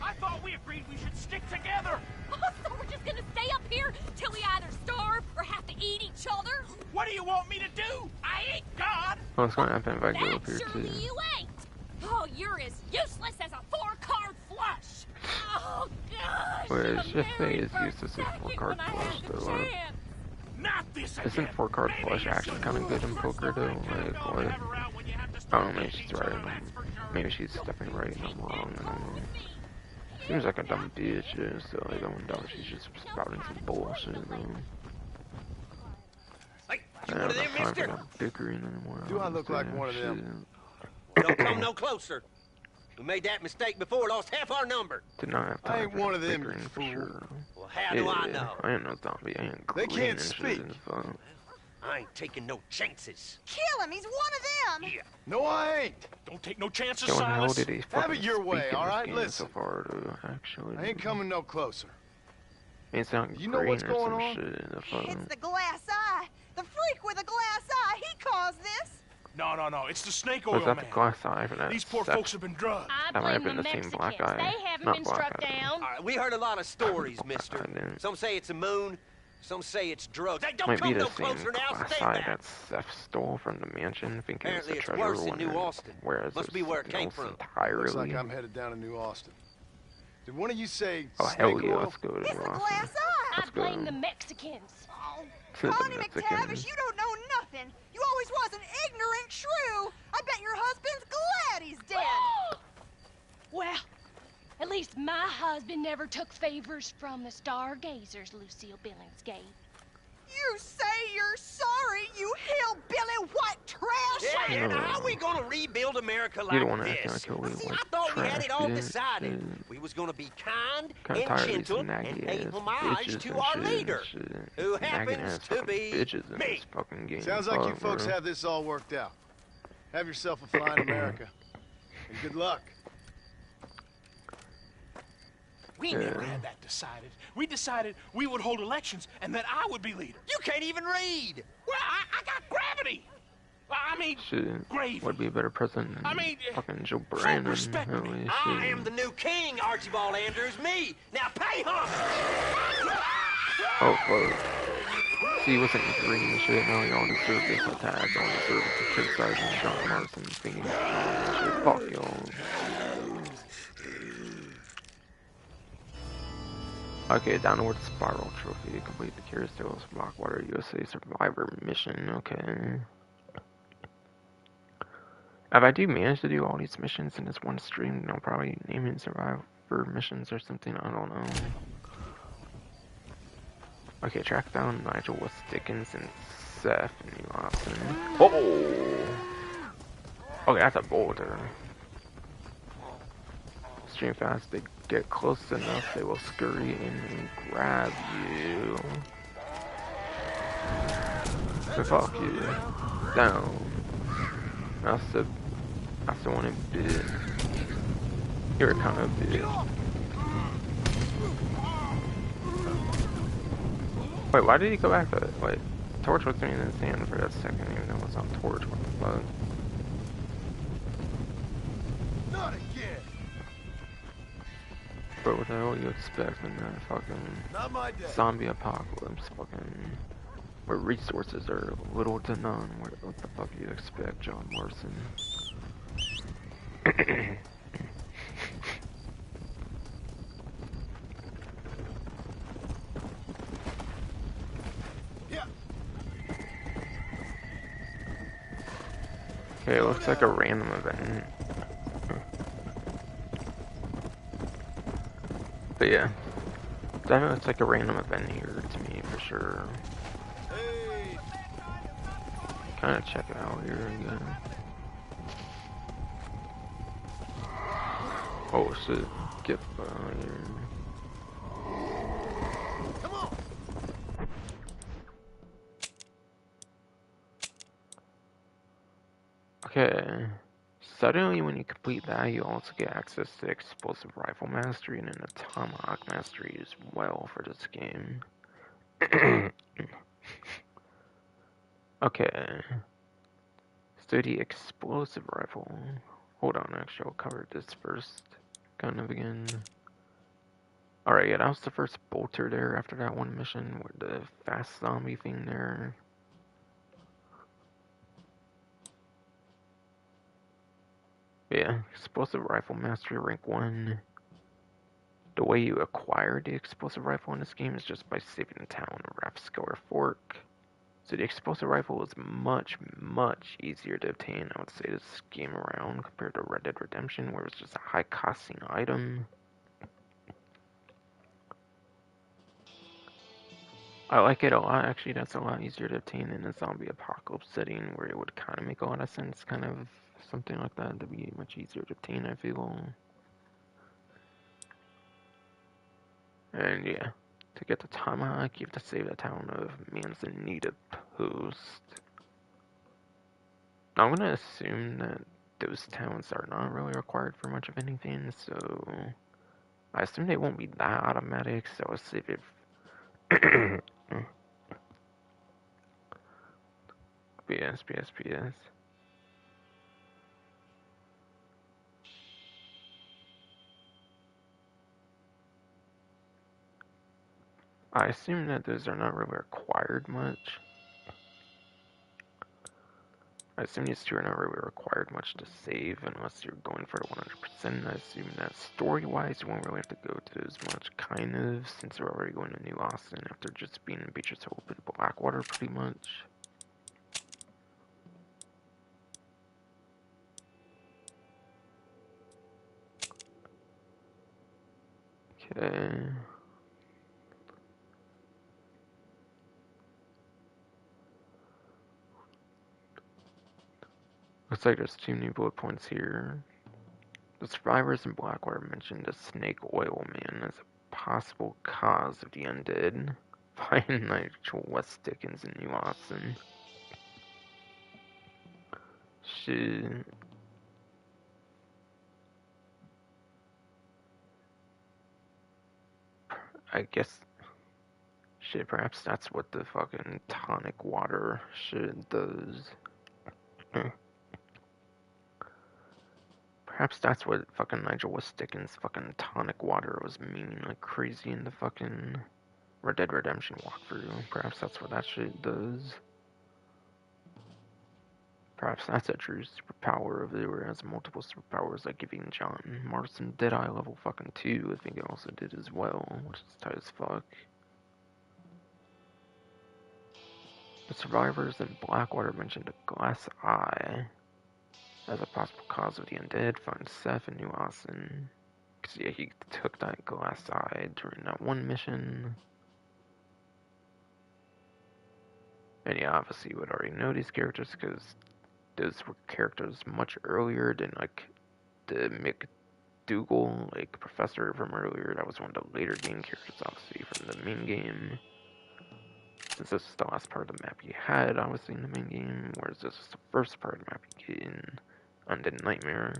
I thought we agreed we should stick together. So we're just gonna stay up here till we either starve or have to eat each other? What do you want me to do? I ain't God. What's gonna happen if I go That up here surely too? you ain't. Oh, you're as useless as a 4-card flush. Oh, gosh. Wait, you Shift A married is for a useless as second 4-card when I flush, had the though. chance. Not this again. Isn't 4-card Maybe flush you actually should. kind of good in First poker the though? right kind of Like, dog what? have around when you have to I start don't know, maybe dating she's each other, right. that's for sure. Maybe she's definitely right and I'm wrong. I don't know. Seems like a dumb bitch, yeah, so like, I wonder if she's just spouting some bullshit, though. Hey, I you one don't of have them, time for mister? that bickering anymore. Do I look honestly, like one of them? shit. Don't come no closer. We made that mistake before, lost half our number. Did not have I time ain't for one that of them, bickering you for fool. sure. Well, how Yeah, do I know? I ain't no zombie. I ain't They green can't and shit speak. in the phone. I ain't taking no chances. Kill him. He's one of them. Yeah. No, I ain't. Don't take no chances, Yeah, when the hell Silas. did he Have fucking it your way, speak in all this right? game Listen. so far, though, actually? I ain't coming no closer. It's not You know green what's or going some on? shit in the phone. It's the glass eye. The freak with a glass eye. He caused caused this? No, it's the snake oil Was that man. the glass eye for that? These poor folks have been drugged. I That might have blame been the the same Mexicans. black eye. They haven't Not been black struck eye. down. All right, we heard a lot of stories, mister. I didn't. Some say it's a moon, some say it's drugs. Hey, don't Might be come the no same closer now. glass Stay eye back. that Seth stole from the mansion, thinking it's Apparently a it's treasure. worse in New when- Austin. Whereas Must it's be where it came else from. entirely. Looks like I'm headed down to New Austin. Did one of you say Oh hell snake yeah, oil? let's go to It's New the Austin. glass eye. I Let's go. blame the Mexicans. Oh, The Connie Mexicans. McTavish, you don't know nothing. You always was an ignorant shrew. I bet your husband's glad he's dead. Well, at least my husband never took favors from the stargazers Lucille Billings gave. You say you're sorry, you hillbilly white trash. Yeah, and No. how are we gonna rebuild America You like don't wanna this? act like a little See, white I thought we had trash, it all bitch. decided. Shit. We was gonna be kind Kinda and tired of these gentle and naggy pay ass homage bitches to and our shit, leader, shit. who Nagging happens ass to fucking be bitches in me. this fucking game. Sounds like you Fuck, folks bro. have this all worked out. Have yourself a fine America. And good luck. We never had that decided. We decided we would hold elections and that I would be leader. You can't even read. Well, I got gravity. I mean, Shit. gravy. Would be a better president than I mean, fucking Joe folk Brandon. respect me. Holy I shit. am the new king, Archibald Andrews. Me. Now pay homage. Oh fuck. See, he wasn't green and shit. Now he all deserved this attack. All deserved it for criticizing John Marston, thinking shit. Fuck y'all. Okay, downward spiral trophy. Complete the Curious Tales Blackwater USA Survivor mission. Okay. If I do manage to do all these missions in this one stream, then I'll probably name it Survivor missions or something. I don't know. Okay, track down Nigel with Dickens and Seth in New Austin. Oh! Okay, that's a boulder. Stream fast, they get close enough, they will scurry in and grab you. So fuck you. Down. That's the one it did. You're kind of bitch. Wait, why did he go back to it? Wait, Torch was in his hand for that second, even though it was on Torch. What the fuck? Not again. Bro, what the hell you expect in that fucking Not my day. zombie apocalypse? Fucking where resources are little to none. What the fuck do you expect, John Morrison? Yeah. Okay, it looks like a random event. But yeah, definitely looks like a random event here to me for sure. Hey. Kind of check it out here again. Oh shit, get here. Come on. Okay. Suddenly, when you complete that, you also get access to Explosive Rifle Mastery and an Tomahawk Mastery as well for this game. Okay. Study Explosive Rifle. Hold on, actually, I'll cover this first. Kind of again. Alright, yeah, that was the first bolter there after that one mission with the fast zombie thing there. Yeah, Explosive Rifle Mastery Rank 1. The way you acquire the Explosive Rifle in this game is just by saving the town of Rapscour Fork. So the Explosive Rifle is much, much easier to obtain, I would say, this game around compared to Red Dead Redemption, where it's just a high-costing item. I like it a lot, actually. That's a lot easier to obtain in a zombie apocalypse setting, where it would kind of make a lot of sense, kind of something like that to be much easier to obtain, I feel. And yeah, to get the Tomahawk, you have to save the town of Manzanita Post. Now, I'm gonna assume that those towns are not really required for much of anything, so I assume they won't be that automatic, so I'll save it. PS. I assume that those are not really required much. I assume these two are not really required much to save unless you're going for the 100%. I assume that story-wise you won't really have to go to as much, kind of, since you're already going to New Austin after just being in Beatrice Hill with Blackwater pretty much. Okay. Looks like there's 2 new bullet points here. The survivors in Blackwater mentioned a snake oil man as a possible cause of the undead. Find Nigel West Dickens in New Austin. Shit. I guess. Shit, perhaps that's what the fucking tonic water shit does. Perhaps that's what fucking Nigel West Dickens' fucking tonic water was meaning like crazy in the fucking Red Dead Redemption walkthrough. Perhaps that's what that shit does. Perhaps that's a true superpower of it, where it has multiple superpowers, like giving John Marston Deadeye level fucking 2. I think it also did as well, which is tight as fuck. The survivors in Blackwater mentioned a glass eye as a possible cause of the undead. Find Seth in New Austin. Cause yeah, he took that glass eye during that one mission. And yeah, obviously you would already know these characters because those were characters much earlier than like the McDougal, like professor from earlier. That was one of the later game characters, obviously, from the main game. Since this was the last part of the map you had, obviously, in the main game, whereas this was the first part of the map you get in Undead Nightmare.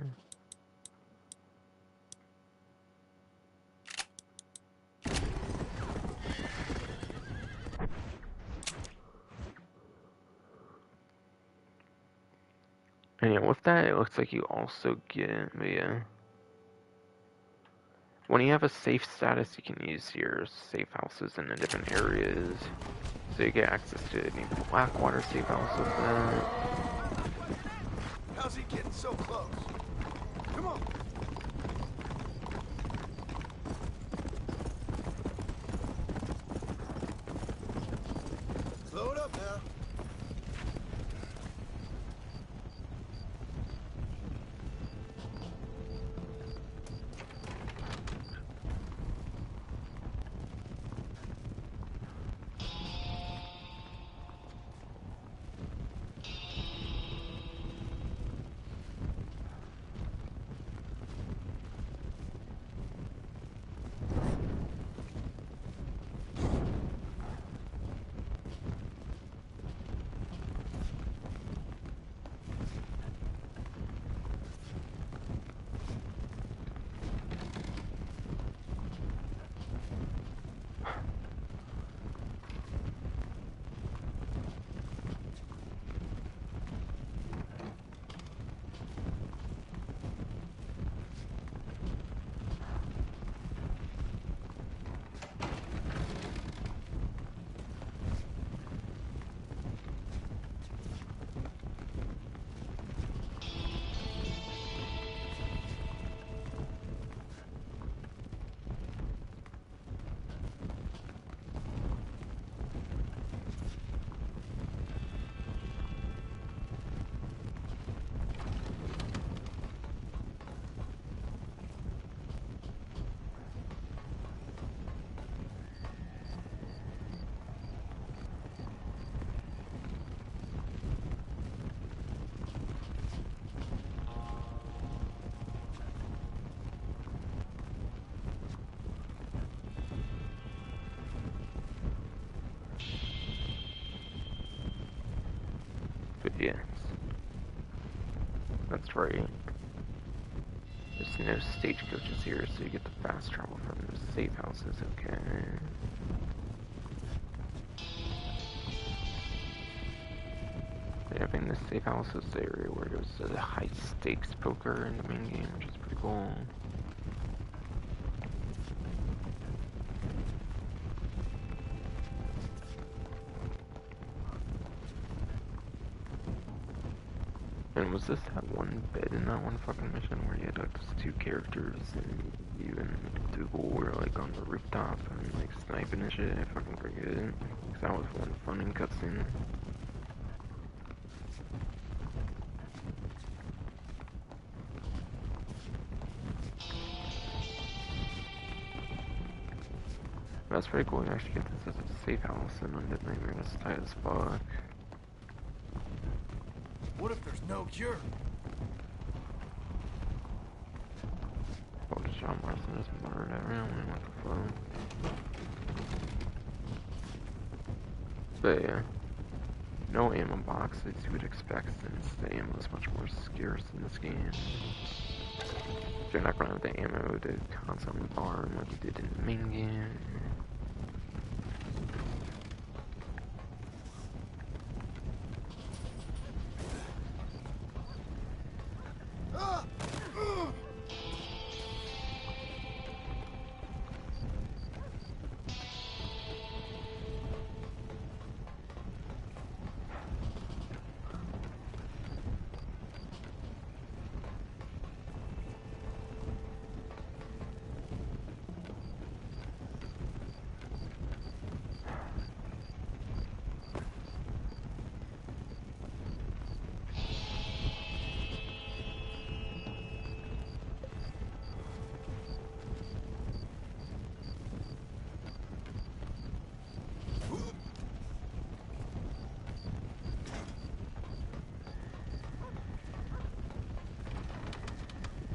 And yeah, with that, it looks like you also get, yeah. When you have a safe status, you can use your safe houses in the different areas. So you get access to any Blackwater safe house with that. How's he getting so close? Come on. Slow it up now. But yes. That's right. There's no stagecoaches here, so you get the fast travel from the safe houses, okay. Yeah, think this safe house is the area where there's a high stakes poker in the main game, which is pretty cool. And was this that one bed in that one fucking mission where you had like those two characters and you and Dougal were like on the rooftop and like sniping and shit? I fucking forget. Cause that was one fun cutscene. That's pretty cool. You actually get this as a safe house and Undead Nightmare. That's tight as fuck. What if there's no cure? Oh, John Marston just murdered everyone. What the fuck? But yeah, no ammo box as you would expect since the ammo is much more scarce in this game. You're not running with the ammo to constantly farm like you did in the main game.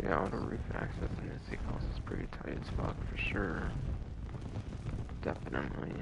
Yeah, auto roof access in this safe house is pretty tight as fuck for sure. Definitely.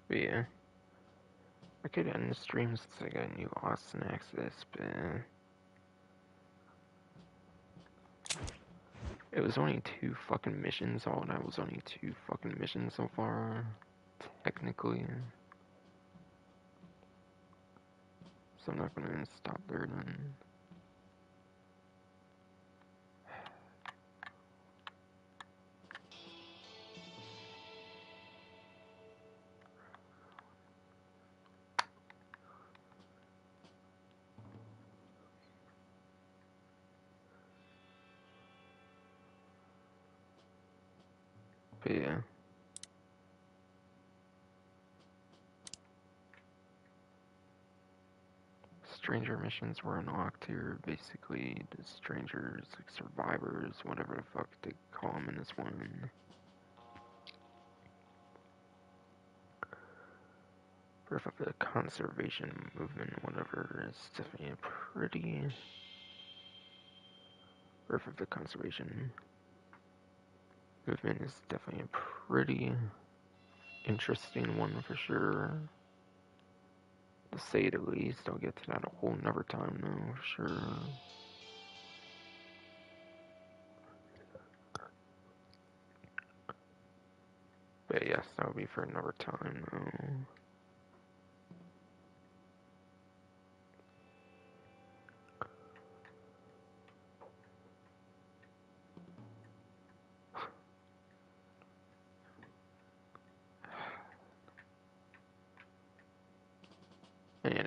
But yeah, I could end the stream since I got new Austin access, but it was only 2 fucking missions. All that was only 2 fucking missions so far, technically. So I'm not gonna stop there then. But yeah. Stranger missions were unlocked here. Basically, the strangers, like survivors, whatever the fuck they call them in this one. Birth of the conservation movement, whatever, is definitely a pretty... Birth of the conservation movement is definitely a pretty interesting one for sure. To say the least. I'll get to that a whole nother time though, for sure. But yes, that would be for another time though.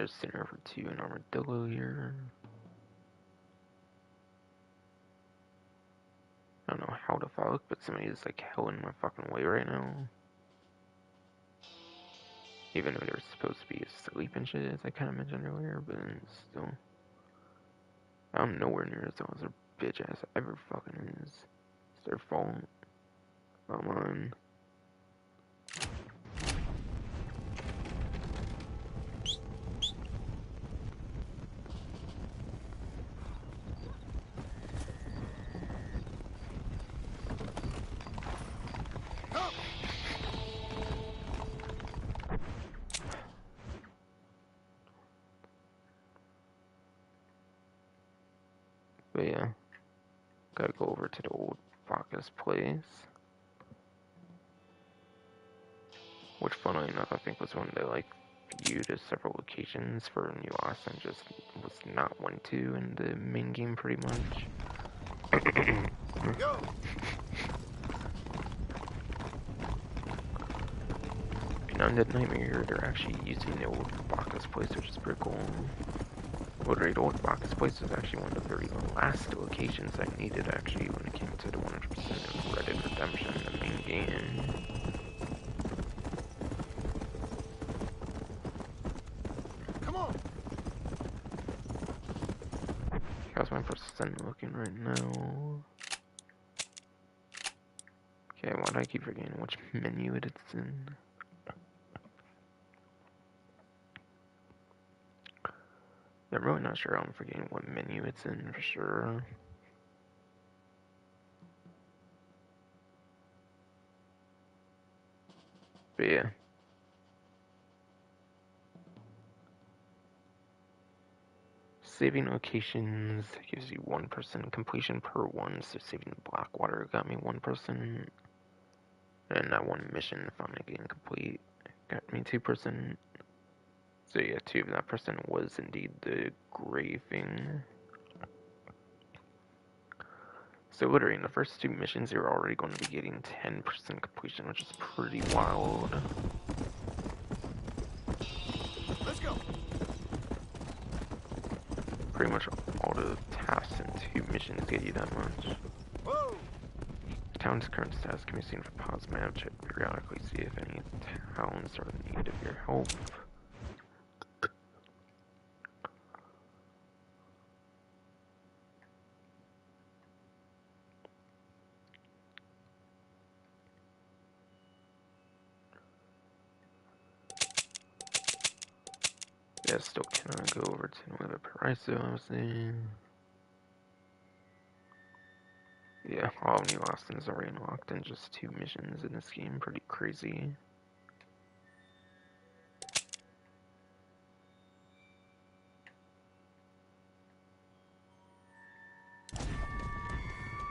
just sitting over to an armadillo here. I don't know how the fuck, but somebody is like hell in my fucking way right now. Even though they're supposed to be asleep and shit, as I kind of mentioned earlier, but still. I'm nowhere near as dumb as a bitch ass ever fucking is. It's their fault. Come on. But yeah, gotta go over to the old Bacchus place. Which, funnily enough, I think was one that, like, viewed as several locations for New Austin, just was not one to in the main game, pretty much. Go. In Undead Nightmare, they're actually using the old Bacchus place, which is pretty cool. Literally, the old Bacchus place was actually one of the very last locations I needed, actually, when it came to the 100% of Red Dead Redemption, the main game. How's my percent looking right now? Okay, why do I keep forgetting which menu it's in? I'm really not sure. I'm forgetting what menu it's in for sure. But yeah. Saving locations gives you 1% completion per one, so saving Blackwater got me 1%. And that one mission finally getting complete got me 2%. So yeah, 2 of that percent was indeed the graving. So literally in the first 2 missions you're already going to be getting 10% completion, which is pretty wild. Let's go. Pretty much all the tasks in 2 missions get you that much. Whoa. Town's current status can be seen from pause map. Check periodically, see if any towns are in need of your help. Yeah, still cannot go over to Nueva Paraiso, obviously. Yeah, all of New Austin's already unlocked in just 2 missions in this game. Pretty crazy.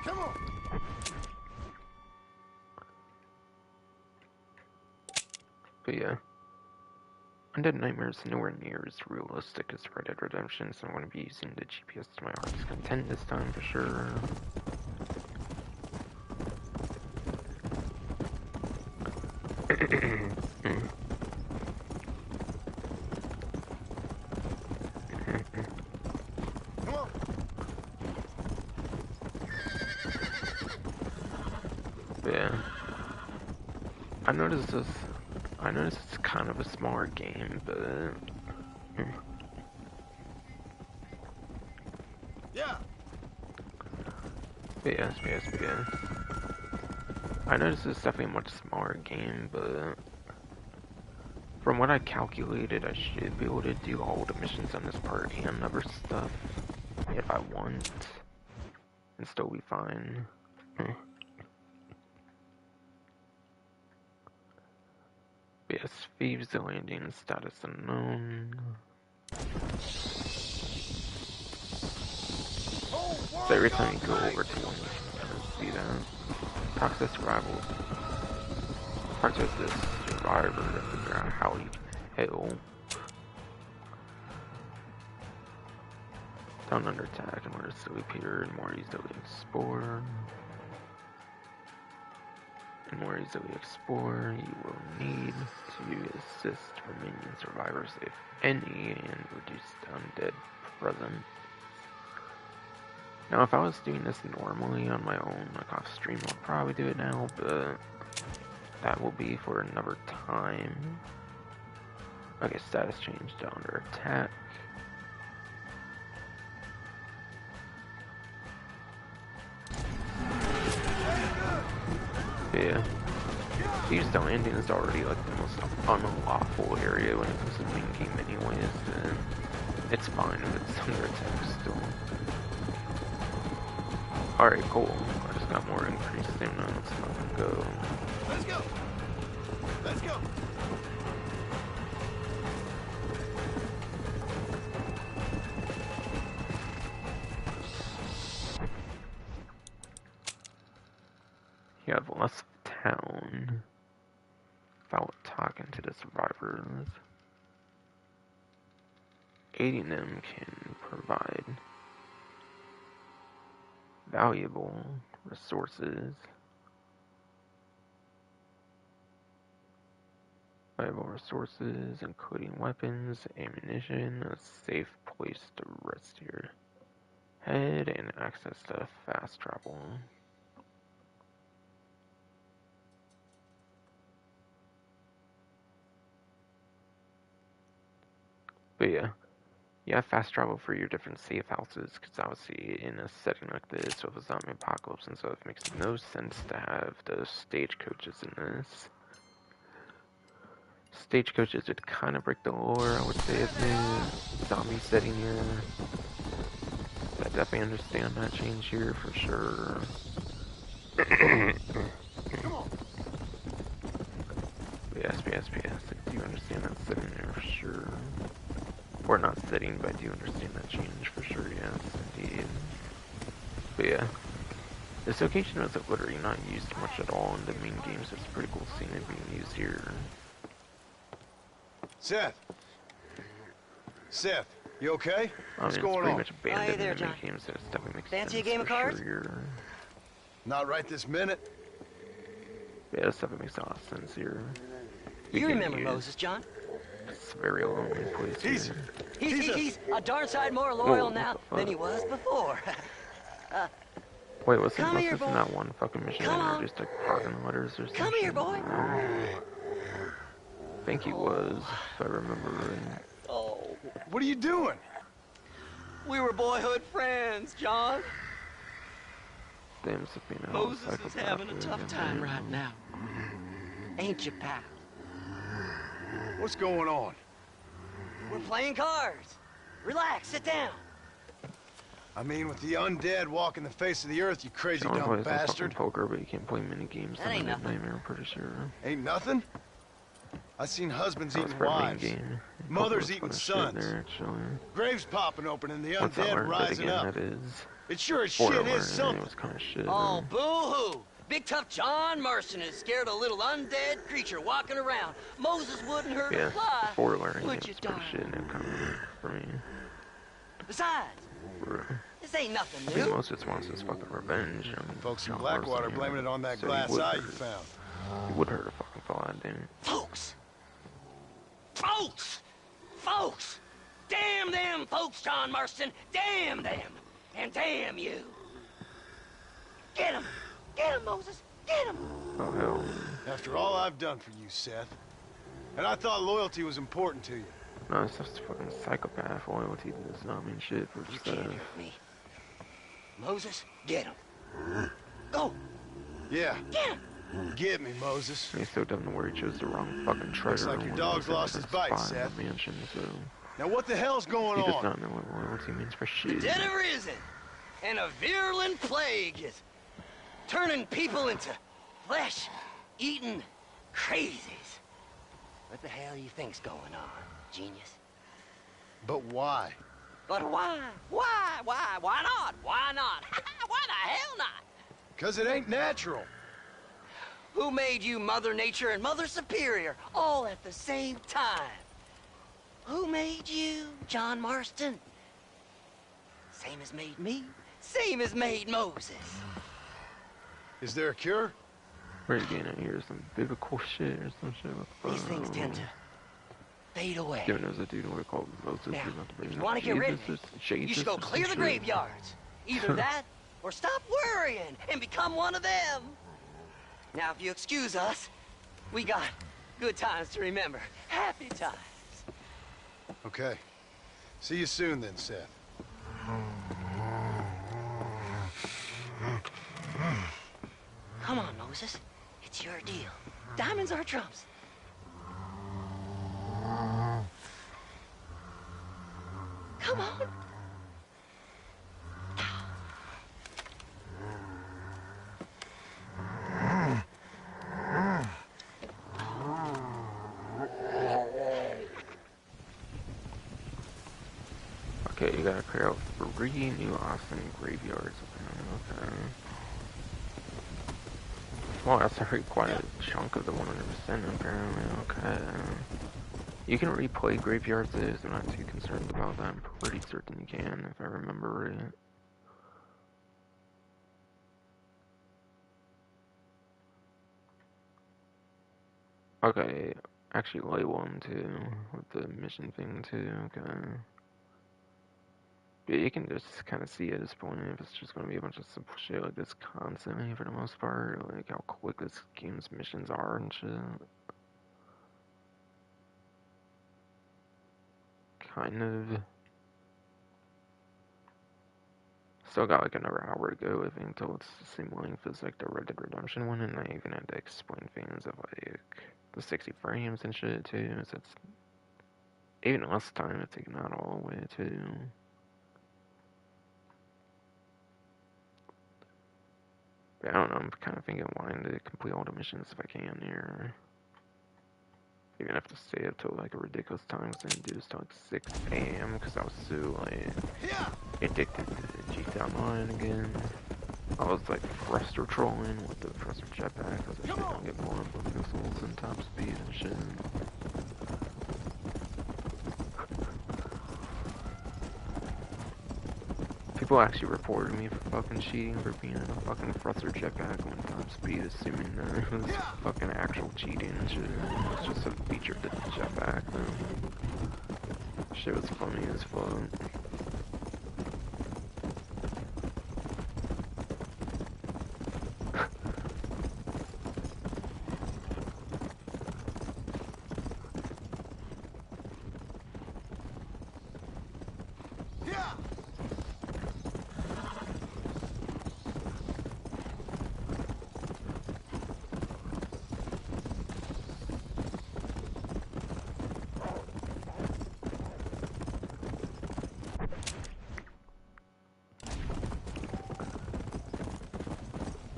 Come on. But yeah. Undead Nightmare is nowhere near as realistic as Red Dead Redemption, so I'm going to be using the GPS to my heart's content this time for sure. But yeah. I noticed it's kind of a smaller game, but Yeah. But yes. I noticed it's definitely a much smaller game, but from what I calculated, I should be able to do all the missions on this part and other stuff if I want, and still be fine. Yes, Thieves landing status unknown. So every time you go over to one, you can kind of see that. Talk to survival. Talk to this survivor to figure out how you can help. Down under attack and more sleep here and more easily explore. in more easily explore. You will need to assist remaining survivors, if any, and reduce the undead presence. Now, if I was doing this normally on my own, like off stream, I'll probably do it now, but that will be for another time. Okay, status change to under attack. Yeah. Keystone ending is already like the most unlawful area when it comes to the main game anyways, and it's fine if it's under attack still. Alright, cool. I just got more increased stamina. Let's fucking go. Let's go! Let's go! You have less town without talking to the survivors. Aiding them can provide valuable resources. Valuable resources, including weapons, ammunition, a safe place to rest your head, and access to fast travel. But yeah, you have fast travel for your different safe houses, because obviously in a setting like this with a zombie apocalypse and stuff, it makes no sense to have those stagecoaches in this. Stagecoaches would kind of break the lore, I would say, of the zombie setting here. But I definitely understand that change here for sure. Yes, I do understand that setting there for sure. Or not setting, but I do understand that change for sure, yes, indeed. But yeah, this location was literally not used much at all in the main games. It's pretty cool seeing it being used here. Seth! Seth, you okay? What's It's going pretty on? much abandoned in the main games, so it's definitely makes Fancy a sense game of for cards? sure. Not right this minute. Yeah, this definitely makes a lot of sense here. You remember Moses, John? It's a very lonely place here. He's a darn sight more loyal now than he was before. Wait, was Come here, in boy. that one fucking mission Come they on. were just like parking letters or something? Come here, boy. I think he was, if I remember right. Oh, What are you doing? we were boyhood friends, John. Damn, Sabina. Moses is having a tough time right now. Ain't you, pal? What's going on? We're playing cards. Relax, sit down. I mean, with the undead walking the face of the earth, you crazy John dumb plays bastard. poker, but you can't play mini games. That ain't nothing. Nightmare, I'm pretty sure. Ain't nothing? I seen husbands That was eating for a main wives, game. mothers Poker eating was fun as shit sons, there, actually. graves popping open, and the Once I undead learned it rising again, up. that is. It sure as Before I shit learned is it, something. it was kind of shit. Oh, boo-hoo. Big tough John Marston is scared a little undead creature walking around. Moses wouldn't hurt Yeah, a fly. before learning Would it you, was pretty darling? shit, and it kind of for me. Besides, For, this ain't nothing I mean, new. Moses wants his fucking revenge. Folks in John Blackwater Marston, blaming it on that so he glass would eye you hurt- found. He would hurt a fucking fly, didn't Folks! Folks! Folks! Damn them folks, John Marston! Damn them! And damn you! Get him! Get him, Moses! Get him! Oh, hell. After all I've done for you, Seth. And I thought loyalty was important to you. No, it's just fucking psychopath. Loyalty does not mean shit for You just can't hurt me. Moses, get him. Go! Yeah, Get him! get me, Moses. He's so dumb to where he chose the wrong fucking treasure. like your when dog's he was lost in his the bite, spot in Seth. the mansion, so Now what the hell's going he does on? not know what loyalty means for The shit. dead have risen, and a virulent plague is turning people into flesh-eating crazies. What the hell you think's going on, genius? But why? But why? Why? Why? Why not? Why not? Why the hell not? Because it ain't natural. Who made you Mother Nature and Mother Superior all at the same time? Who made you, John Marston? Same as made me. Same as made Moses. Is there a cure? We're getting at here some biblical shit or some shit. These things tend to fade away. Dude, there's a dude we call Moses. Now, If if you want to get rid of it, you should go clear the graveyards. Either that, or stop worrying and become one of them. Now, if you excuse us, we got good times to remember. Happy times. Okay. See you soon then, Seth. Come on, Moses. It's your deal. Diamonds are trumps. Come on. Okay, you gotta clear out 3 new Austin graveyards. Okay. Well, that's already quite a chunk of the 100% apparently. Okay. You can replay graveyards, I'm not too concerned about that. I'm pretty certain you can, if I remember right. Okay, actually label them too, with the mission thing too, okay. Yeah, you can just kind of see at this point if it's just going to be a bunch of simple shit like this constantly for the most part, like how quick this game's missions are and shit. Kind of. Still got like another hour to go, I think, until it's the same length as like the Red Dead Redemption one, and I even had to explain things of like the 60 frames and shit too, so it's even less time to take that all the way too. But I don't know, I'm kind of thinking wanting to complete all the missions if I can here. You're gonna have to stay up till like a ridiculous time, so I do this till like 6 AM because I was so like addicted to GTA Online again. I was like thruster trolling with the thruster jetpack because I don't get blown up with missiles and top speed and shit. People actually reported me for fucking cheating for being in a fucking thruster jetpack on top speed, assuming that it was fucking actual cheating and shit. It was just a feature of the jetpack, though. Shit was funny as fuck.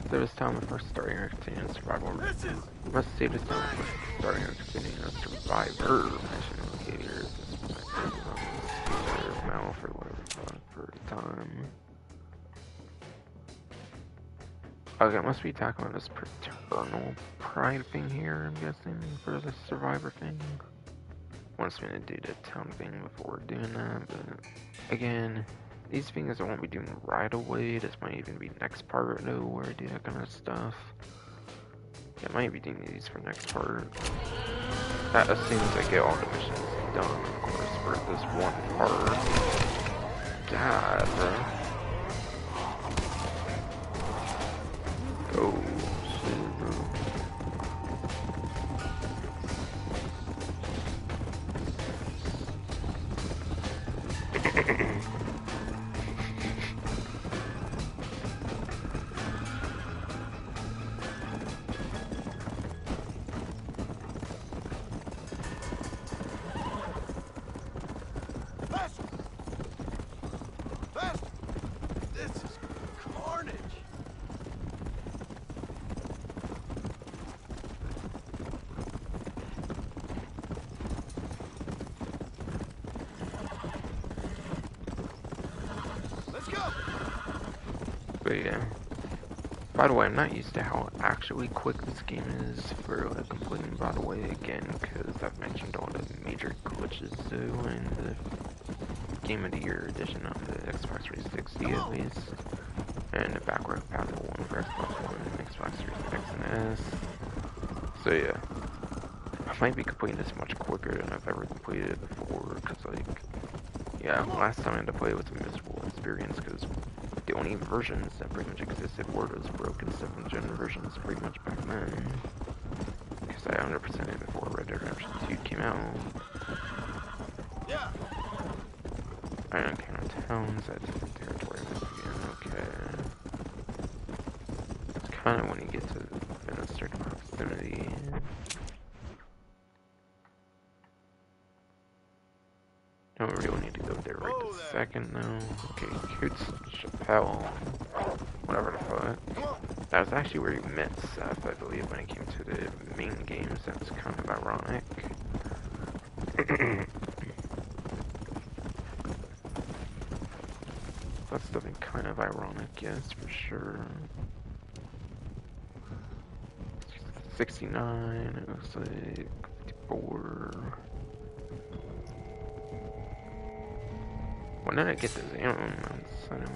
This time before starting or continuing survival. Must save this time before starting or continuing a survivor mission. Okay, here's this mouth or whatever the fuck for the time. Okay, I must be tackling this paternal pride thing here, I'm guessing, for the survivor thing. Wants me to do the town thing before doing that, but again, these things I won't be doing right away. This might even be next part though, where I do that kind of stuff. Yeah, I might be doing these for next part. That assumes I get all the missions done, of course, for this one part. God, bro. Oh, shit, bro. But yeah. By the way, I'm not used to how actually quick this game is for like completing, by the way, again, because I've mentioned all the major glitches too in the Game of the Year edition of the Xbox 360 at least. and a backward compatible one for Xbox One, Xbox Series X and S. So yeah, I might be completing this much quicker than I've ever completed it before, because like, yeah, last time I had to play it was a miserable experience, because the only versions that pretty much existed were those broken 7th gen versions pretty much back then, because I 100% it before Red Dead Redemption 2 came out. Yeah. I encounter towns at different territory again, okay. It's kind of when you get to within a certain proximity. Don't really need to go there right this second, though. Okay, Coots Chappelle. Whatever the fuck. That was actually where you met Seth, I believe, when it came to the main games. That's kind of ironic. That's definitely kind of ironic, yes, for sure. 69, it looks like 54. When did I get this ammo? I don't know.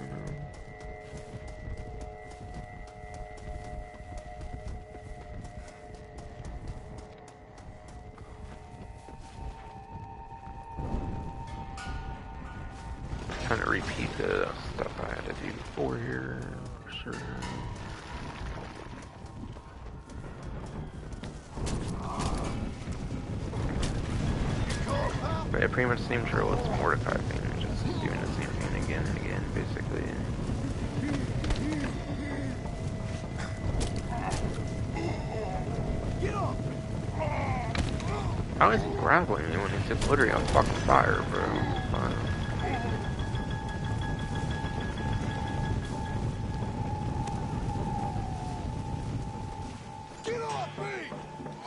Kind of repeat the stuff I had to do before here, for sure. But it pretty much seems real. It's Mordecai thing, just doing the same thing again and again, basically. How is he grappling me when he's just literally on fucking fire, bro?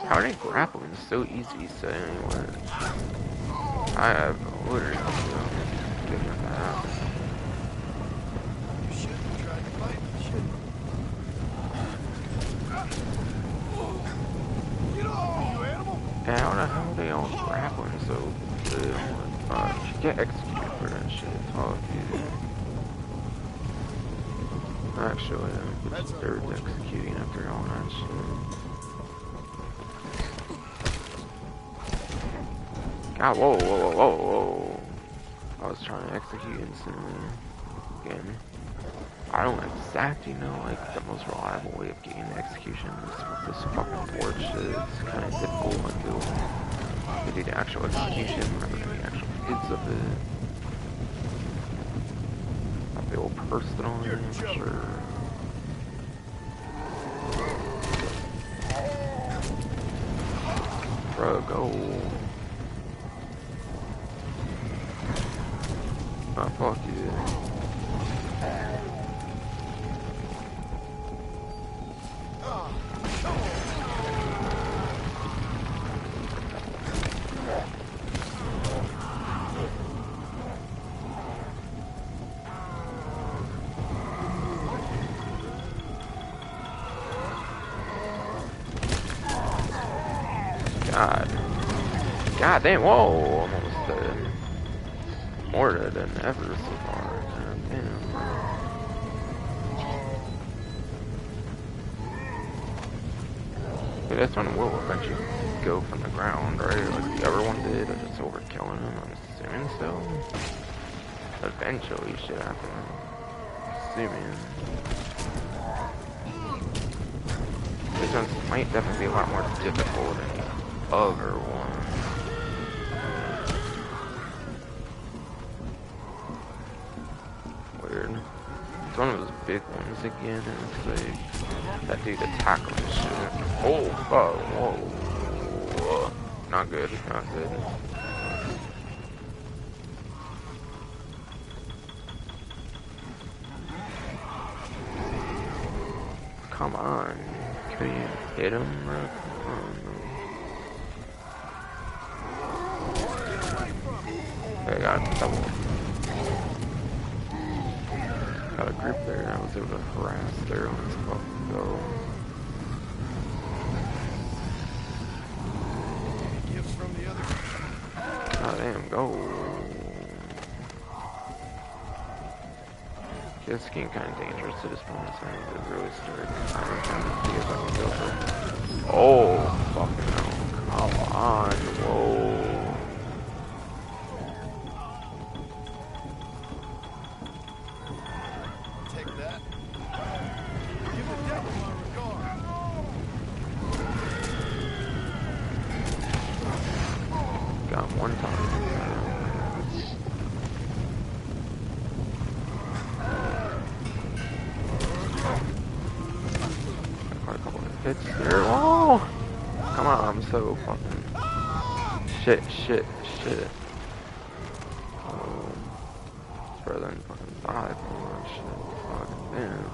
How are they grappling so easy, so anyway? I have literally no figuring that out. You should have tried to fight me, shouldn't you? Get off me, you animal! Yeah, how the hell are they all grappling so good? Oh my gosh, you get executed for that shit. Fuck you. Actually, I'm deserved executing after all that shit. God, whoa, whoa, whoa, whoa, whoa. I was trying to execute instantly. Again. I don't exactly know, like, the most reliable way of getting the execution is with this fucking board shit. It's kind of difficult until you do the actual execution, remember the actual hits of it. I feel personally, for sure. Bro, go. Oh, fuck you. God damn, whoa, almost dead. More dead than ever so far. God damn. But this one will eventually go from the ground, right? Like the other one did, or just overkilling him, I'm assuming so. Eventually should happen. Assuming. This one might definitely be a lot more difficult than the other one. It's one of those big ones again, and it's like that dude attack on this shit. Oh, fuck, whoa. Not good, not good. Come on. Can you hit him, bro? I got double. Got a group there. I was able to harass there. Let's fucking go. Gifts from the other. God damn, go. This is getting kind of dangerous at this point, so I need to really start trying to see if I can go for. Oh, fucking hell! Come on, whoa! Take that. Give the devil my regard. Got one time. Got a couple of hits there. Oh! Come on, I'm so fucking. Shit. Oh. It's better than fucking 5. Oh, shit. Fucking damn.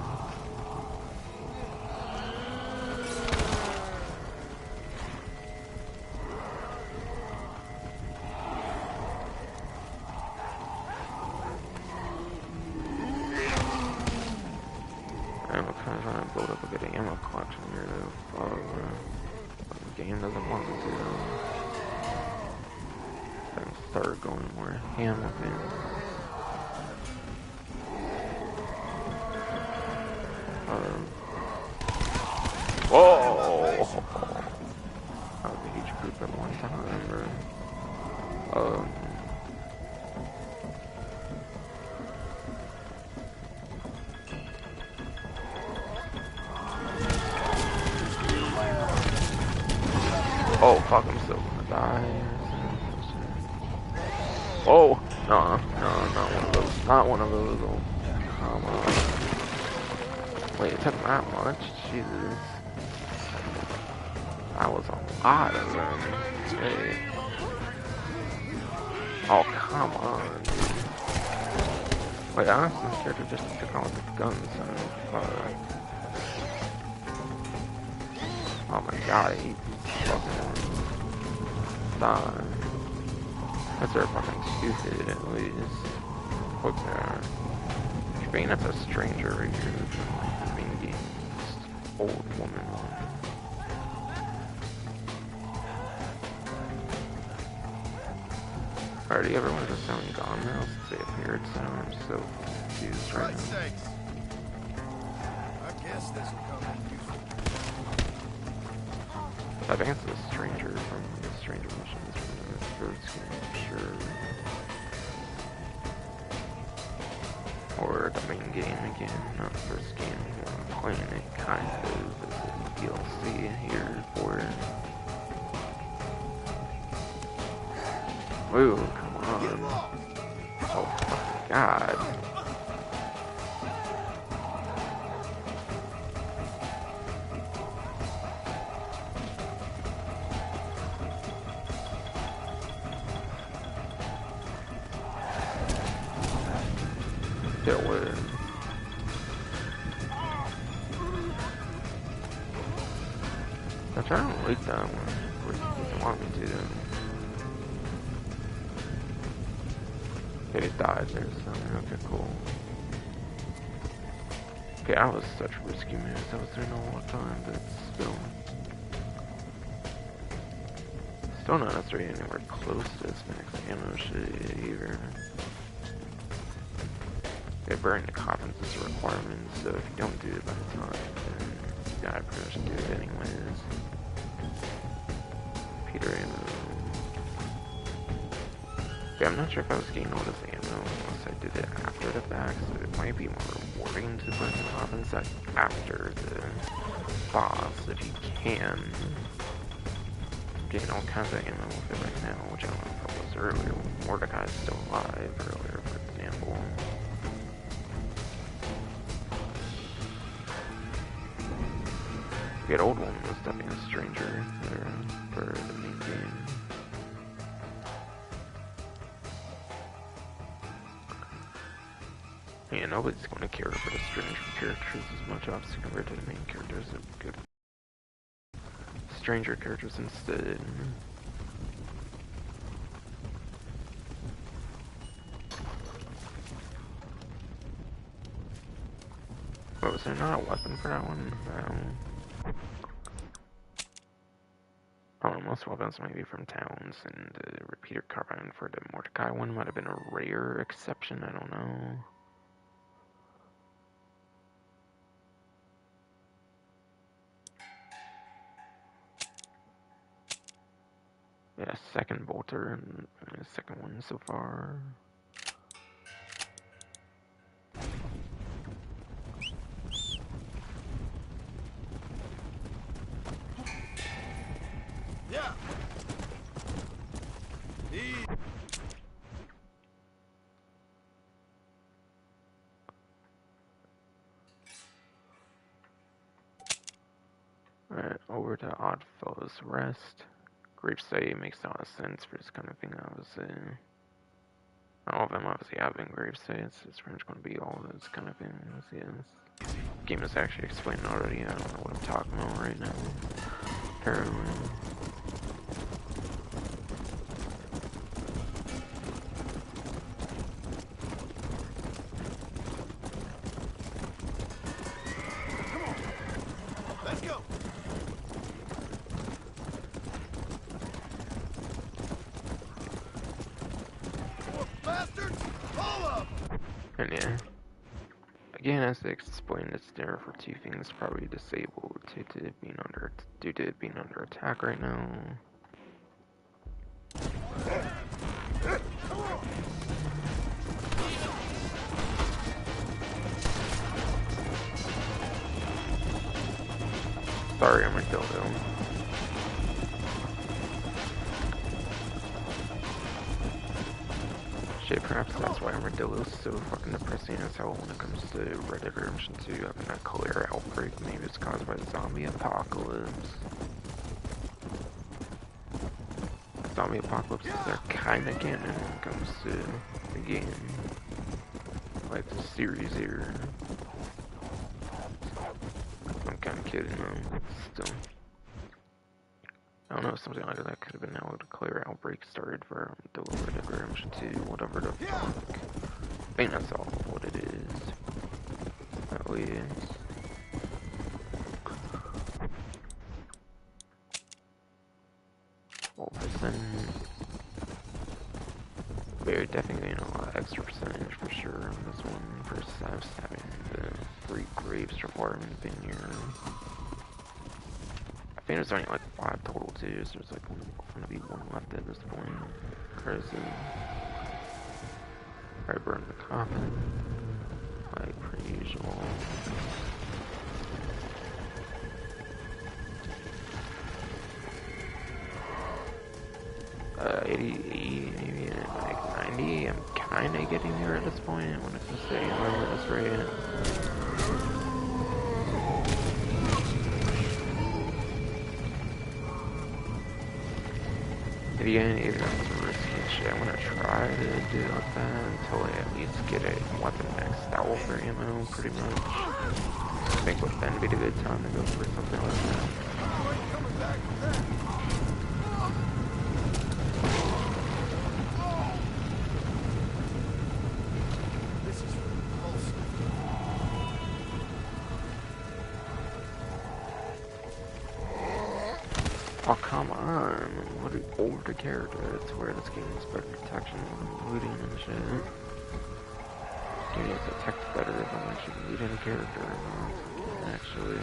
I'm kind of trying to build up a good ammo collection here, though. The game doesn't want me to. I can start going more ham with it. Whoa! I was each group at one time, bro. Oh, fuck, I'm still gonna die. Oh, no, not one of those. Not one of those. Oh, come on. Wait, it took that much? Jesus. That was a lot of them. Hey. Oh, come on. Wait, honestly, this character just took all the guns. Oh my god, he fucking died. That's our fucking stupid, at least. Quick there. Bane, that's a stranger right here. That's being the old woman. Already everyone's just sounding gone now since they appeared, so I'm so confused right now. I guess this will come in useful. I think it's the stranger from the Stranger Missions from the first game, sure. Or the main game again, not the first game. I'm playing it kind of as a DLC here for it. Whoa, come on. Oh my god. Get away. I don't like that one. Of course, he doesn't want me to. Okay, it died there, so okay, cool. Okay, I was such risky moves. I was doing all the time, but still not necessarily anywhere close to this max ammo shit either. Okay, burning the coffins is a requirement, so if you don't do it by the time, then you gotta pretty much do it anyways. Peter ammo. Okay, I'm not sure if I was getting all this ammo unless I did it after the fact, so it might be more rewarding to burn the coffins after the boss if you can. I'm getting all kinds of ammo with it right now, which I don't know if it was earlier. Mordecai's still alive earlier, for example. That old one was definitely a stranger there for the main game. Yeah, nobody's going to care for the stranger characters as much, obviously, compared to the main characters. They're good stranger characters instead. What, was there not a weapon for that one? I don't know, most weapons might be from towns, and the repeater carbine for the Mordecai one might have been a rare exception, I don't know. Yeah, second bolter and the second one so far. Yeah. Alright, over to Oddfellow's Rest. Gravesite makes a lot of sense for this kind of thing, obviously. All of them obviously having gravesites. It's pretty much going to be all those kind of things. Yes. The game is actually explained already. I don't know what I'm talking about right now. Apparently. Let's go. Bastards, pull up. And yeah. Again, as they explained, it's there for two things. Probably disabled due to it being under attack right now. Sorry, I'm a dildo. Shit, perhaps that's why Armadillo is so fucking depressing as hell when it comes to Red Dead Redemption 2 having that cholera outbreak. Maybe it's caused by the zombie apocalypse. Zombie apocalypse they're kinda getting when it comes to the game. Like the series here. I'm kinda kidding though, still. I don't know, something like that could have been how the cholera outbreak started for the Red Dead Redemption 2, whatever the fuck. I think that's all what it is. At least. Very definitely getting a lot extra percentage for sure on this one versus us having the 3 graves requirement in here. I think there's only like 5 total too, so there's like gonna be 1 left at this point. Crazy. I burned the coffin, like per usual. 80, maybe like 90. I'm kinda getting there at this point. I want to say whatever this rate. Again, even if it's risky shit, I'm gonna try to do it like that until I at least get a weapon maxed out for ammo, pretty much. I think would then be a good time to go for something like that. Oh, come on. What an older character. That's where this game is better protection and looting and shit. Game is detect better if I'm actually looting a character or not. Actually.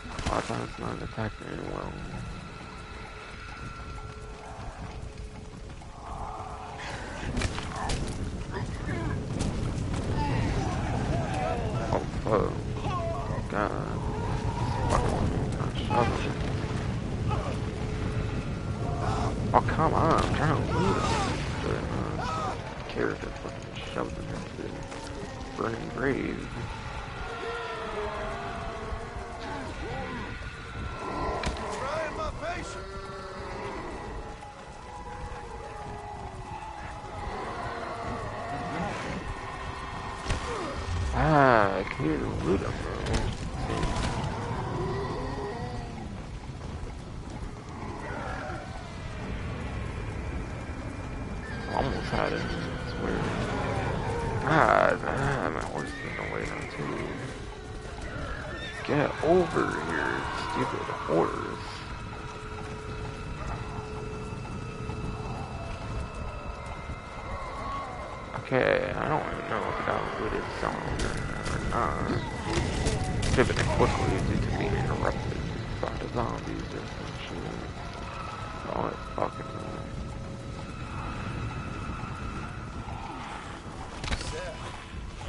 A lot of times it's not attacking well. Oh, fuck. God. Fucking shove it. Oh, come on, I'm trying to loot him. But, character fucking shoved him into the burning grave. Trying my patience. I can't loot him, bro. Almost had it. It's weird. God, my horse is getting away now too. Get over here, stupid horse. Okay, I don't even know if that was looted zone or not. Pivoting quickly due to being interrupted by the zombies or some shit. Oh, it's fucking.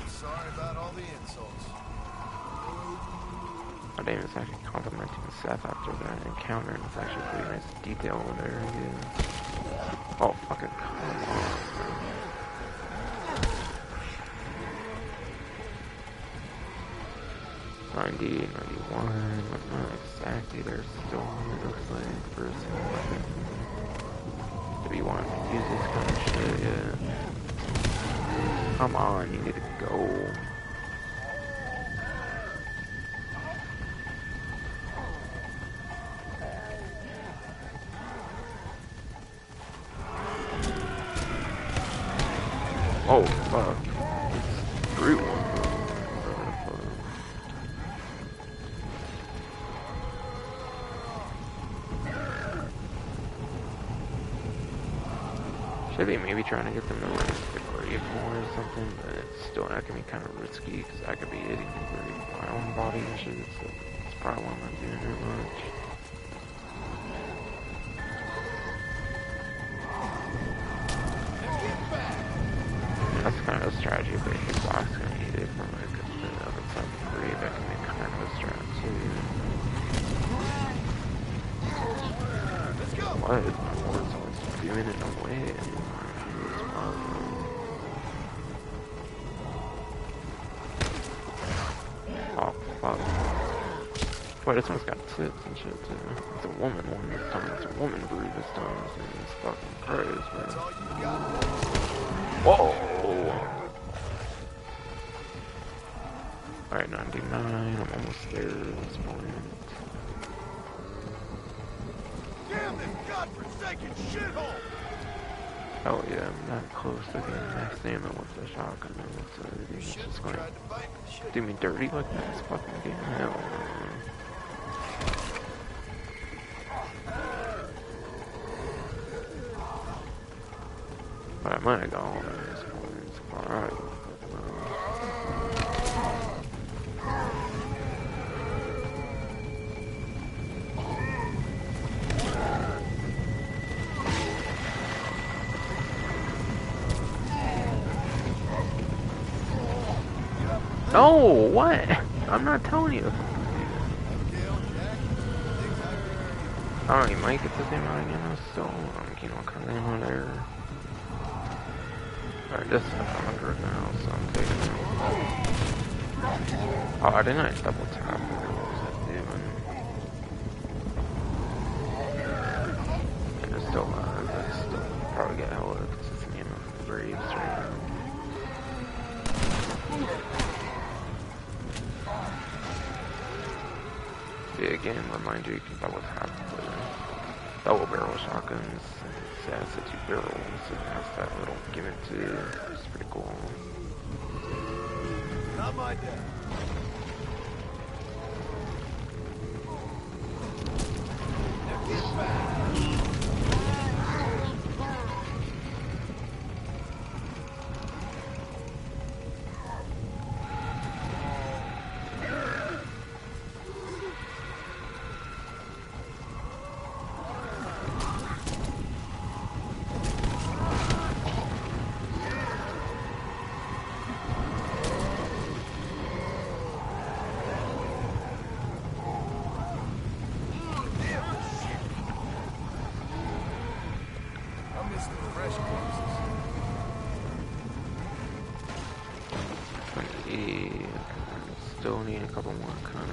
Sorry about all the insults. My name is actually complimenting Seth after that encounter, and it's actually pretty nice detail over there. Yeah. Oh, fucking come on. 90, 91, but not exactly. There's still, it looks like, for a single weapon. Do you want to use this kind of shit? Yeah. Come on, you need to go. Oh, fuck. It's brutal. Should be maybe trying to get them to run into the grave more or something, but it's still not gonna be kind of risky because I could be hitting my own body and shit, so it's probably why I'm not doing it much. And that's kind of a strategy, but if your box gonna eat it from like the other side of the grave, that can be kind of a strategy. What is my horse always doing in a way? Oh, fuck. Boy, this one's got tits and shit, too. It's a woman one this time. It's a woman breed this time. It's fucking Christ, man. Whoa! Alright, 99. I'm almost there at this point. Damn this godforsaken shithole! Oh yeah, I'm not close to the next name with the shotgun. It's just going to do me dirty like this fucking game. Hell no. But I might have gone all at this point. Alright. No, what? I'm not telling you. Oh, you might get the same amount again. Still, you know, kind of in there. Alright, this is 100 now, so I'm taking it. Oh, I didn't double tap. What was that doing? And it's still alive, but still probably get held up because it's in the graves right now. See, again, remind you can double tap the double barrel shotguns. It has the 2 barrels, and it has that little gimmick too. It's pretty cool. Not my dad. Now get back! Still need a couple more kind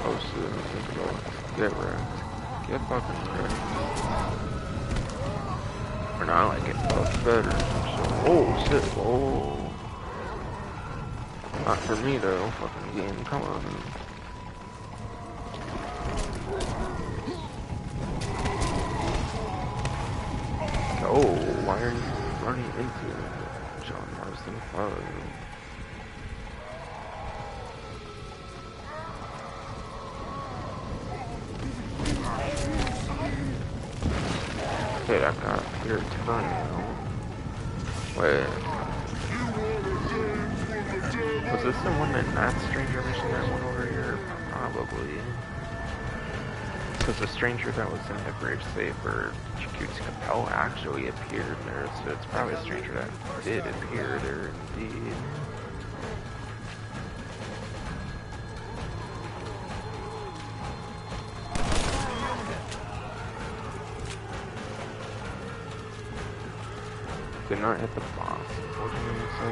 Oh shit, get wrecked. Get fucking wrecked. Or not, I like it better. Oh shit, whoa. Not for me though, fucking game, come on. Oh, why are you running into it? John Marston? Okay, I got your turn now. Wait. Was this the one in that stranger mission that went over here? Probably. Because the stranger that was in the grave safe where Chiku's Capel actually appeared there, so it's probably a stranger that did appear there indeed. Did not hit the boss, unfortunately, so I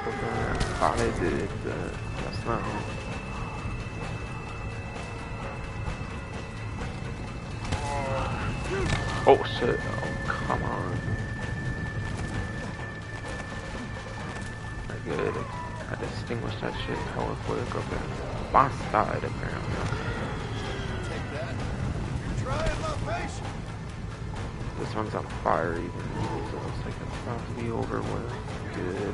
thought I did, but guess not. Oh shit, oh come on. Very good. I distinguished that shit hella quick. Okay. The boss died apparently. Take that. You're trying my patience. This one's on fire even, so it looks like it's about to be over with. Good.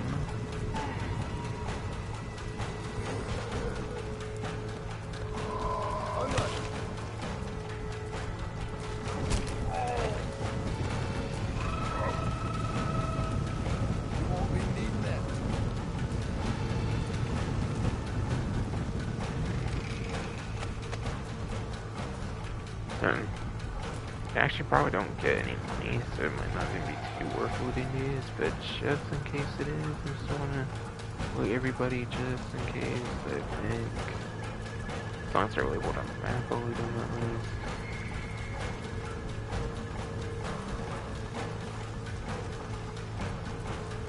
Then, I actually probably don't get any money, so it might not even be too worth looting these, but just in case it is, I just want to loot everybody just in case, I think. As long as they're labeled on the map, I'll loot them at least.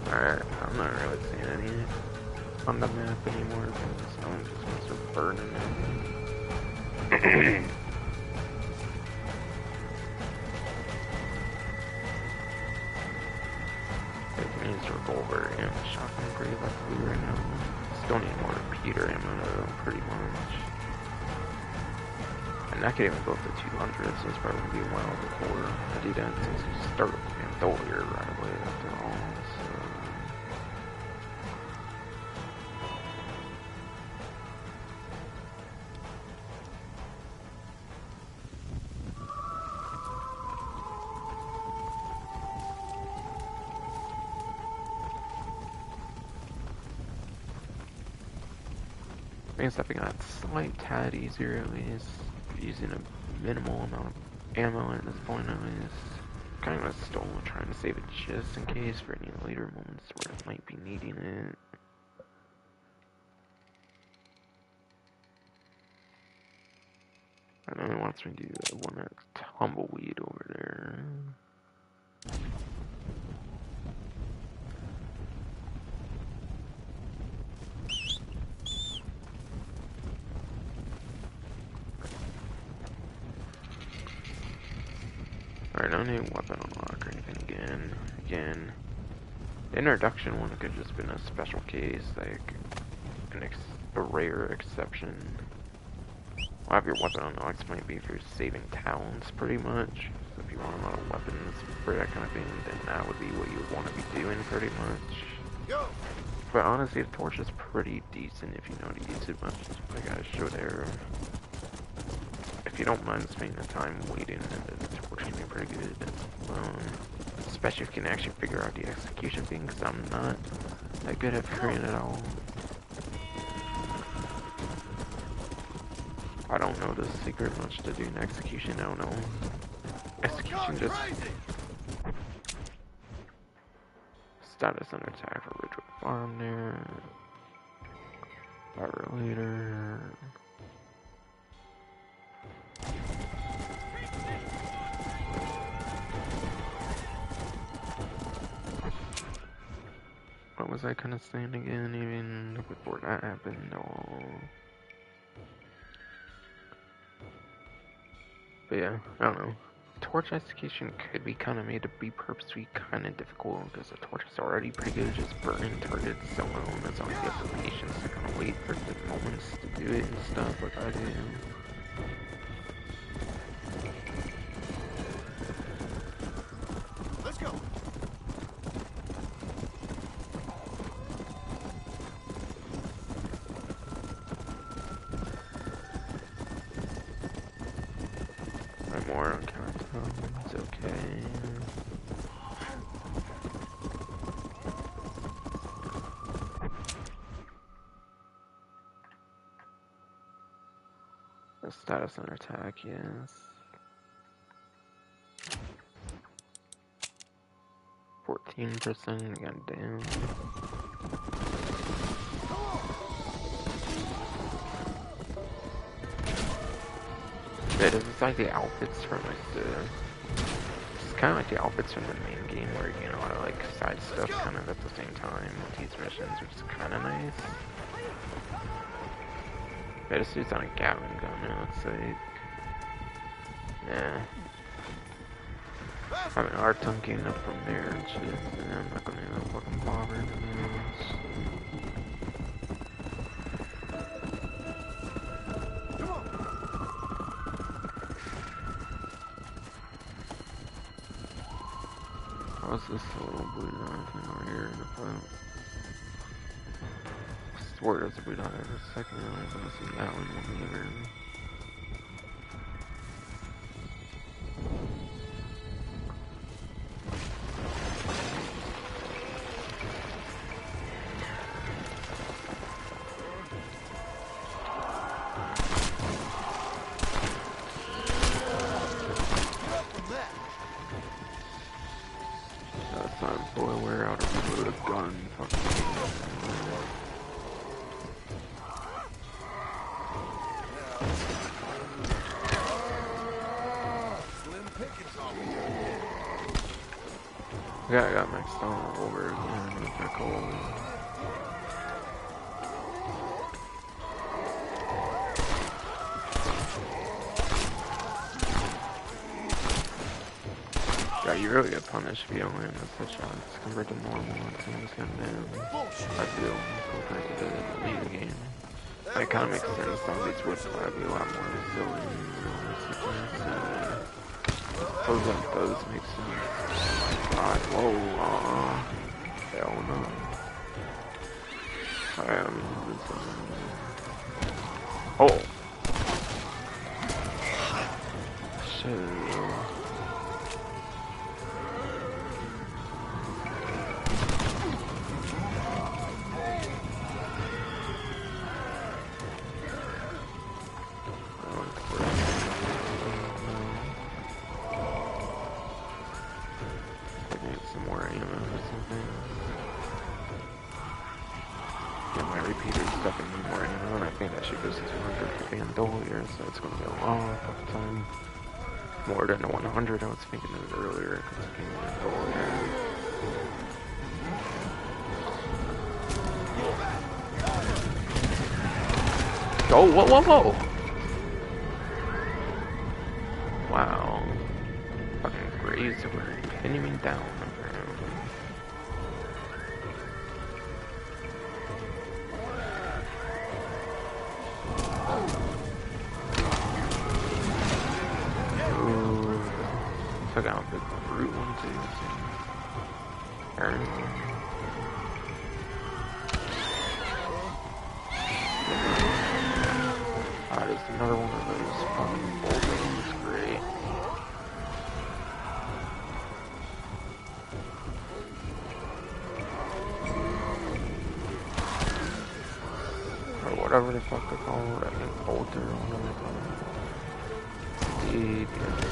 Alright, I'm not really seeing any on the map anymore, because someone just wants to burn them. Revolver and shotgun pretty luckily right now. Still need more repeater ammo though, pretty much. And I could even go up to 200, so it's probably gonna be a while before I do that, since you start with Bandolier right away after all, so... Makes something a slight tad easier at least, using a minimal amount of ammo at this point at least. Kind of still trying to save it just in case for any later moments where I might be needing it. I know he wants me to do that one that's tumbleweed over there. Alright, no new weapon unlock or anything again. The introduction one could have just been a special case, like a rare exception. Well, have your weapon unlocks might be for saving talents, pretty much. So if you want a lot of weapons for that kind of thing, then that would be what you would want to be doing, pretty much. Go. But honestly, the torch is pretty decent if you know how to use it much, like I showed there. If you don't mind spending the time waiting, then the torch can be pretty good. Especially if you can actually figure out the execution thing, because I'm not that good at figuring it out. I don't know the secret much to do in execution, I don't know. Execution just... Status under attack for ritual farm there. Fire leader. What was I kind of saying again, even before that happened? Oh. But yeah, I don't know. Torch execution could be kind of made to be purposely kind of difficult because the torch is already pretty good at just burning targets alone, as long as you have the patience to kind of wait for the moments to do it and stuff like I do. Let's go. More on countdown, it's okay. A status on attack, yes. 14%, goddamn. Yeah, this is like the outfits from like the... It's kind of like the outfits from the main game where you get a lot of like side stuff kind of at the same time with these missions, which is kind of nice. Yeah, this dude's on a Gatling gun now, let's say. Yeah. I mean, our tongue came up from there and shit. Yeah, I'm not gonna even fucking bother to be honest. What's this little blue dot thing over here in the front? I swear there's a blue dot every second. I was gonna see that one over here. Yeah, I got maxed out over again with that cold. Yeah, you really get punished if you don't land those headshots compared to normal ones. It's kind of bad. I feel compared to the leader game. It kind of makes sense. Zombies would probably be a lot more resilient in realistically. Those like those make sense. God, whoa, hell no. I am oh. Shit. So it's going to be a long fucking time. More than the 100 I was thinking of it earlier because it came in earlier. Oh, whoa, whoa, whoa! Wow. Fucking grazed over. Pinning me down. Took out the brute one too. Just another one of those fucking boulders. Great. Or whatever the fuck they're called. I think bolter or whatever they're called.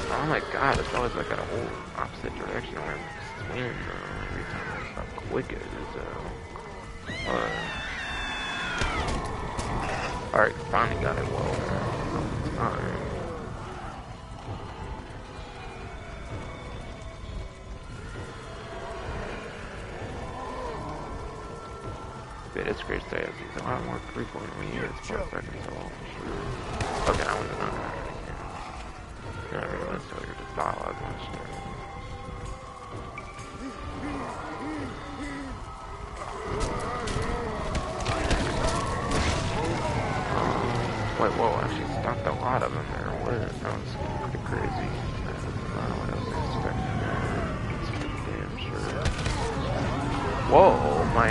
Oh my god, it's always like a whole opposite direction where I'm swinging every time. It's how quick it is. Alright, finally got it well. But it's great to say it's a lot more frequently as far as I can tell. Okay, I wasn't on that. I realized I was just dialogue and shit. Wait, whoa, actually stopped a lot of them there. What? That was pretty crazy. That was not what I was expecting. That's pretty damn sure. Whoa, my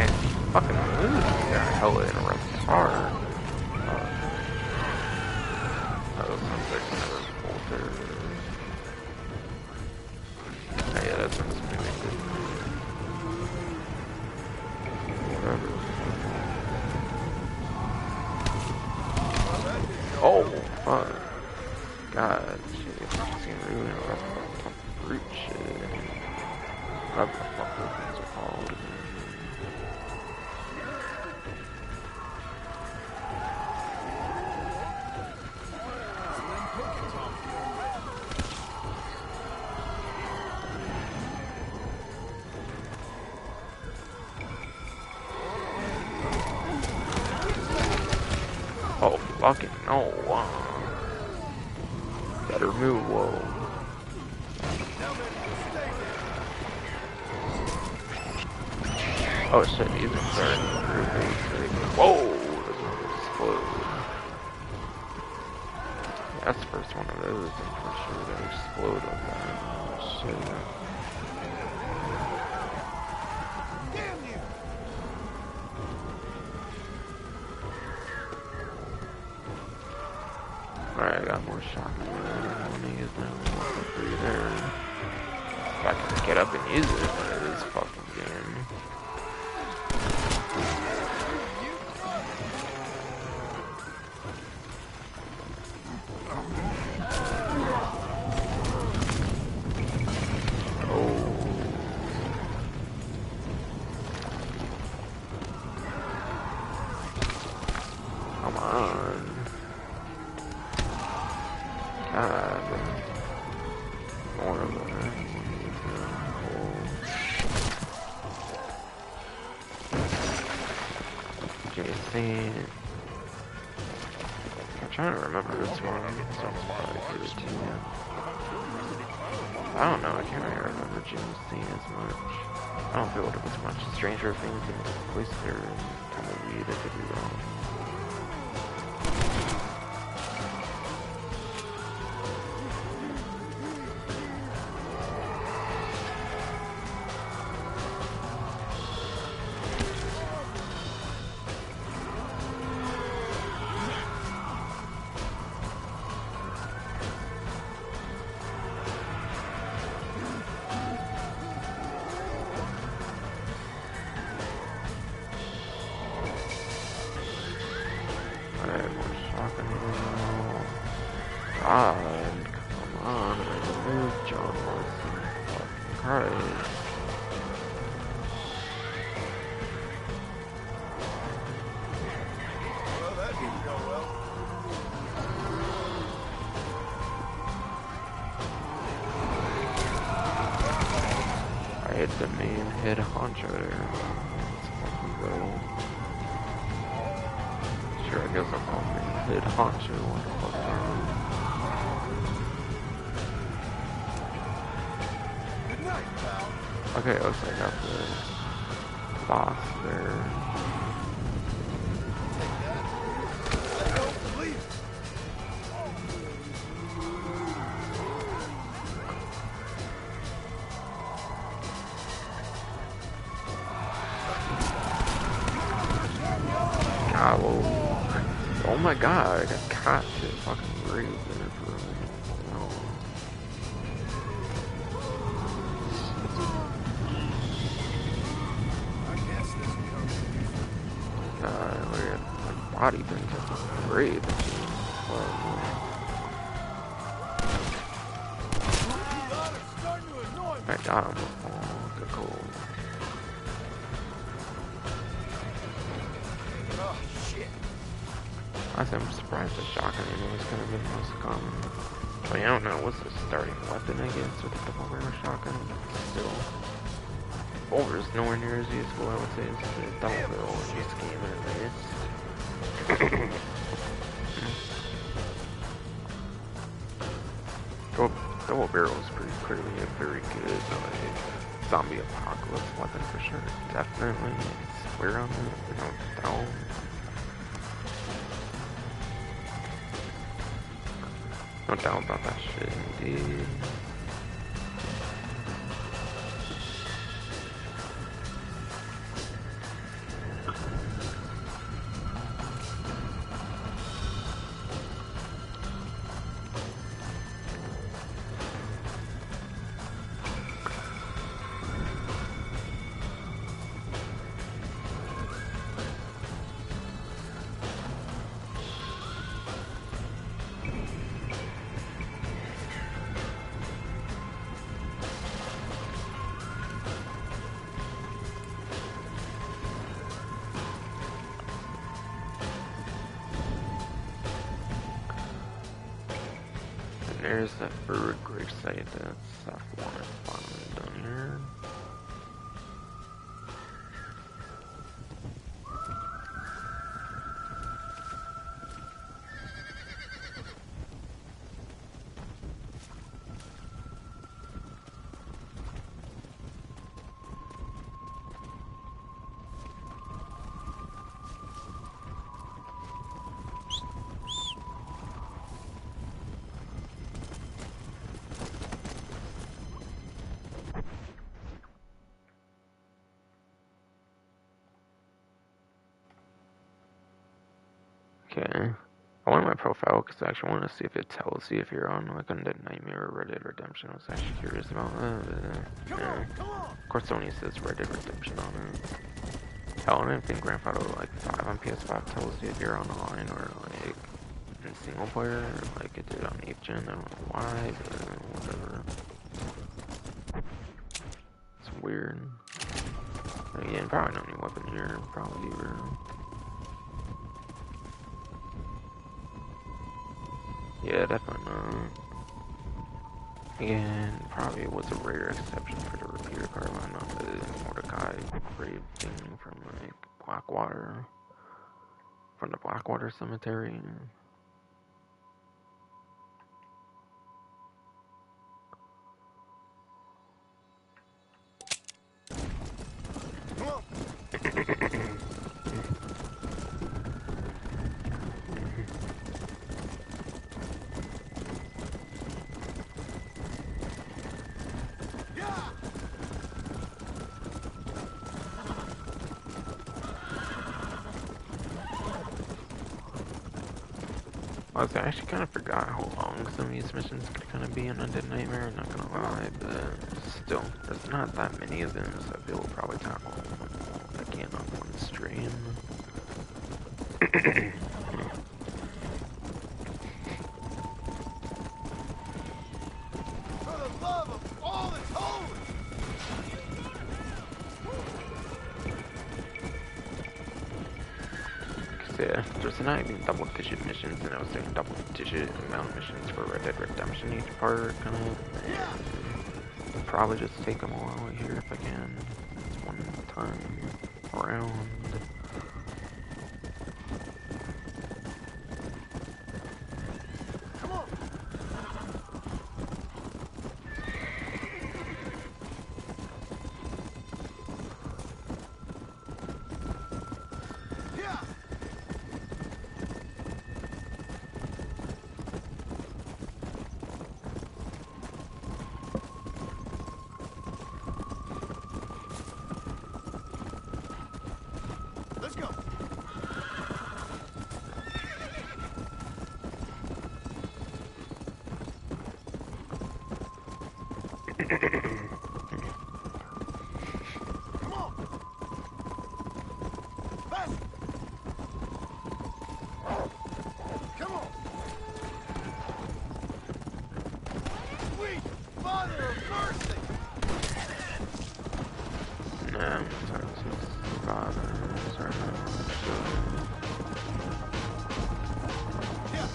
fucking moves got hella interrupted hard. That was something that was bolter. Yeah, that's what's moving. Whatever. Oh, fuck. Whatever the fuck those things are called. Oh, fucking no. Better move, whoa. Oh shit, these are starting to move. Whoa! This one explode. That's the first one of those, I'm for sure that explode on that. Shit. Alright, I got more shotgun. I want to use my level 3 there. If I can get up and use it in this fucking game. Come on. God. More of it. Jason. I'm trying to remember this one. So I'm probably give it to you. I don't know. I can't really remember James Dean as much. I don't feel it was much Stranger Things and Twister and kind of weird. I could be wrong. God, come on, move, John Marston. Fucking Christ. Well, that didn't go well. I hit the main head honcho there. Let's fucking go. Sure, I guess I'm on main head honcho. What the fuck? Okay, it looks like I got the boss there. God, whoa. Oh my god, I got caught shit fucking breathe there for a minute. No. Look at my body been fucking breathe. I got him. Oh, good cool. Oh, shit. I'm surprised the shotgun ammo is kind of the most common. I mean, I don't know what's the starting weapon, I guess, with the double barrel shotgun, but still. Revolver is nowhere near as useful, I would say, as the double barrel in this game, at least. Double barrel is pretty clearly a very good zombie apocalypse weapon for sure. Definitely. I swear on that, no doubt. No doubt about that shit, indeed. there's that bird grave site that's off one at the bottom down here. Okay, I went to my profile because I actually want to see if it tells you if you're on like Undead Nightmare or Red Dead Redemption. I was actually curious about that. Yeah. Of course, it only says Red Dead Redemption on it. Hell, I don't even think Grand Theft Auto like 5 on PS5 tells you if you're online or like in single player. Like it did on 8th gen. I don't know why, but whatever. It's weird. Again, probably no new weapon here. Probably either. Yeah, definitely not. And probably it was a rare exception for the repeater card line on the Mordecai grave thing from like Blackwater. From the Blackwater Cemetery. I actually kind of forgot how long some of these missions could kind of be in Undead Nightmare, not gonna lie, but still, there's not that many of them, so I feel we'll probably tackle them again on one stream. For the love of all that's holy! Yeah, there's not even double-digit missions, and I was doing double-digit amount of missions for Red Dead Redemption each part, kind of. I'll probably just take them all out here if I can. It's one time around. Come on! Yeah! Let's go. Come on. Fast. Come on. Sweet Father of Mercy. No, I'm sorry, this is father. Sorry, Yeah.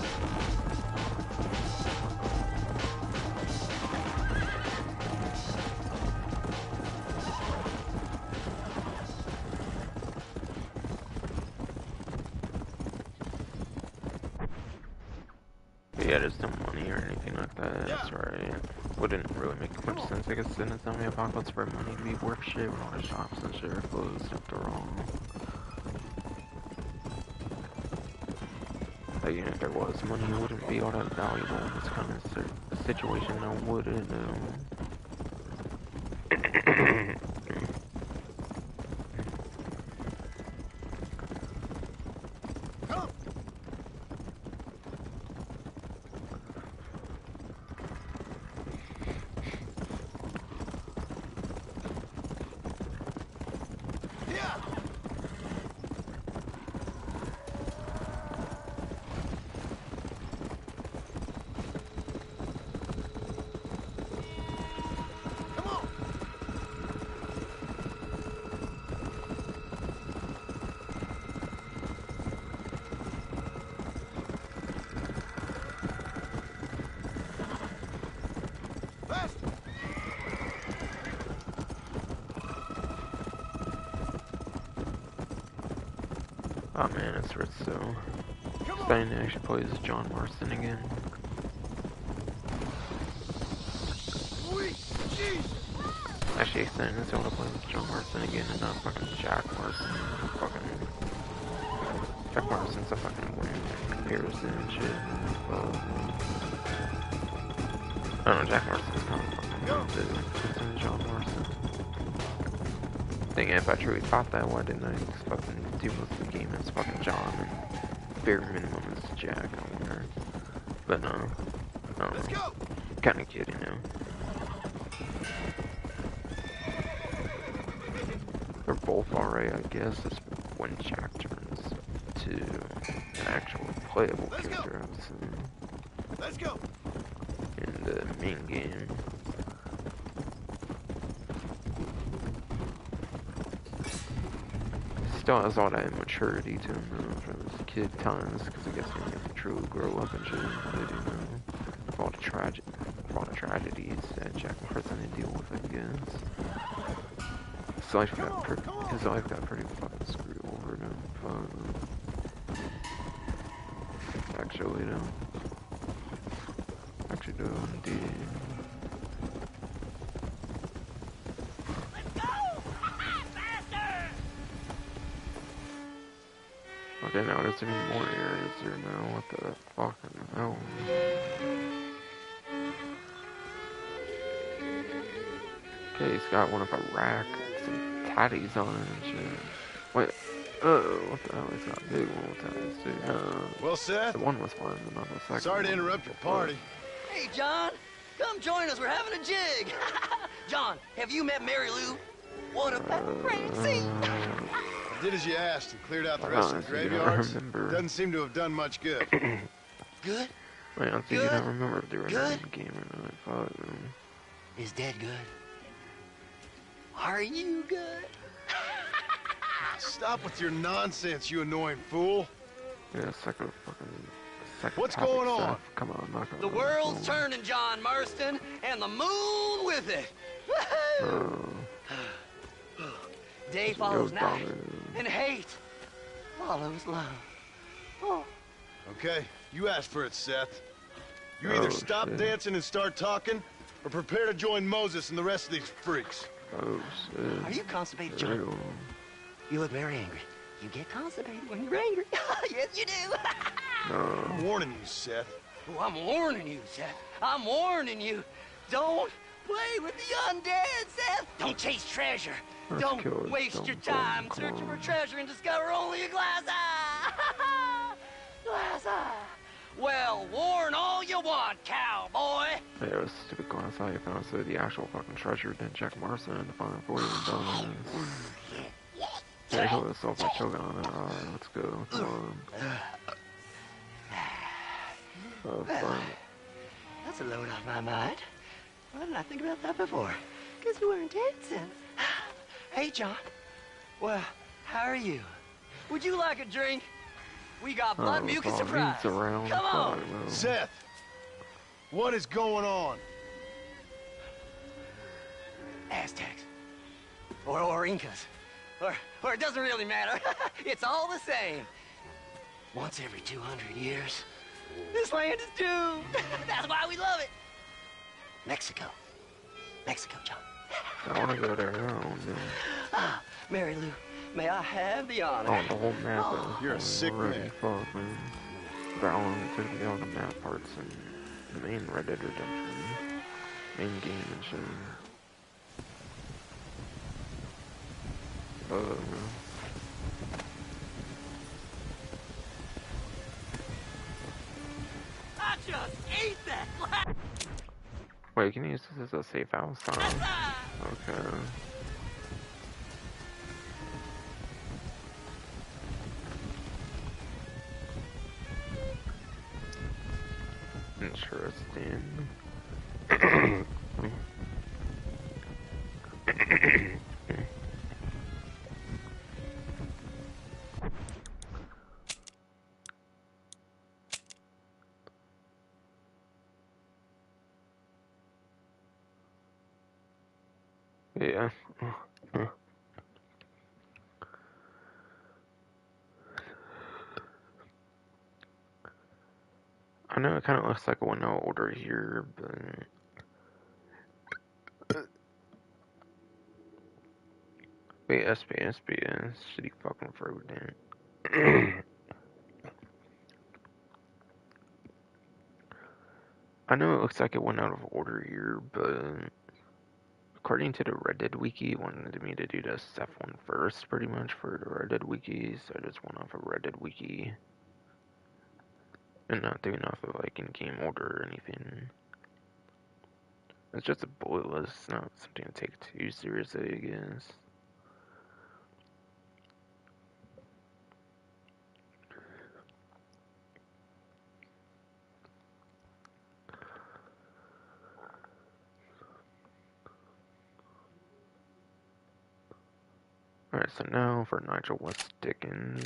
yeah, there's no money or anything like that. That's right. Wouldn't really make much sense, I guess, in a zombie apocalypse for money to be worth shit when all the shops and shit are closed after all. Like, even if there was money, it wouldn't be all that valuable in this kind of situation, now would it? Come. Yeah. Come on. Oh man, it's so exciting to actually play as John Marston again. Actually exciting to want to play with John Marston again and not fucking Jack Marston. Jack Marston's a fucking weird comparison and shit. I don't know, Jack Marston's kind of fucking weird, but it's in John Marston. Thinking if I truly thought that, why didn't I just fucking do most of the game as fucking John and bare minimum as Jack, I wonder. But no, I don't know. Kinda kidding now. They're both alright, I guess. It's when Jack turns to an actual playable character, I would say. Let's go. In the main game. Still has all that immaturity to him though, from his kid times, because I guess he didn't have to truly grow up and shit. But you know, with all the tragedies that Jack Marston had to deal with, I guess. His life got pretty fucking screwed over though. Actually though. Actually though, indeed. Okay, now there's even more areas here now. What the fucking hell? Okay, he's got one of a rack, some tatties on it and shit. Wait, what the hell? He's got a big one with tatties too. Well, Seth. The one was fine, but not the second. Sorry to interrupt your party. Hey, John, come join us. We're having a jig. John, have you met Mary Lou? What a crazy. I did as you asked and cleared out the rest of the graveyards. Doesn't seem to have done much good. Good? Wait, I think you don't remember if they were in the game or not. Fuck. Is Dad good? Are you good? Stop with your nonsense, you annoying fool. Yeah, second. What's going on? Come on, I'm not gonna. The world's turning, John Marston, and the moon with it. Day follows night, and hate follows love. Oh. Okay, you asked for it, Seth. You either stop dancing and start talking, or prepare to join Moses and the rest of these freaks. Oh, shit. Are you constipated, John? You look very angry. You get constipated when you're angry. Yes, you do. I'm warning you, Seth. Oh, I'm warning you, Seth. I'm warning you. Don't play with the undead, Seth. Don't chase treasure. Don't waste your time searching for treasure and discover only a glass eye. Glass eye. Well, warn all you want, cowboy. Yeah, it was stupid glass eye. If I was the actual fucking treasure, then Jack Marston had to find it for you and done this. Yeah, kill yourself by choking on it. Alright, let's go. Fun. That's a load off my mind. Why didn't I think about that before? Because we weren't dancing. Hey, John. Well, how are you? Would you like a drink? We got blood mucus surprise. Come on. Seth, what is going on? Aztecs. Or Incas. Or it doesn't really matter. It's all the same. Once every 200 years, this land is doomed. That's why we love it. Mexico. Mexico, John. I want to go there now. Ah, Mary Lou, may I have the honor? Oh, the whole map. You're a sick man. Fuck, man. But how long it took to get all the map parts and the main Red Dead Redemption main game and shit. I just ate that. Wait, can you use this as a safe house? Okay. Interesting. Yeah. know it kind of looks like a window order here, but SBS, shitty fucking road, dude. I know it looks like it went out of order here, but according to the Red Dead Wiki, it wanted me to do the Step one first, pretty much, for the Red Dead Wiki, so I just went off of Red Dead Wiki. And not doing off of, like, in-game order or anything. It's just a bullet list, it's not something to take too seriously, I guess. Alright, so now for Nigel West Dickens.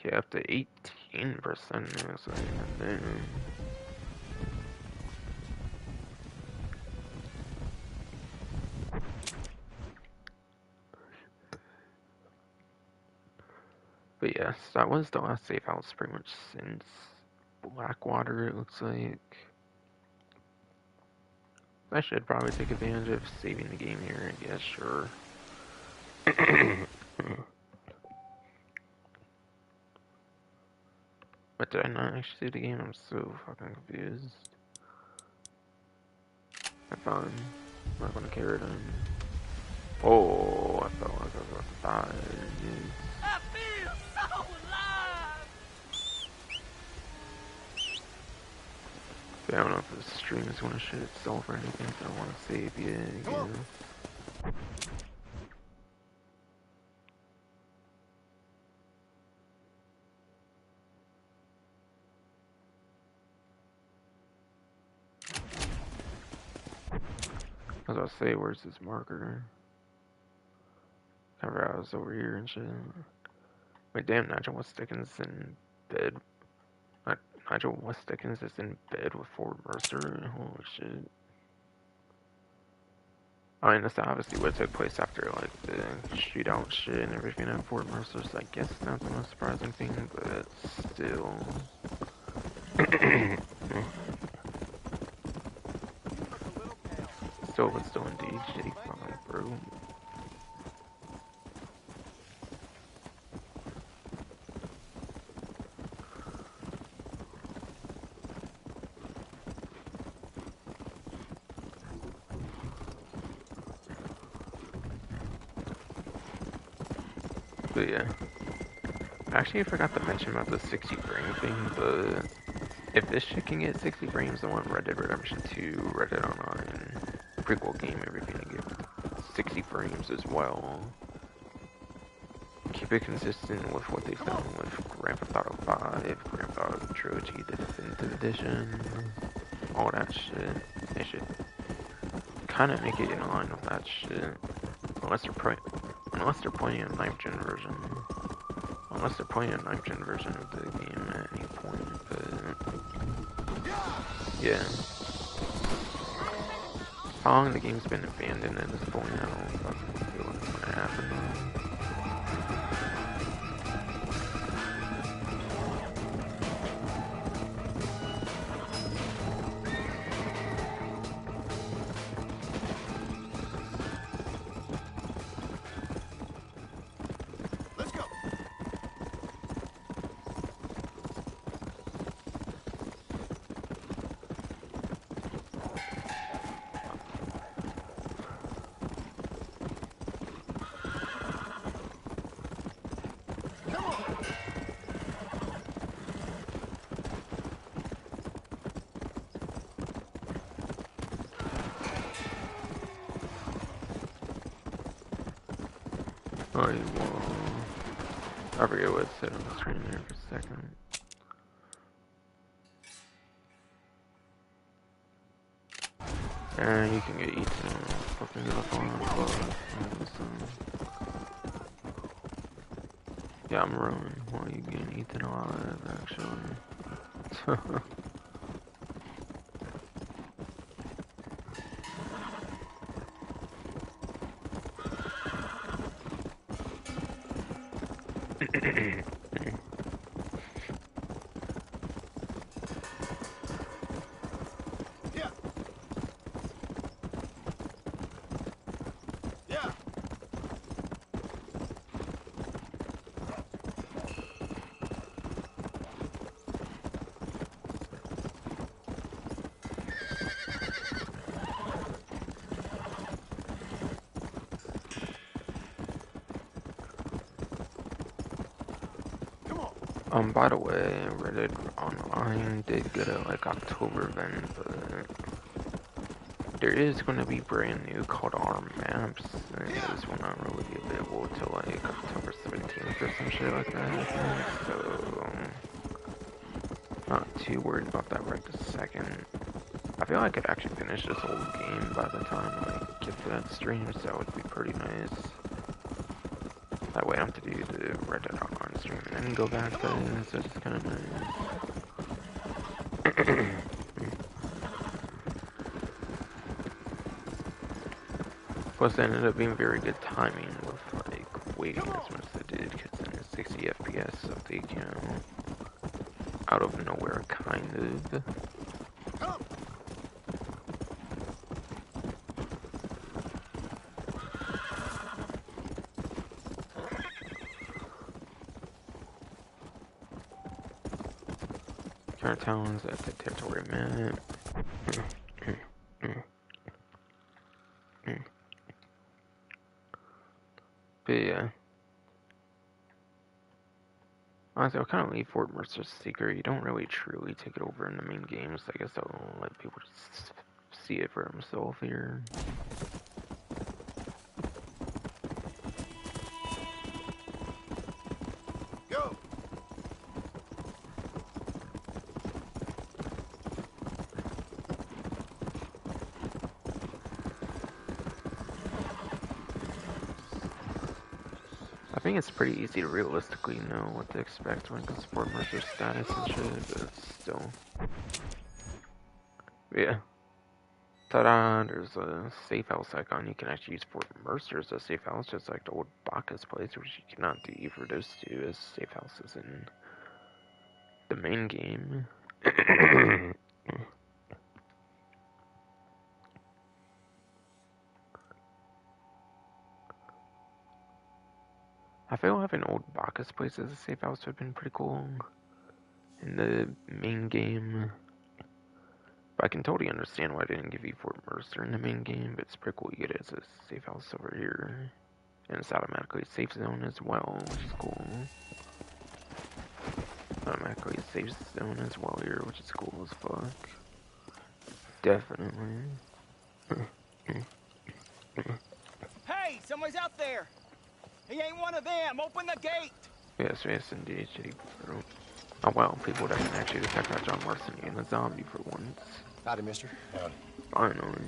Yeah, up to 18% now, so then. But yes, that was the last safe house pretty much since Blackwater, it looks like. I should probably take advantage of saving the game here, I guess, sure. But did I not actually save the game? I'm so fucking confused. I'm fine. I'm not gonna carry it in. Oh, I felt like I was about to die. I feel so alive! I don't know if the stream is gonna shit itself or anything, so I don't wanna save yet again. I was about to say, where's this marker? I was over here and shit. Wait, damn, Nigel West Dickens is in bed. Nigel West Dickens is in bed with Ford Mercer? Holy shit. I mean, this obviously would took place after, like, the shootout shit and everything at Fort Mercer, so I guess it's not the most surprising thing, but still. Still indeed, shitty fucking bro. But yeah. Actually, I forgot to mention about the 60 frame thing, but if this shit can get 60 frames, I want Red Dead Redemption 2, Red Dead Online, prequel game, everything to get 60 frames as well. Keep it consistent with what they've done with Grand Theft Auto 5, Grand Theft Auto Trilogy, the Definitive Edition, all that shit. They should kind of make it in line with that shit. Unless they're playing a 9th gen version. Unless they're playing a 9th gen version of the game at any point, but yeah. How long the game's been abandoned at this point, I don't fucking feel like it's gonna happen. I forget what it said on the screen there for a second. And you can get eaten fucking up on yeah, I'm rolling while you getting eaten alive, actually. By the way, Reddit Online did get a like October event, but there is going to be brand new called our maps, and this will not really be available until like October 17th or some shit like that, I think. So not too worried about that right this second. I feel like I could actually finish this whole game by the time I get to that stream, so that would be pretty nice. That way I don't have to do the Red Dead Online stream and then go back to it, so it's kind of nice. Plus, it ended up being very good timing with like waiting as much as I did, because then the 60 FPS update came out of nowhere, kind of. Current towns at the territory map. But yeah. Honestly, I'll kind of leave Fort Mercer secret. You don't really truly take it over in the main games. I guess I'll let people just see it for themselves here. Go! I think it's pretty easy to realistically know what to expect when it comes to Fort Mercer's status and shit, but still. Yeah. Ta-da! There's a safe house icon. You can actually use Fort Mercer as a safe house, just like the old Bacchus place, which you cannot do for those two as safe houses in the main game. I feel having old Bacchus place as a safe house would have been pretty cool in the main game. But I can totally understand why I didn't give you Fort Mercer in the main game, but it's pretty cool you get it as a safe house over here. And it's automatically a safe zone as well, which is cool. Automatically a safe zone as well here, which is cool as fuck. Definitely. Hey, someone's out there. He ain't one of them. Open the gate. Yes, indeed. Oh wow, people that can actually detect that John Marston in a zombie for once. Howdy, mister. Howdy. Finally.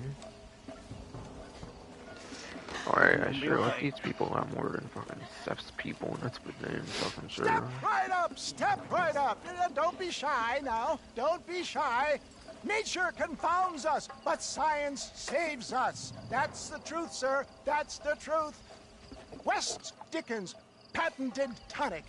Alright, I sure like these people a lot more than fucking Seth's people, and that's what name's fucking sure. Step right up, step right up. Don't be shy now. Don't be shy. Nature confounds us, but science saves us. That's the truth, sir. That's the truth. West Dickens patented tonic.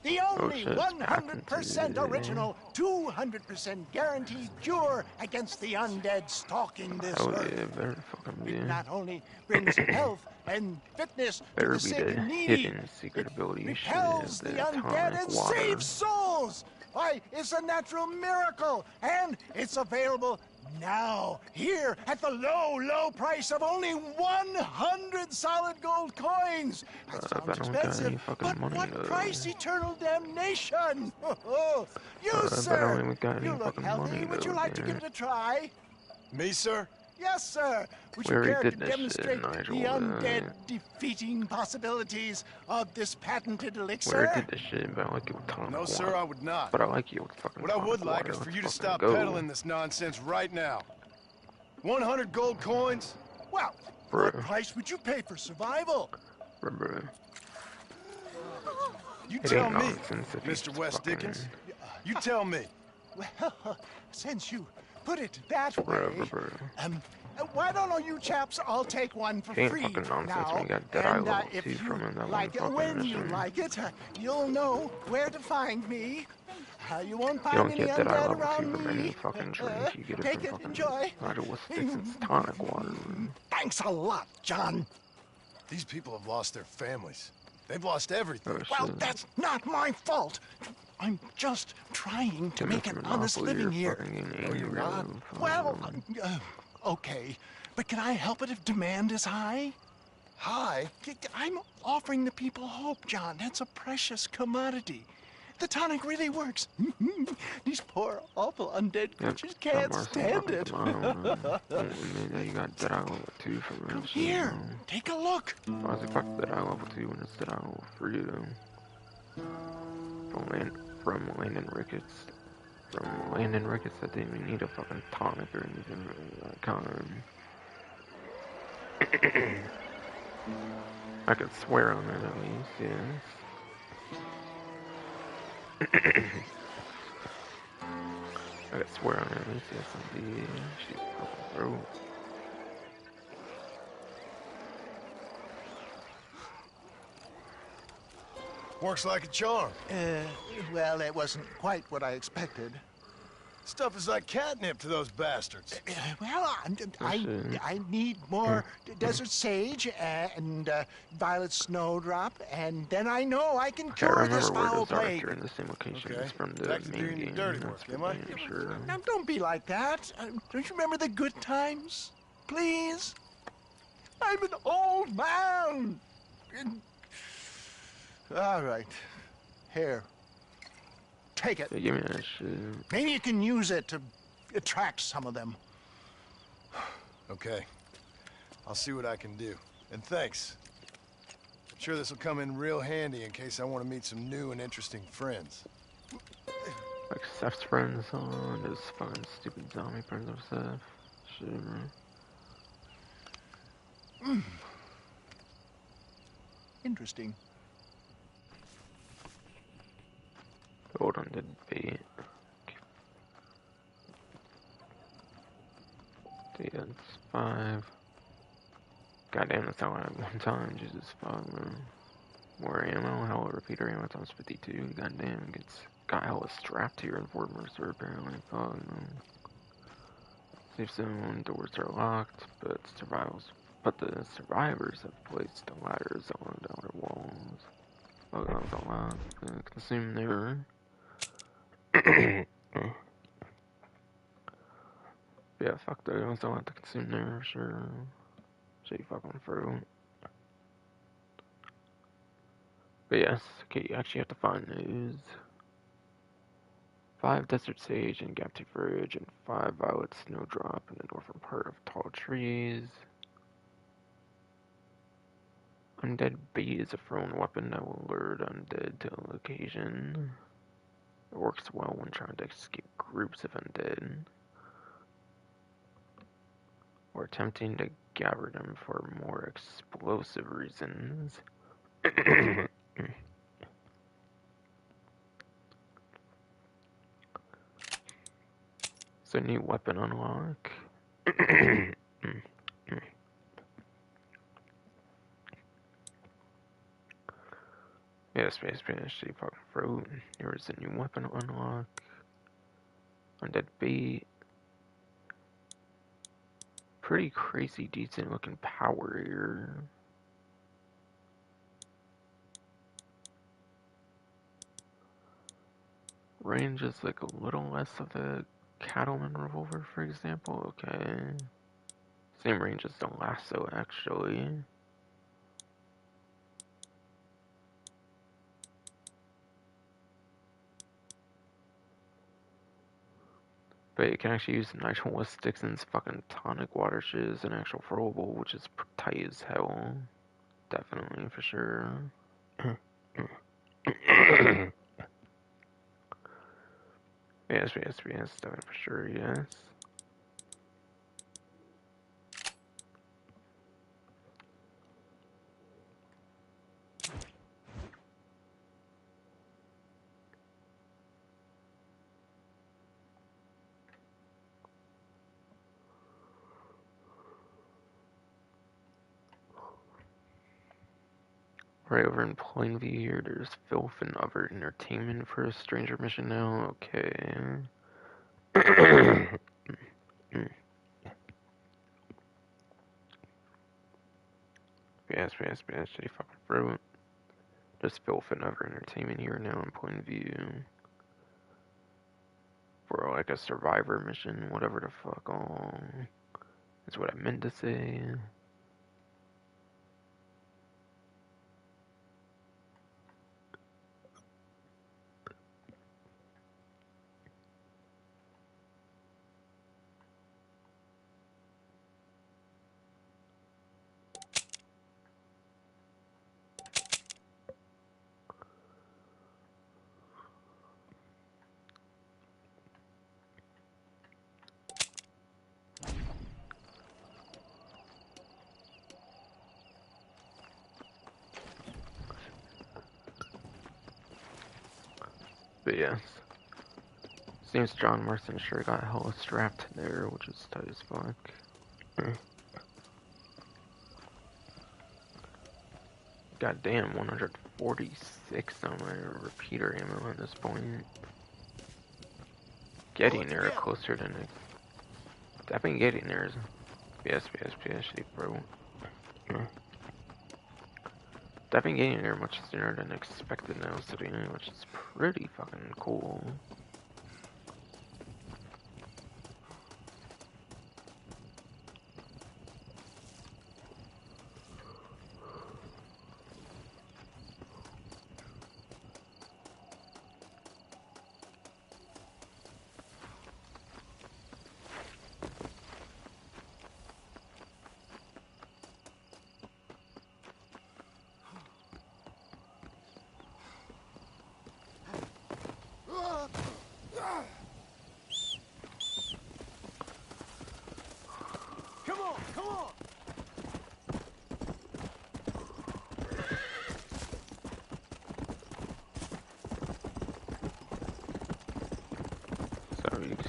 The only 100% original, 200% guaranteed cure against the undead stalking this earth. It not only brings health and fitness to the sick and needy, it repels the undead and saves souls. Why, it's a natural miracle, and it's available now, here, at the low, low price of only 100 solid gold coins. That sounds expensive, but what price? Eternal damnation. You, sir, you look healthy. Would you like to give it a try? Me, sir? Yes, sir. Would you care to demonstrate the undead defeating possibilities of this patented elixir? Where I did this shit, but I like you with tonic No, sir, I would not. But I like you with fucking What I would like is for you to stop peddling this nonsense right now. 100 gold coins? Well, what price would you pay for survival? You tell me, Mr. West Dickens. You tell me. Well, since you put it that way, why don't all you chaps all take one for free now? And if you like it, when you like it, you'll know where to find me. You won't find any undead around me. Take it, enjoy. Tonic water. Thanks a lot, John. These people have lost their families. They've lost everything. Well, that's not my fault. I'm just trying to make an honest living here. No, you're not. Well, okay. But can I help it if demand is high? High? I'm offering the people hope, John. That's a precious commodity. the tonic really works. These poor, awful undead creatures Yep, can't stand it. Maybe you got Dead Eye level 2 for real. Come here, take a look. Honestly, fuck Dead Eye level 2 when it's Dead Eye level 3. From Landon Ricketts. That didn't even need a fucking tonic or anything of that kind. I could swear on it at least, yes. I could swear on it at least, yes indeed. She's fucking throat. Works like a charm. Well, it wasn't quite what I expected. Stuff is like catnip to those bastards. Well, I need more desert sage and violet snowdrop, and then I know I can cure this foul plague. In the same location Okay. as from the Back to main doing game. dirty work, am I? Sure. Now, don't be like that. Don't you remember the good times? Please? I'm an old man. All right. Here. Take it. So give me that shit. Maybe you can use it to attract some of them. Okay. I'll see what I can do. And thanks. I'm sure this will come in real handy in case I want to meet some new and interesting friends. Like Seth's friends on those fucking stupid zombie friends of Seth. Shit, man. Interesting. Hold on, did bait. See, that's 5. Goddamn, that's all I had one time. Jesus fuck, man. More ammo, hella repeater ammo times 52. Goddamn, got hella strapped here in Fort Mercer apparently. Fuck, man. Safe zone doors are locked, but the survivors have placed the ladders along the outer walls. Oh, that was a lot. Consume their. Yeah, fuck that. I don't have to consume there, sure. Shit, fucking through. But yes, okay, you actually have to find those. 5 desert sage and gapty fridge, and 5 violet snowdrop in the northern part of tall trees. Undead bait is a thrown weapon that will lure the undead to a location. It works well when trying to escape groups of undead, or attempting to gather them for more explosive reasons. So, new weapon unlock. Yes, she fucking throat. Here is a new weapon unlock. Undead bait. Pretty crazy, decent looking power here. Range is like a little less of the cattleman revolver, for example. Okay. Same range as the lasso, actually. But you can actually use nitro sticks and fucking tonic water shit as an actual throwable, which is tight as hell. Definitely, for sure. Yes, definitely for sure, yes. Right over in Plainview here, there's filth and other entertainment for a stranger mission now. Okay. Yes, shitty fucking fruit. There's filth and other entertainment here now in Plainview. For like a survivor mission, whatever the fuck. Oh, that's what I meant to say. But yes. Seems John Marston sure got hella strapped there, which is tight as fuck. Goddamn, 146 on my repeater ammo at this point. Getting there closer than I've been getting there. PS, bro. I've been getting there much sooner than expected now, which is pretty fucking cool.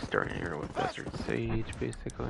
Starting here with Desert Sage, basically.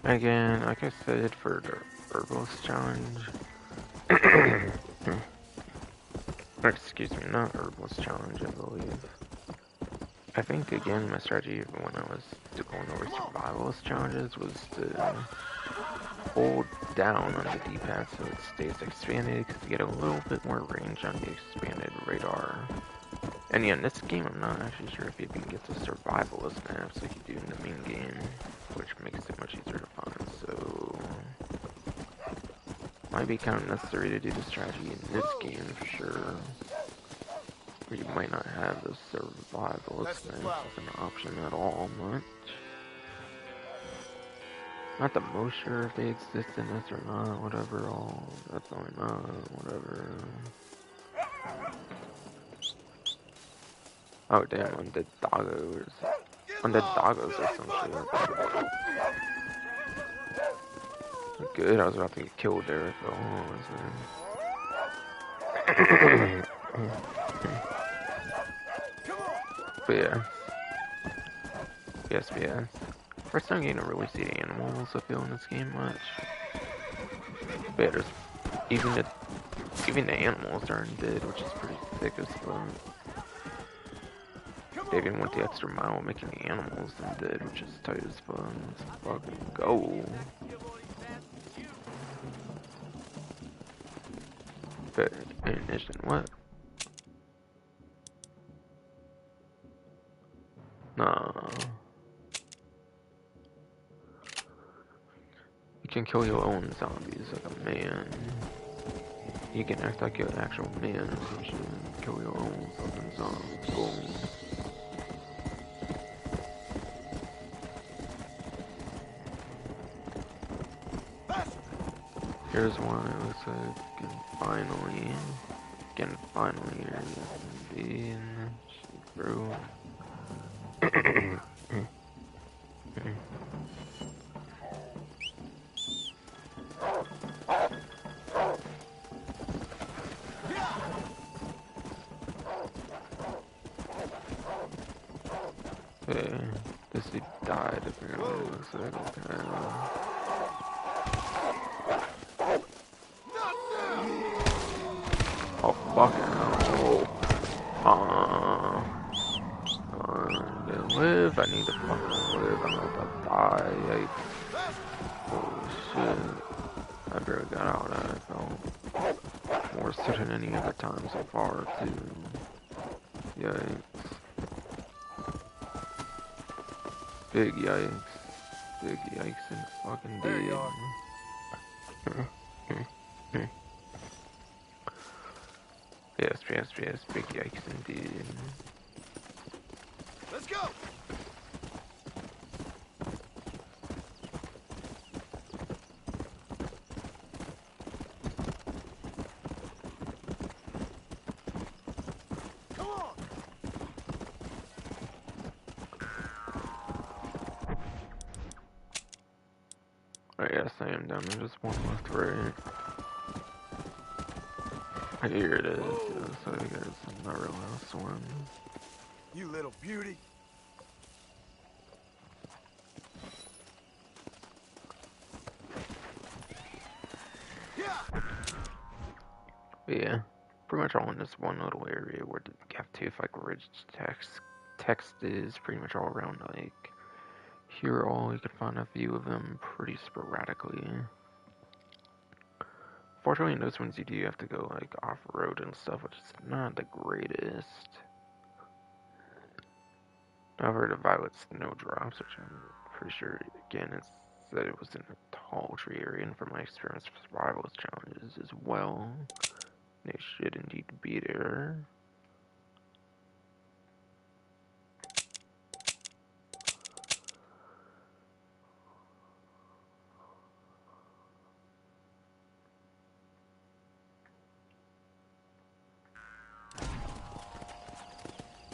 Again, like I said, for the Herbalist Challenge, excuse me, not Herbalist Challenge, I believe. I think, again, my strategy when I was going over Survivalist Challenges was to hold down on the D-pad so it stays expanded, because you get a little bit more range on the expanded radar. And yeah, in this game, I'm not actually sure if you can get the Survivalist maps like you do in the main game, which makes it much easier to find, so might be kind of necessary to do the strategy in this game for sure. Or you might not have the Survivalist maps as an option at all much. Not the most sure if they exist in this or not, whatever, all, that's all I know, whatever. Oh damn, Undead Doggos. Undead Doggos or some shit. Good, I was about to get killed there for all But yeah. Yes. First time getting to really see the animals I feel in this game much. But yeah, even the animals are undead, which is pretty sick as fuck. They even went the extra mile making the animals undead, which is tight as fun. Let's fucking go. But ammunition, what? Nah. You can kill your own zombies like a man. You can act like an actual man essentially and kill your own fucking zombies. Cool. Here's one it looks like can finally be in through. Okay, this dude died apparently, it looks like. Okay. Oh, fucking hell. To live, I need to fucking live, I'm about to die, yikes. Holy shit. I barely got out, I felt more sick than any other time so far, too. Yikes. Big yikes. Big yikes and fucking dead. Yes, big yikes indeed. Let's go! Come on! Alright, yes, I am down. There's just one left, right? Here it is. Yeah, so I guess I'm not real last one. You little beauty. But yeah, pretty much all in this one little area where you have to, if like rich text is pretty much all around, like here all you can find a few of them pretty sporadically. Fortunately, in those ones you do have to go like off-road and stuff, which is not the greatest. However, the violet snowdrops, which I'm pretty sure again it said it was in a tall tree area, and from my experience with survival challenges as well, they should indeed be there.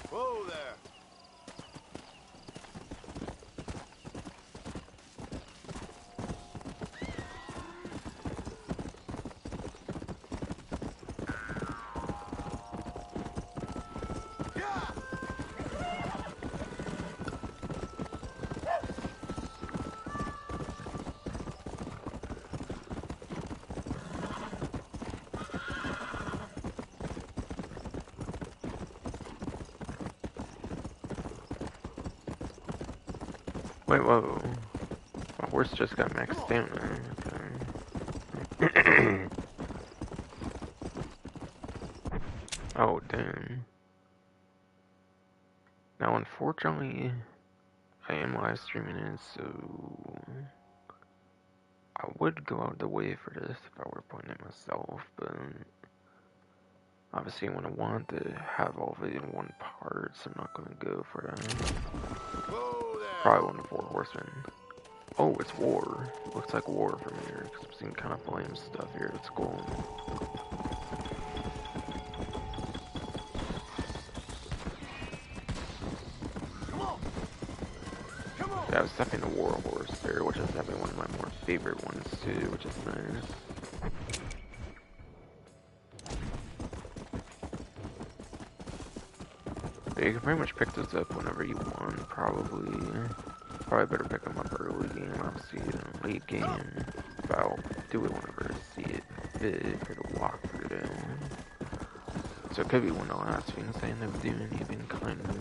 Whoa there. Wait, whoa. My horse just got max stamina. Okay. Oh, damn. Now, unfortunately, I am live streaming it, so I would go out of the way for this if I were playing it myself, but obviously I want to have all of it in one part, so I'm not going to go for that. Probably one of the 4 horsemen. Oh, it's war. It looks like war from here, because I'm seeing kind of flame stuff here. It's cool. Yeah, I was definitely the war horse there, which is definitely one of my more favorite ones too, which is nice. But you can pretty much pick those up whenever you want, probably. Probably better pick them up early game, obviously, in late game. But I'll do it whenever I see it fit for the walkthrough then. So it could be one of the last things I end up doing, even kind of.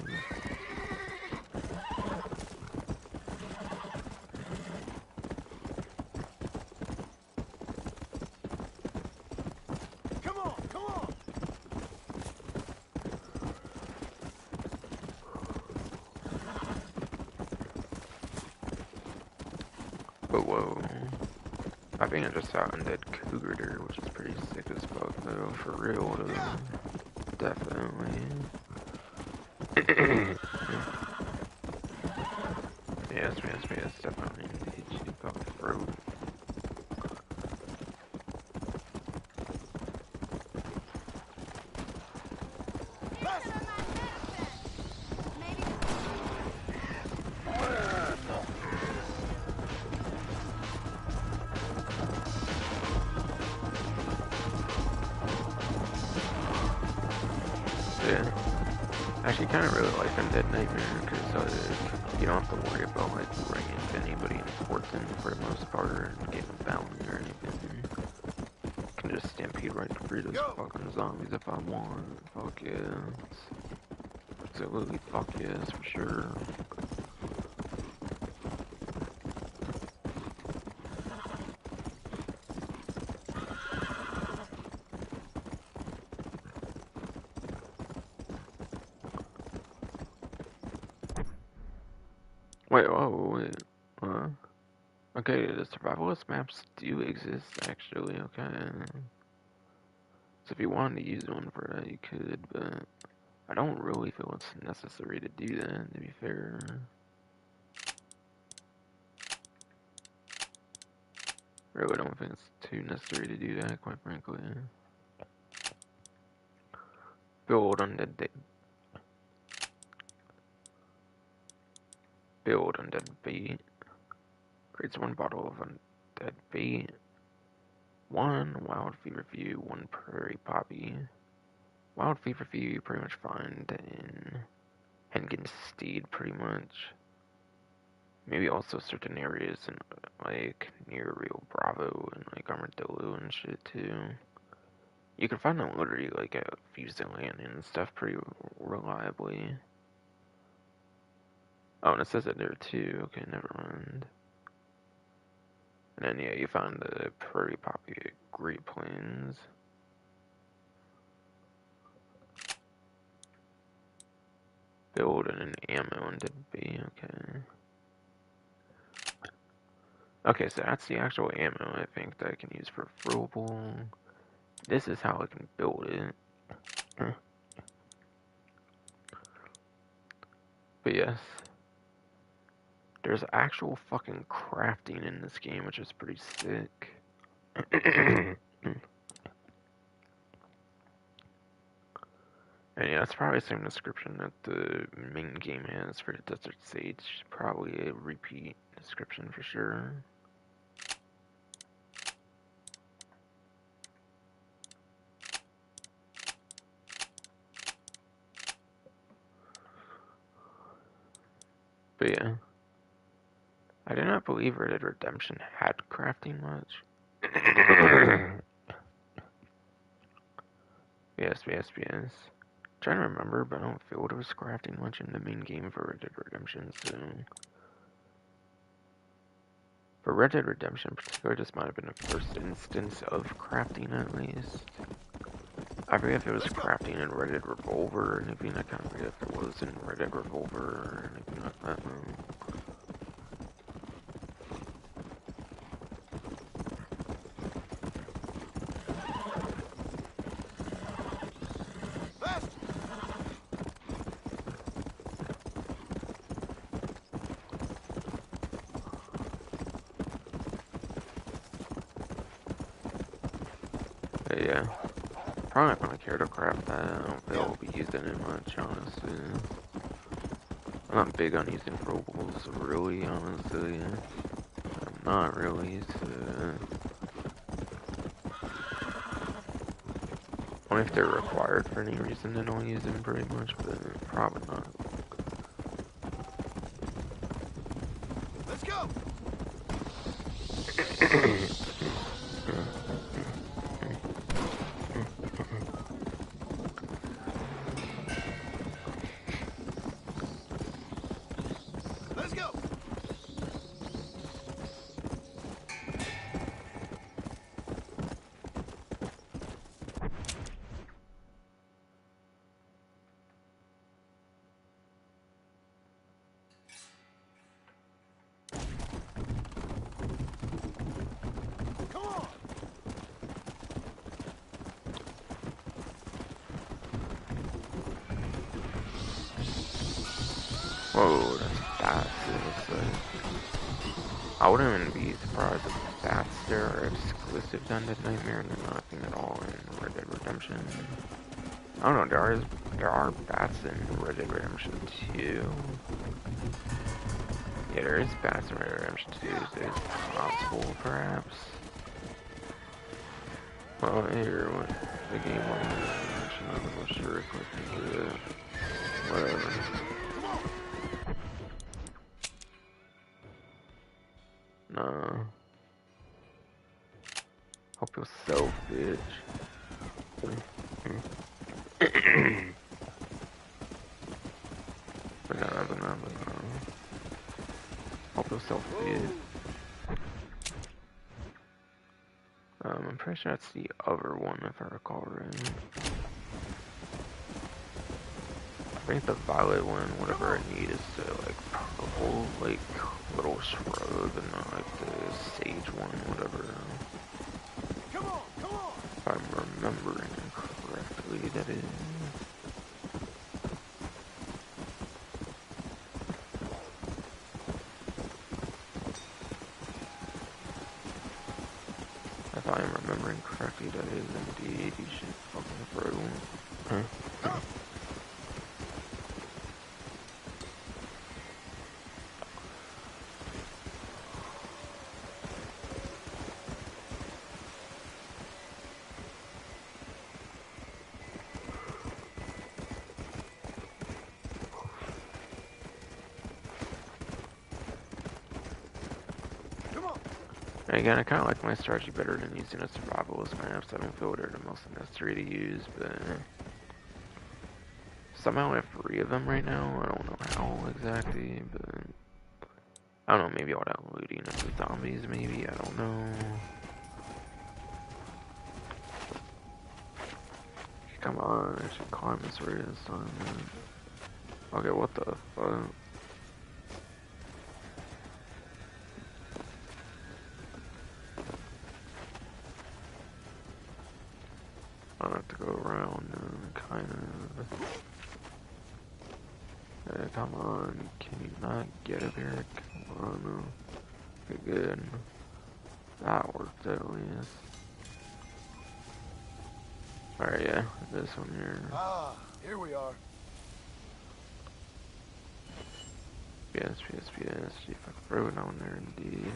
whoa. I think I just saw Undead Cougar, which is pretty sick as fuck, though, for real, though. Definitely. Yes, definitely need to go through. Yeah. I actually kind of really like Undead Nightmare because you don't have to worry about like running into anybody important for the most part or getting a bounty or anything. I can just stampede right through those fucking zombies if I want. Fuck yes. Absolutely fuck yes for sure. Wait, wait. Okay, the survivalist maps do exist, actually, okay. So if you wanted to use one for that, you could, but I don't really feel it's necessary to do that, to be fair. Really don't think it's too necessary to do that, quite frankly. Build Undead Build Undead Bait. Creates 1 bottle of Undead Bait. 1 Wild Feverfew, 1 Prairie Poppy. Wild Feverfew you pretty much find in Hengen's Steed, pretty much. Maybe also certain areas in, like, near Rio Bravo and, like, Armadillo and shit, too. You can find them literally, like, at Fusilland and stuff pretty reliably. Oh, and it says it there, too. Okay, never mind. And then, yeah, you find the Prairie Poppy at Great Plains. Build an ammo and be okay. Okay, so that's the actual ammo I think that I can use for throwable. This is how I can build it. But yes, there's actual fucking crafting in this game, which is pretty sick. And yeah, that's probably the same description that the main game has for the Desert Sage. Probably a repeat description for sure. But yeah. I do not believe Red Dead Redemption had crafting much. Yes. Trying to remember, but I don't feel there was crafting much in the main game for Red Dead Redemption, so... For Red Dead Redemption in particular, this might have been the first instance of crafting, at least. I forget if it was crafting in Red Dead Revolver or anything. I kind of forget if it was in Red Dead Revolver or anything like that, no. But yeah. Probably not gonna care to craft that. I don't feel I'll be using it much, honestly. I'm not big on using throwables, really, honestly. I'm not really, so... Only if they're required for any reason, then I'll use them pretty much, but probably not. Let's go! Let's go! Whoa, that's fast, it looks like. I wouldn't even be surprised if bats there are exclusive to Undead Nightmare and they're nothing at all in Red Dead Redemption. I don't know, there are bats in Red Dead Redemption 2. Yeah, there is bats in Red Dead Redemption 2, so it's possible, perhaps. Well, here, what the game on I'm not sure if I can do it. Whatever. Nah. Help yourself, bitch. Banana. Help yourself, bitch. I'm pretty sure that's the other one, if I recall right. I think the violet one, whatever I need is the, like, purple, like, little shrub, and not, like, the sage one, whatever. Come on! If I'm remembering correctly, that is. If I am remembering correctly, that is indeed. You should fucking throw. Again, I kind of like my strategy better than using a survivalist maps. I don't feel they're the most necessary to use, but somehow I have 3 of them right now. I don't know how exactly, but I don't know, maybe all that looting of the zombies, maybe, I don't know. Come on, I should climb this area this time, man. Okay, what the fuck? I have to go around, kind of. Hey, come on, can you not get up here? Come on, okay, good. That worked at least. Alright, yeah, this one here. Ah, here we are. Yes, see if I can throw it on there indeed.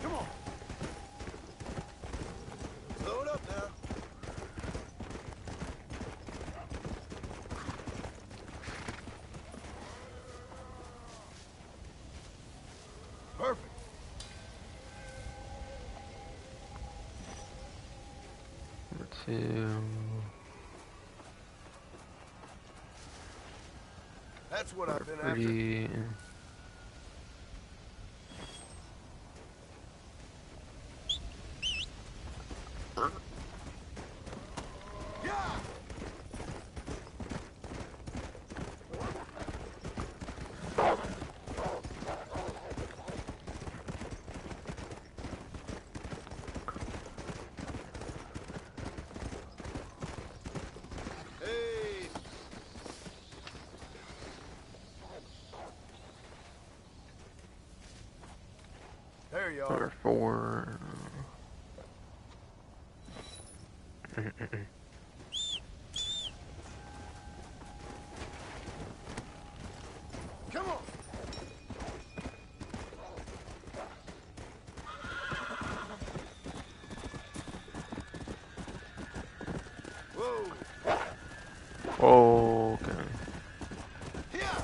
Come on. Throw it up now. Perfect. Number 2. That's what I've been after. 3. There you Number are. 4. Come on. Whoa. Okay. Yeah.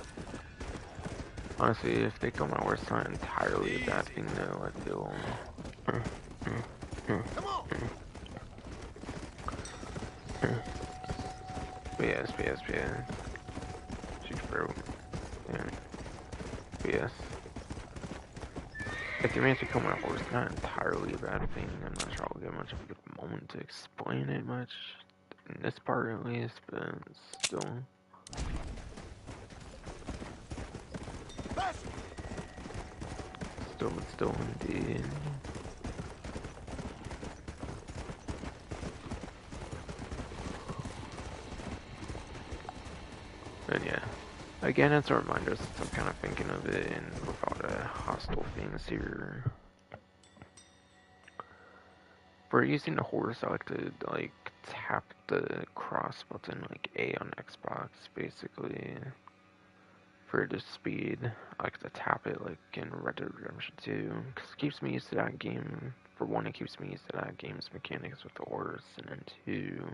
Honestly, if they come out where it's not entirely a bad thing though, I feel. Come on. BS. Shoot bro. BS. If they manage to come out where it's not entirely a bad thing, I'm not sure I'll get much of a good moment to explain it much. In this part at least, but still. Still Undead. And yeah, again, it's a reminder since I'm kind of thinking of it and without hostile things here. For using the horse, I like to tap the cross button like A on Xbox, basically. For the speed, I like to tap it like in Red Dead Redemption 2, because it keeps me used to that game. For one, it keeps me used to that game's mechanics with the horse, and then two,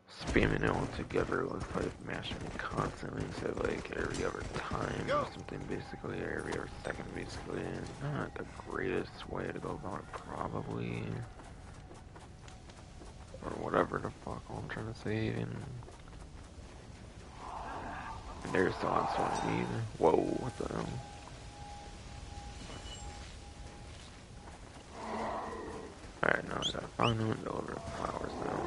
spamming it all together with like mashing it constantly, so like every other time or something basically, or every other second basically. Not the greatest way to go about it probably. Or whatever the fuck I'm trying to say even. There's the last one either. Whoa, what the hell? Alright, now I gotta find them and deliver the flowers now.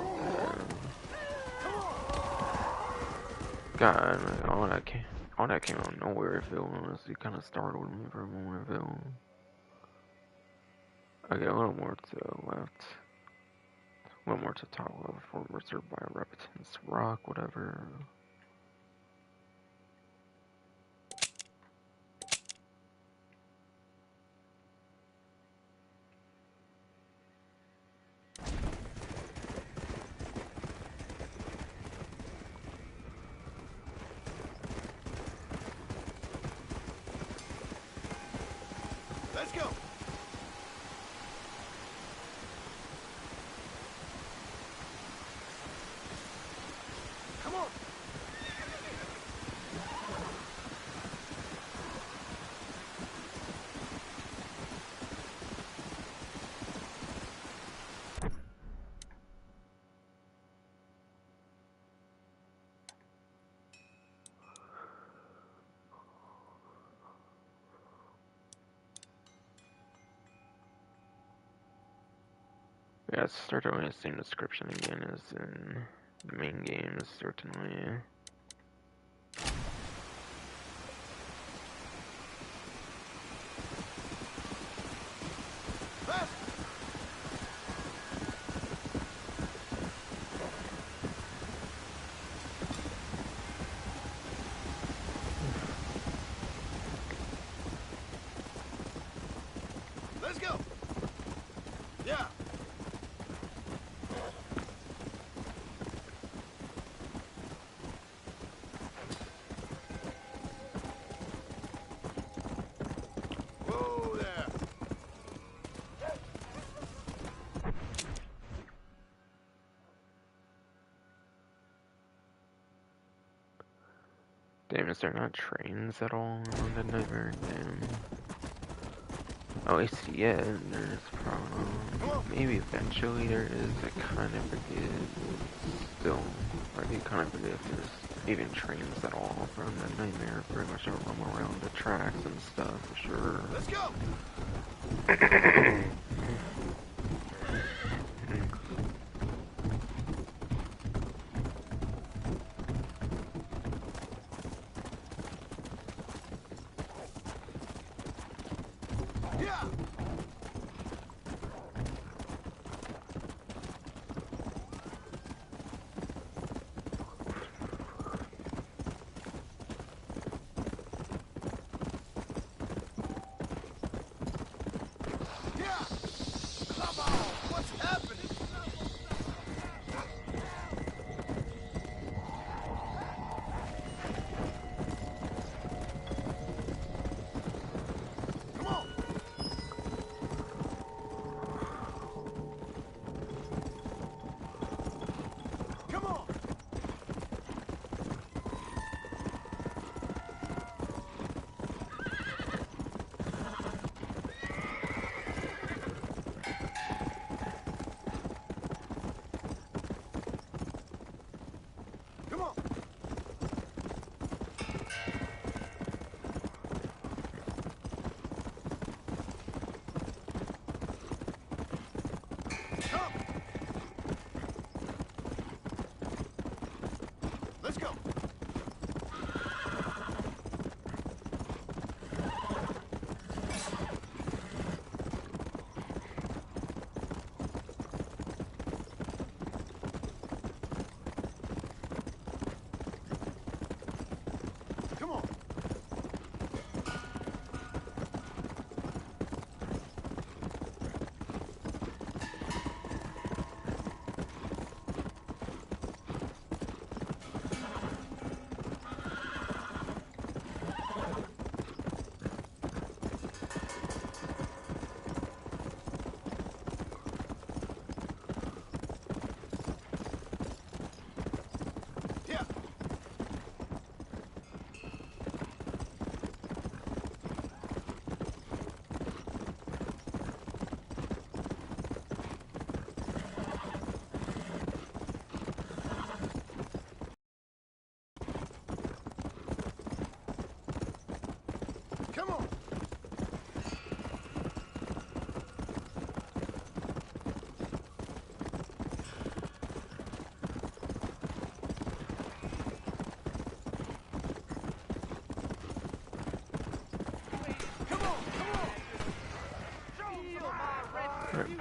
God, all that came out of nowhere, I feel, honestly, kind of startled me for a moment, I feel. Okay, a little more to the left. A little more to the top level before we're served by a repentance rock, whatever. Let's go. Come on. Yeah, it's certainly the same description again as in the main games, certainly. Let's go. Yeah. Whoa there. Damn, is there not trains at all on the Nightmare? Damn. Oh, I see, yeah, there's probably, maybe eventually there is, I kind of forget, still, I do kind of forget if there's even trains at all from the Nightmare, pretty much don't roam around the tracks and stuff, for sure. Let's go. Yeah. Yeah.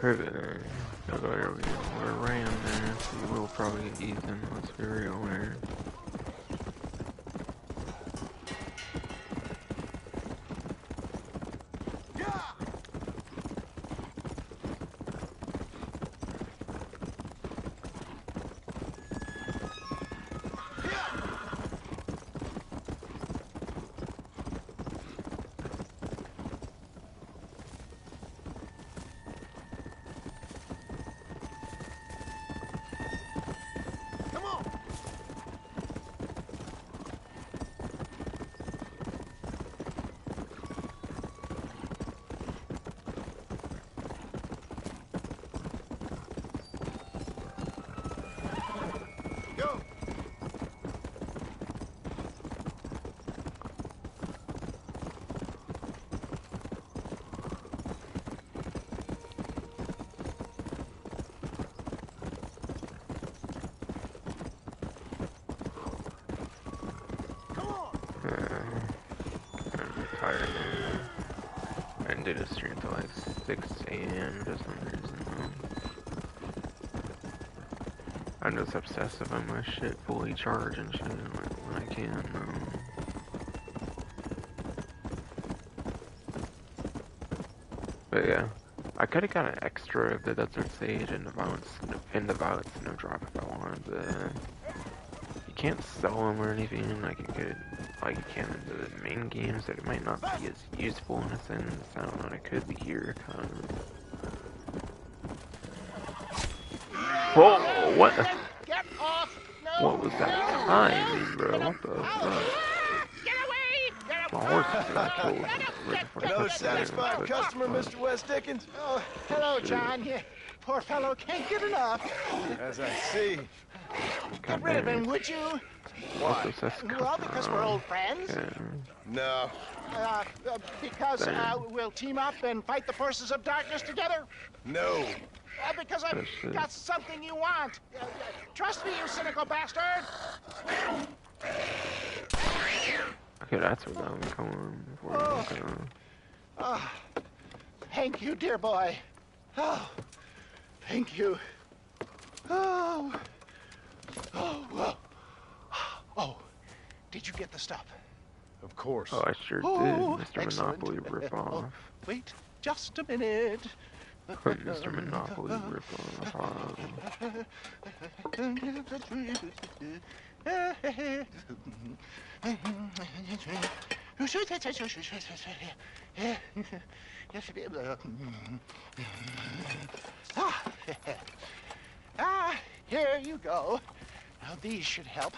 Perfect. So there we go. We're right on there. So we will probably get Ethan. Let's be real here. Tired now. I did a stream till like 6 a.m. for some reason. I'm just obsessive on my shit fully charged and shit like, when I can. But yeah, I could have got an extra of the Desert Sage and the Violet Snowdrop if I wanted, but you can't sell them or anything like you could. Like you can in the main games, that it might not be as useful in a sense. I don't know, it could be here, kind of. Whoa, what? Get off! No, What was that timing, bro? What the fuck? Get away! My horse is gonna kill right before Another I touch the satisfied damn customer, foot. Mr. West Dickens? Oh, hello, Shit. John. You poor fellow can't get enough. As I see. Get rid of him, would you? What does this Well, because we're old friends. Okay. No. Because we'll team up and fight the forces of darkness together. No. Because I've got something you want. Trust me, you cynical bastard. Okay, that's where I'm going for. Oh, thank you, dear boy. Oh, thank you. Oh, oh, did you get the stuff? Of course. Oh, I sure did, Mr. Excellent. Monopoly ripoff. Wait just a minute. Mr. Monopoly ripoff. Here you go. Now these should help.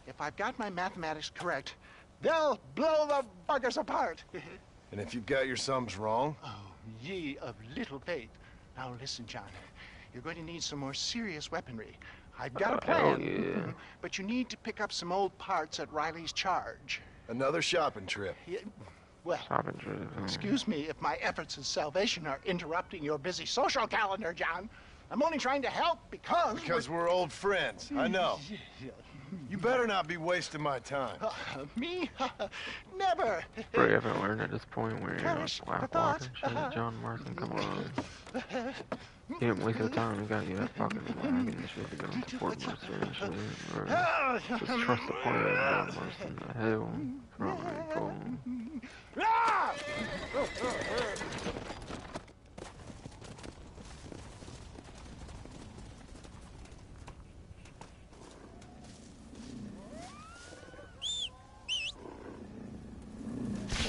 If I've got my mathematics correct, they'll blow the buggers apart. And if you've got your sums wrong? Oh, ye of little faith. Now listen, John. You're going to need some more serious weaponry. I've got a plan. Yeah. But you need to pick up some old parts at Riley's charge. Another shopping trip. Yeah, well, excuse me if my efforts of salvation are interrupting your busy social calendar, John. I'm only trying to help because we're old friends. I know. You better not be wasting my time. Me? Never. Bro, you haven't learned at this point where you're not Blackwater and shit. John Marston, come on. You didn't waste your time, you gotta get that fucking wagon and shit to go and support Mercer and shit. Or just trust the plan of John Marston. The hell? Wrong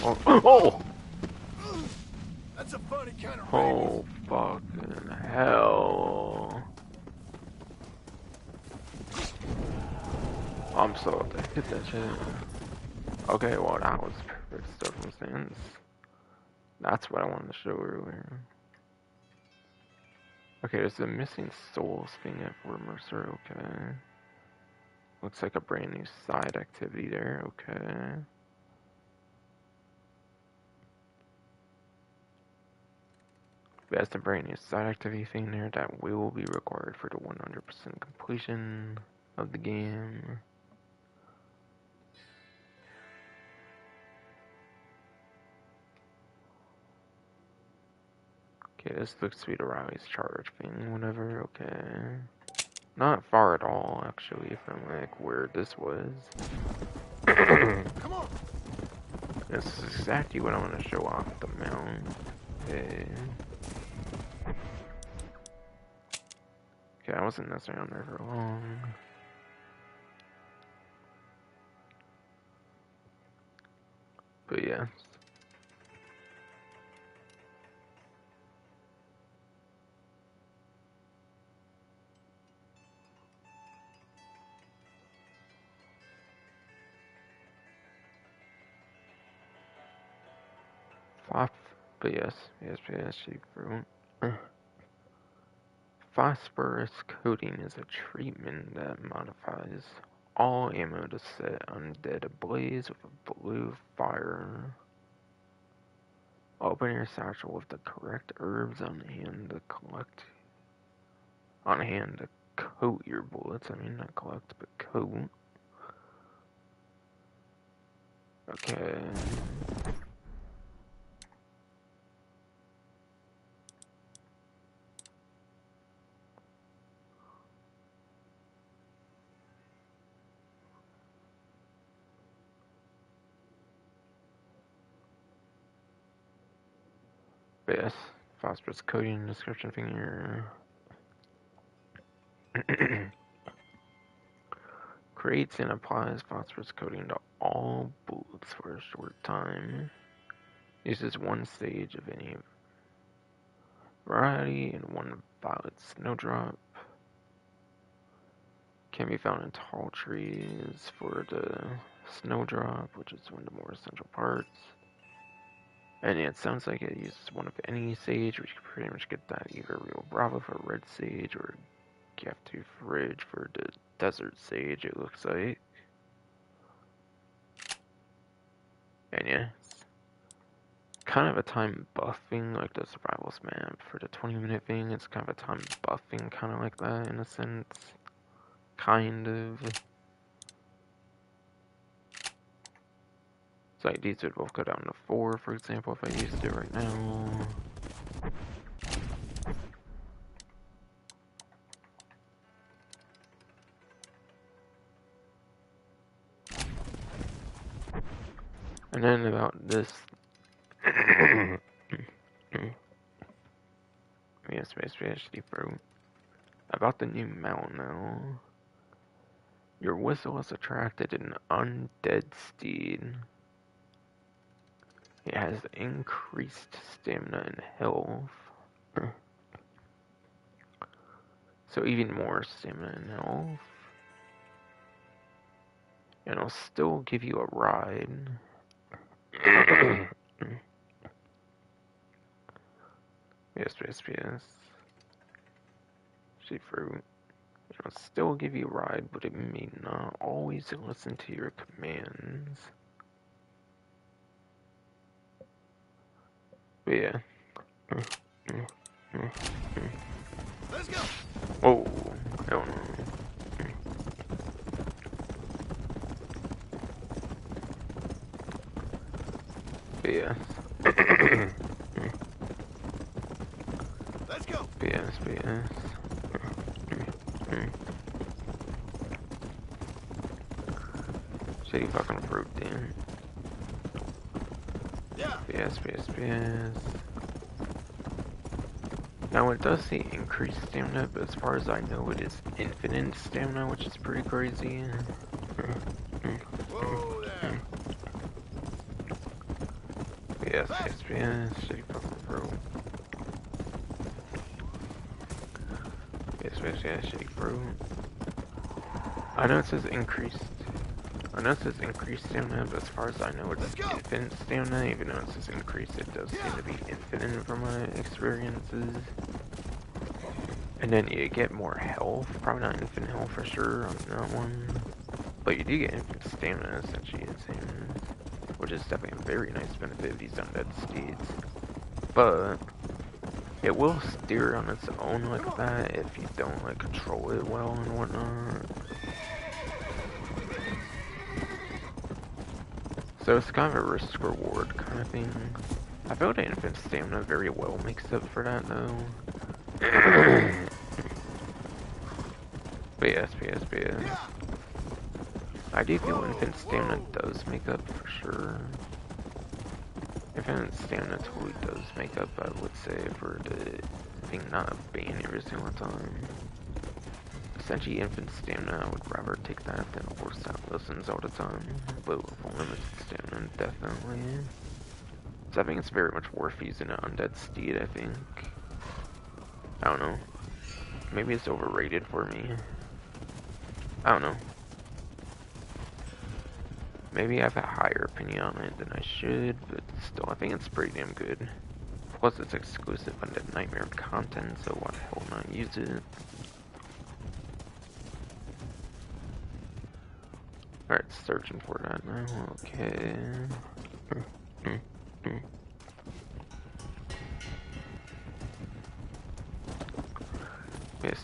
Oh! Oh! That's a funny kind of Oh, fucking hell. I'm so up to hit that shit. Okay, well, that was perfect circumstance. That's what I wanted to show earlier. Okay, there's a missing souls thing at Fort Mercer, okay. Looks like a brand new side activity there, okay. That's a brand new side activity thing there that will be required for the 100% completion of the game. Okay, this looks to be the Riley's charge thing, whatever, okay. Not far at all, actually, from, like, where this was. Come on! This is exactly what I want to show off the mount. Okay. Okay, I wasn't necessarily on there for long. But yeah. But yes, sheep fruit. Phosphorus coating is a treatment that modifies all ammo to set Undead ablaze with a blue fire. Open your satchel with the correct herbs on hand to coat your bullets. I mean, not collect, but coat. Okay. But yes, phosphorus coating description finger. Creates and applies phosphorus coating to all bullets for a short time. Uses one stage of any variety and one violet snowdrop. Can be found in tall trees for the snowdrop, which is one of the more essential parts. And yeah, it sounds like it uses one of any sage, which you can pretty much get that either Real Bravo for red sage or Gaff2 Fridge for the desert sage, it looks like. And yeah, it's kind of a time buffing, like the survivalist map for the 20-minute thing. It's kind of a time buffing, kind of like that in a sense. Kind of. So like these would both go down to 4, for example, if I used it right now. And then about this. Yes, fruit. About the new mount now. Your whistle has attracted an undead steed. It has increased stamina and health. So even more stamina and health. And it'll still give you a ride. Yes. Sheep fruit. It'll still give you a ride, but it may not always listen to your commands. But yeah. Let's go. Oh, hell no. But yeah. Let's go. Yes. Shitty fucking fruit, dude. Yeah. Yes. Now it does say increased stamina, but as far as I know, it is infinite stamina, which is pretty crazy. Whoa there. Yes. Shitty fucking fruit. Yes, shitty fruit. I know it says increased stamina, but as far as I know, it's infinite stamina. Even though it says increased, it does seem to be infinite from my experiences. And then you get more health, probably not infinite health for sure on that one. But you do get infinite stamina, essentially, it seems. Which is definitely a very nice benefit of these undead steeds. But it will steer on its own like that if you don't like control it well and whatnot. So it's kind of a risk-reward kind of thing. I feel the infant stamina very well makes up for that though. But yes. I do feel infant stamina does make up for sure. Infinite stamina totally does make up, I would say, for the thing not a bane every single time. Essentially, infinite stamina, I would rather take that than horse out lessons all the time. But with unlimited stamina, definitely. So I think it's very much worth using an undead steed, I think. I don't know. Maybe it's overrated for me. I don't know. Maybe I have a higher opinion on it than I should, but still, I think it's pretty damn good. Plus, it's exclusive Undead Nightmare content, so why the hell not use it? Alright, searching for that now. Okay. Yes,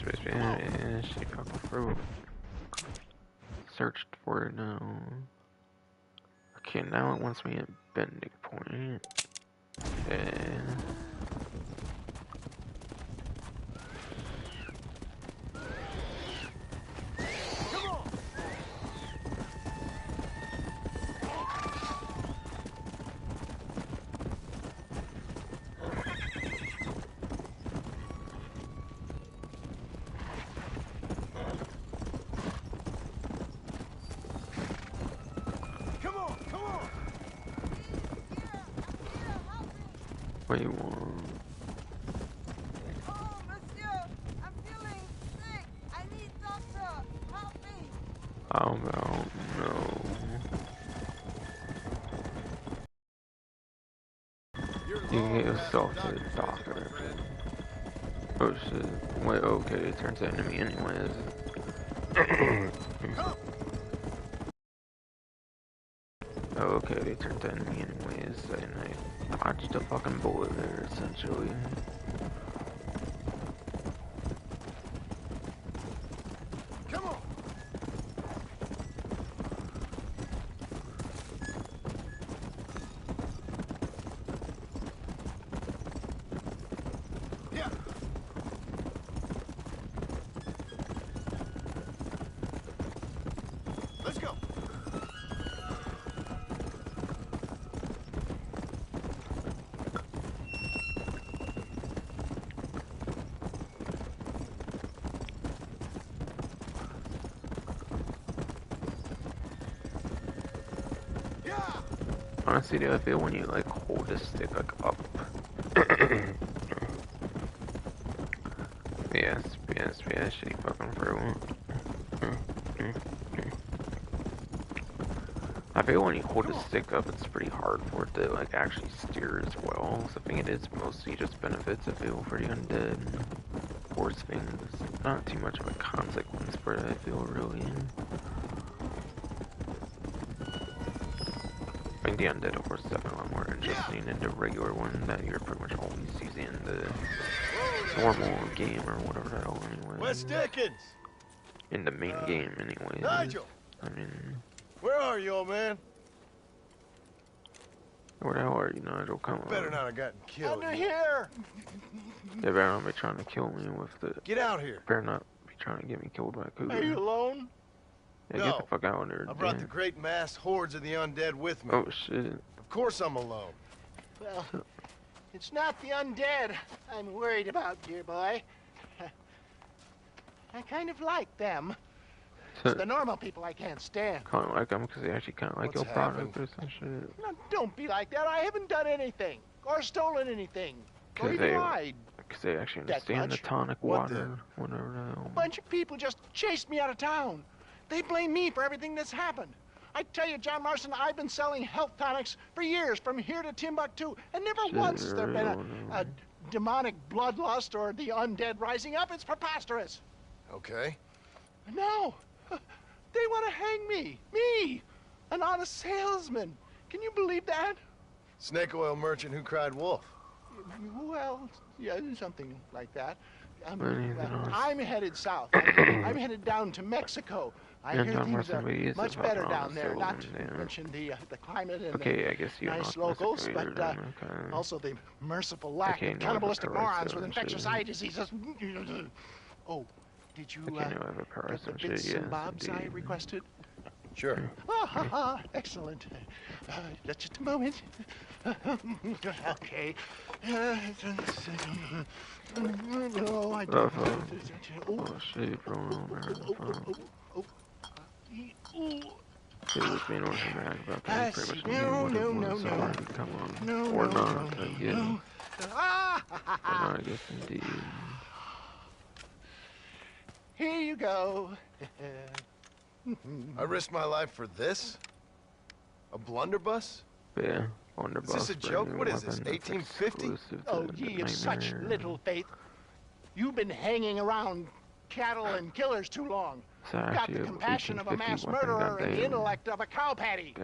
she fucking through. Searched for it now. Okay, now it wants me at bending point. Okay. What do you want? Oh, monsieur, I'm feeling sick. I need doctor. Help me. I don't know. You can get yourself to the doctor. Oh shit. Wait, okay, it turns to enemy anyways. Oh, okay, they turned to enemy anyways, and I dodged a fucking bullet there, essentially. Come on. Yeah. Let's go. Honestly, dude, I feel when you like hold the stick like up. yes, shitty fucking through. I feel when you hold the stick up, it's pretty hard for it to like actually steer as well. So I think it is mostly just benefits. I feel for the undead horse things. Not too much of a consequence for it, I feel really. I think the undead horse is definitely a lot more interesting than the regular one that you're pretty much always using in the normal game or whatever the hell anyway. West Dickens! In the main game anyway. Nigel! I mean... Where are you, old man? Where the hell are you, Nigel? Come on. Better not have gotten killed. Under here! They better not be trying to kill me with the... Get out here. Better not be trying to get me killed by a cougar. Are you alone? Yeah, no. get the fuck out of there. I brought the great mass hordes of the undead with me. Oh, shit. Of course I'm alone. Well, it's not the undead I'm worried about, dear boy. I kind of like them. It's the normal people I can't stand. Kind of like them because they actually kind of like your product or some shit. No, don't be like that. I haven't done anything or stolen anything. Or even lied. Because they actually understand the tonic water. Whatever the hell. A bunch of people just chased me out of town. They blame me for everything that's happened. I tell you, John Marston, I've been selling health tonics for years, from here to Timbuktu, and never once has there been a demonic bloodlust or the undead rising up. It's preposterous. Okay. No. They want to hang me. Me! An honest salesman. Can you believe that? Snake oil merchant who cried wolf. Well, yeah, something like that. I'm headed south. I'm headed down to Mexico. I and hear John things are Morrison much better down there. Not to yeah. mention the climate and Okay, I the guess you nice know locals, but okay. also the merciful lack Okay, of now I have a cannibalistic morons with Paris infectious shit. eye diseases. Oh, did you Okay, now I have a Paris get the shit, bits yes, and bobs I indeed. requested? Sure. Ah, ha, ha. Excellent. Just a moment. Okay. No, I don't. Oh shit, bro. Oh. It was being more dramatic about that. He pretty much knew what it was already. Come on. No, Or no, not, no, I guess. no. Ah, Or not, I guess, indeed. Here you go. I risked my life for this? A blunderbuss? Yeah, blunderbuss. Is this a joke? What is this, 1850? Oh, ye of such little faith. You've been hanging around cattle and killers too long. You've got the compassion of a mass murderer and the intellect of a cow patty.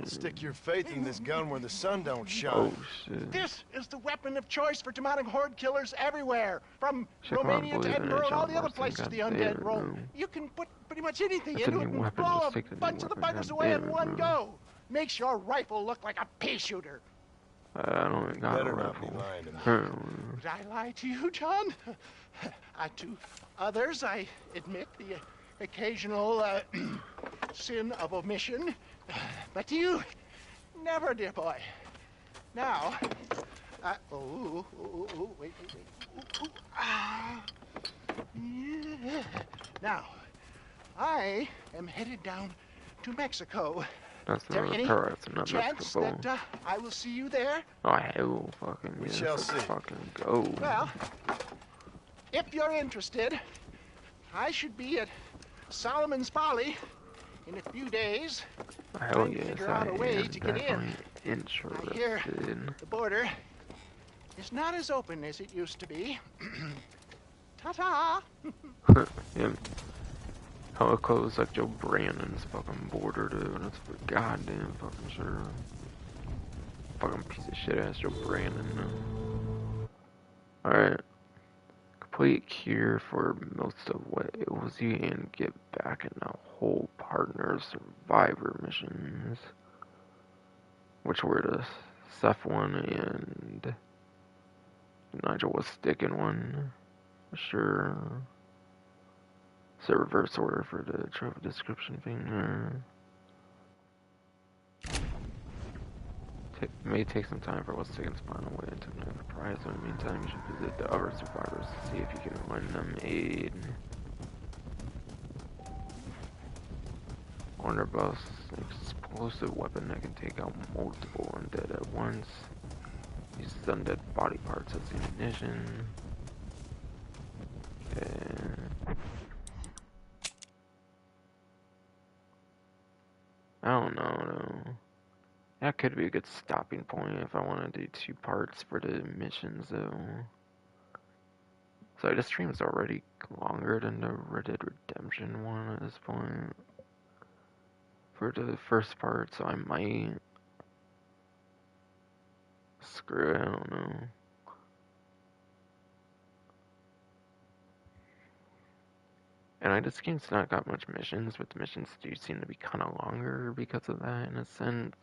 Stick your faith in this gun where the sun don't shine. Oh, shit. This is the weapon of choice for demonic horde killers everywhere. From Romania to Edinburgh and all the other places the undead roam. You can put pretty much anything into it and blow a bunch of the buggers away in one go. Makes your rifle look like a pea shooter. I don't got Better a not be rifle. lying to me. Did I lie to you, John? To others, I admit the occasional sin of omission. But to you, never, dear boy. Now, wait. Yeah. Now, I am headed down to Mexico. That's Is there another any Paris, not chance Mexico. that I will see you there? Oh, hell, fucking We yes, shall let's see. fucking go. Well, if you're interested, I should be at Solomon's Folly in a few days. Hell Trying to yes, figure I out a way am to get in. definitely I hear interested. the border is not as open as it used to be. Ta-ta! Yeah. How close like Joe Brandon's fucking border, dude. That's for goddamn fucking sure. Fucking piece of shit ass Joe Brandon. Alright. Complete cure for most of what it was you and get back in a whole partner survivor missions. Which were the Seth one and Nigel was sticking one. For sure. It's a reverse order for the trophy description thing. May take some time for what's taking spawn away to the prize. In the meantime, you should visit the other survivors to see if you can lend them aid. Blunderbuss, an explosive weapon that can take out multiple undead at once. Uses undead body parts as ammunition. I don't know though. That could be a good stopping point if I want to do 2 parts for the missions though. So this stream's already longer than the Red Dead Redemption one at this point. For the first part, so I might... Screw it, I don't know. And this game's not got much missions, but the missions do seem to be kind of longer because of that in a sense.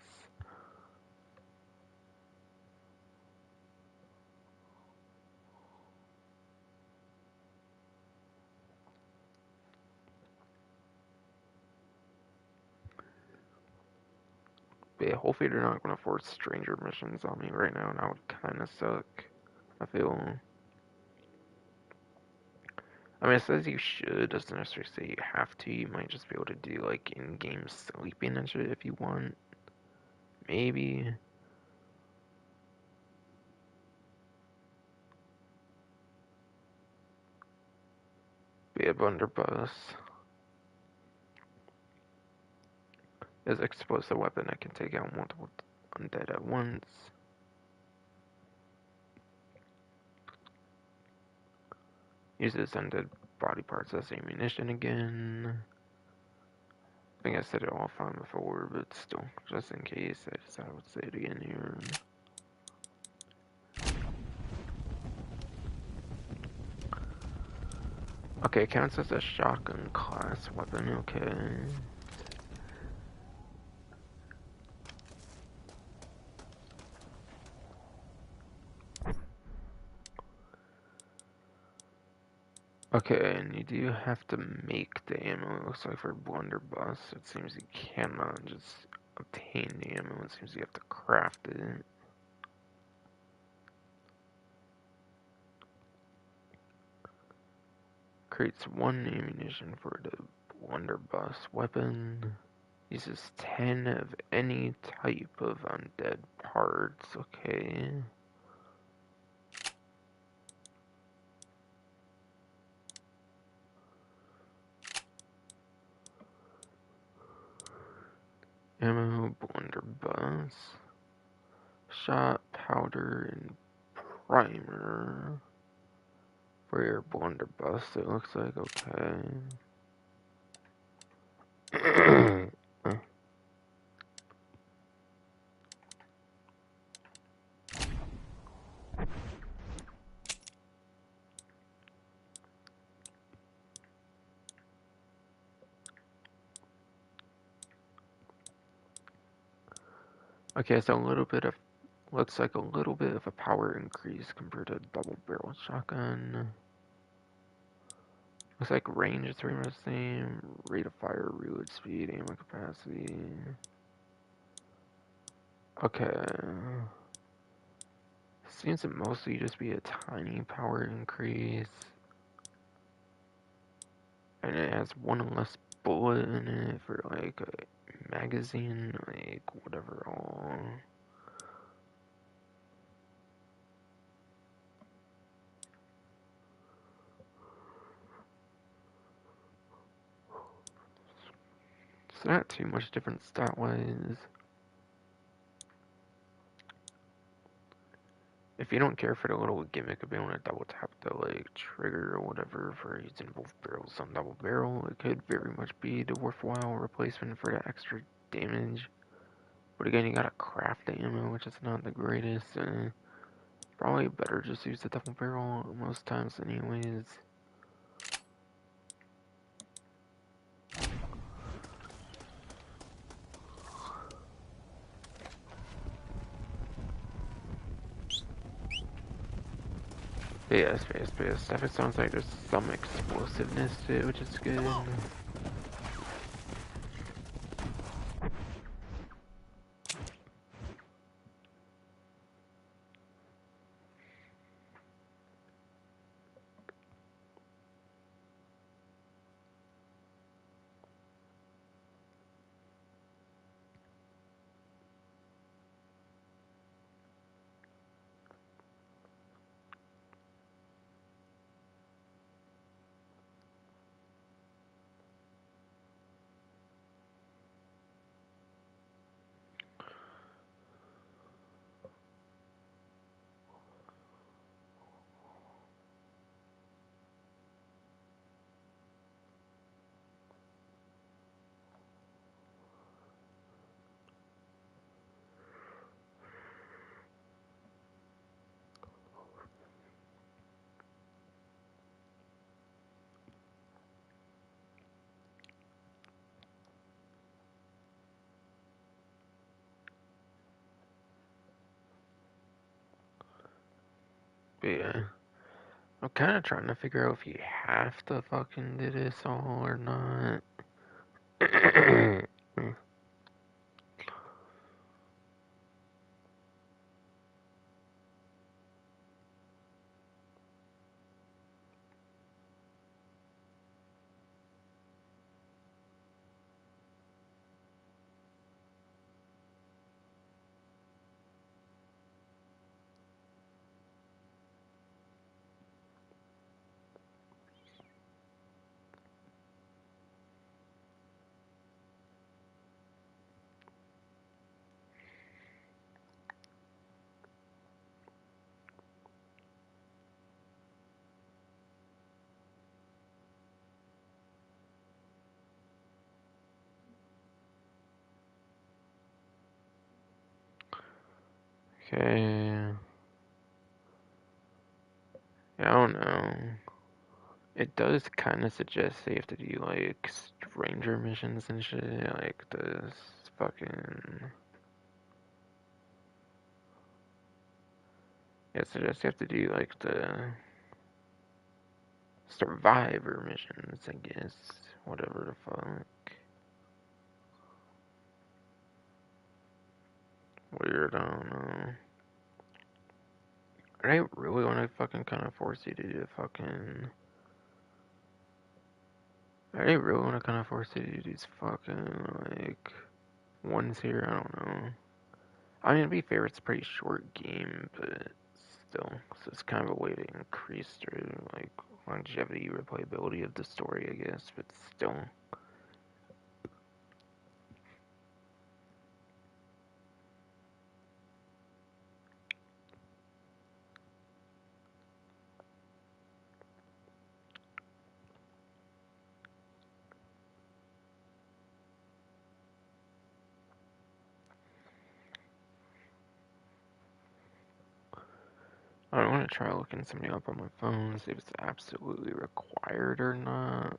But yeah, hopefully they're not going to force stranger missions on me right now, and that would kind of suck. I feel. I mean, it says you should, doesn't necessarily say you have to. You might just be able to do like in-game sleeping and shit if you want. Maybe. Be a blunderbuss. Is an explosive weapon that can take out multiple undead at once. Uses undead body parts as ammunition again. I think I said it all fine before, but still, just in case, I would say it again here. Okay, counts as a shotgun class weapon, okay. Okay, and you do have to make the ammo, it looks like, for blunderbuss. It seems you cannot just obtain the ammo, it seems you have to craft it. Creates 1 ammunition for the blunderbuss weapon. Uses 10 of any type of undead parts, okay. Ammo, blunderbuss. Shot, powder, and primer. For your blunderbuss, it looks like, okay. Okay, so a little bit of, looks like a little bit of a power increase compared to a double barrel shotgun. Looks like range is pretty much the same. Rate of fire, reload speed, ammo capacity. Okay. Seems to mostly just be a tiny power increase. And it has 1 less bullet in it for like a magazine, like whatever all. It's not too much different stat-wise. If you don't care for the little gimmick of being able to double tap the like trigger or whatever for using both barrels on double barrel, it could very much be the worthwhile replacement for the extra damage. But again, you gotta craft the ammo, which is not the greatest. Probably better just use the double barrel most times anyways. But yeah, space. Stuff, it sounds like there's some explosiveness to it, which is good. But yeah. I'm kind of trying to figure out if you have to fucking do this all or not. Okay. Yeah, I don't know. It does kind of suggest they have to do like stranger missions and shit, like this fucking. It suggests you have to do like the survivor missions, I guess. Whatever the fuck. Weird, I don't know. I really want to fucking kind of force you to do fucking. I really want to kind of force you to do these fucking, like, ones here, I don't know. I mean, to be fair, it's a pretty short game, but still. So it's kind of a way to increase the, like, longevity, replayability of the story, I guess, but still. I want to try looking something up on my phone, see if it's absolutely required or not.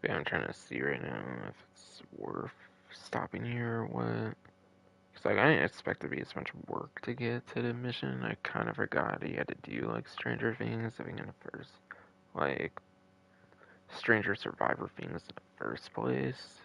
Yeah, I'm trying to see right now if it's worth stopping here or what. Cause like I didn't expect to be as much work to get to the mission. I kind of forgot he had to do like Stranger Things. I think in the first, like Stranger Survivor Things in the first place.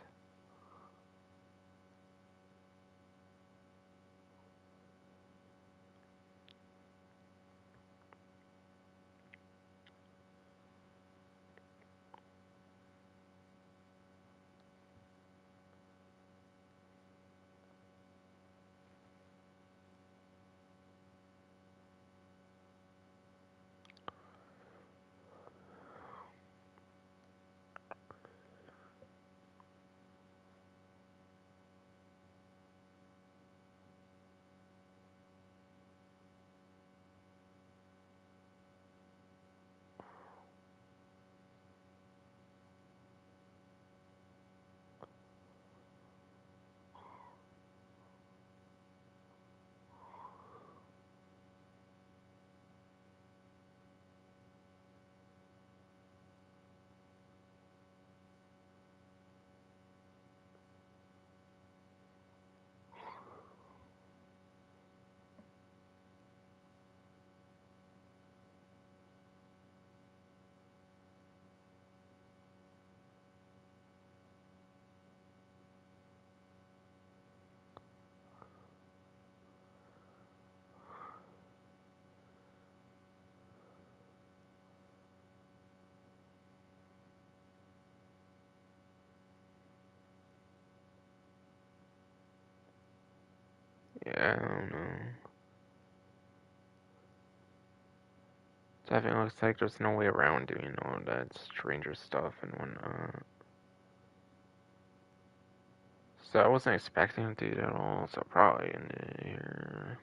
Yeah, I don't know. Definitely looks like there's no way around doing all that Stranger stuff and whatnot. So I wasn't expecting to do that at all, so probably in here.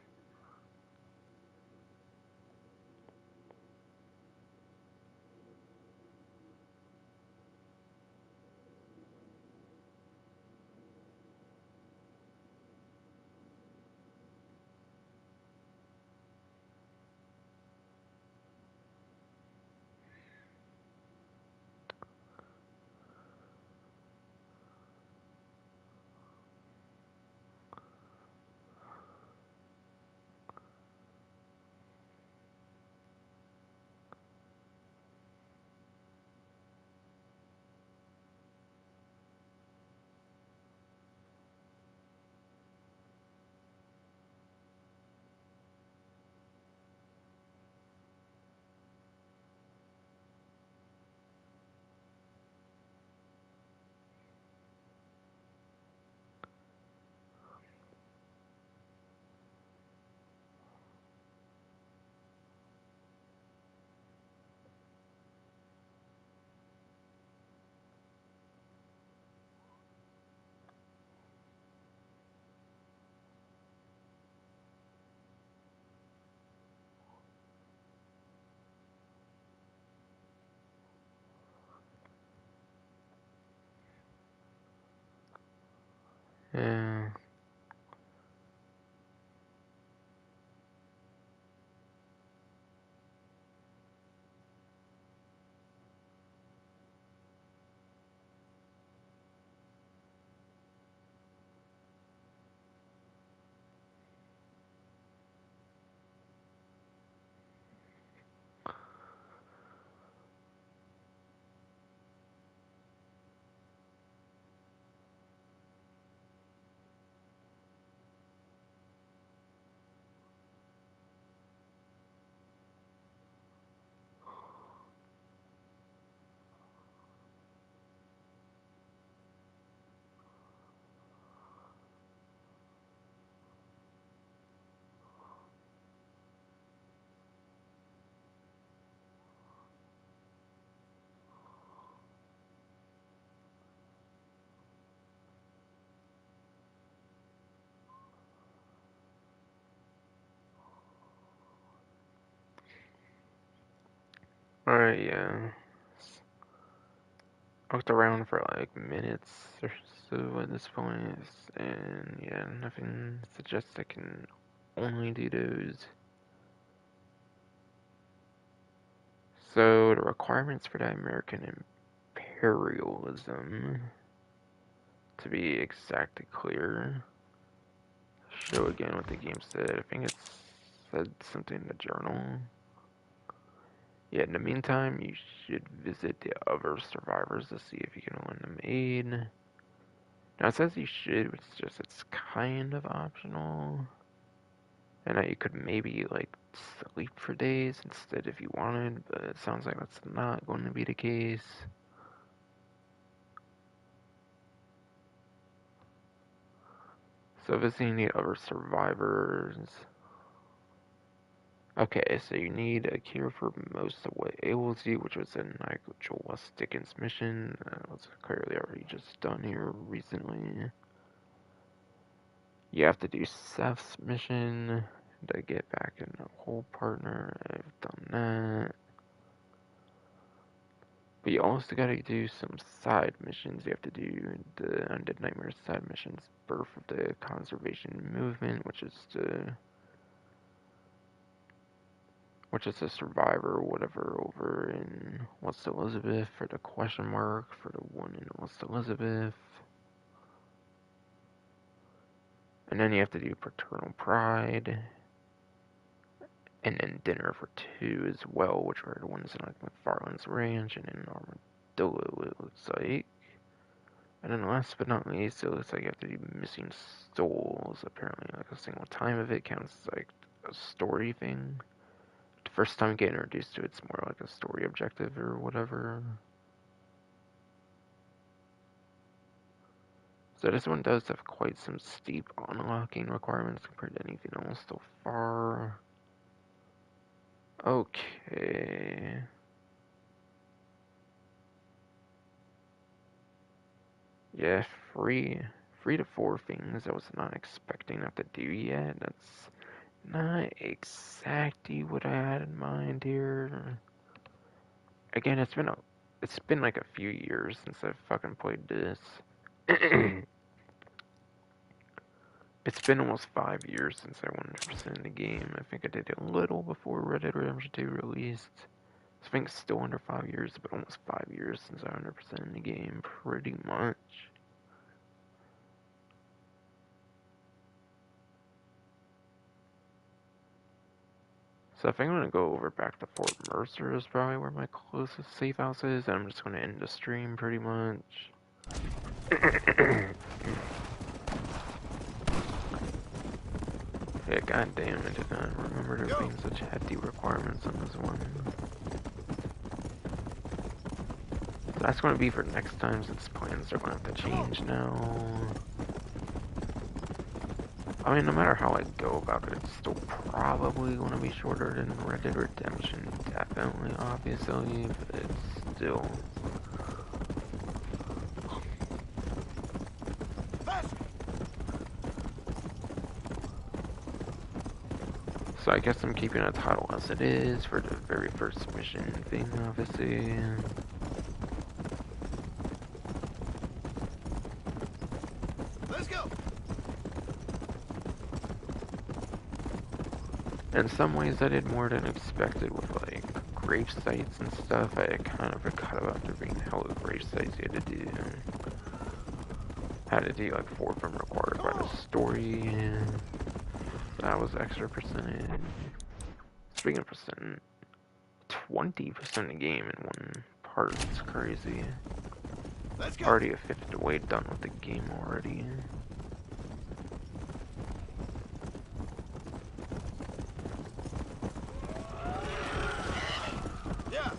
Yeah. I looked around for like minutes or so at this point, and yeah, nothing suggests I can only do those. So the requirements for the American imperialism, to be exactly clear, show again what the game said. I think it said something in the journal. Yeah, in the meantime, you should visit the other survivors to see if you can win them aid. Now it says you should, it's kind of optional. And that you could maybe like sleep for days instead if you wanted, but it sounds like that's not going to be the case. So visiting the other survivors. Okay, so you need a cure for most of what ails you, which was in Nigel West Dickens' mission. That was clearly already just done here recently. You have to do Seth's mission to get back in a whole partner. I've done that. But you also gotta do some side missions. You have to do the Undead Nightmare side missions. Birth of the Conservation Movement, which is a survivor or whatever over in West Elizabeth, for the question mark for the one in West Elizabeth. And then you have to do Paternal Pride. And then Dinner for Two as well, which are the ones in like McFarland's Ranch and in Armadillo, it looks like. And then last but not least, it looks like you have to do Missing Souls. Apparently, like a single time of it counts as like a story thing. The first time you get introduced to it, it's more like a story objective or whatever. So this one does have quite some steep unlocking requirements compared to anything else so far. Okay. Yeah, free to 4 things I was not expecting to have to do yet. That's not exactly what I had in mind here. Again, it's been like a few years since I've fucking played this. It's been almost 5 years since I 100% in the game. I think I did it a little before Red Dead Redemption 2 released. I think it's still under 5 years, but almost 5 years since I 100% in the game, pretty much. So I think I'm going to go over back to Fort Mercer is probably where my closest safe house is, and I'm just going to end the stream pretty much. Yeah, goddamn, I did not remember there being such hefty requirements on this one. So that's going to be for next time, since plans are going to have to change now. I mean, no matter how I go about it, it's still probably going to be shorter than Red Dead Redemption, definitely, obviously, but it's still... So I guess I'm keeping a title as it is for the very first mission thing, obviously. Let's go. In some ways, I did more than expected with like grave sites and stuff. I kind of forgot about there being hella grave sites you had to do. Had to do like 4 of them required by the story. That was extra percentage. Speaking of percent, 20% of the game in one part. It's crazy. Let's go. Already a fifth of the way done with the game already. Yeah.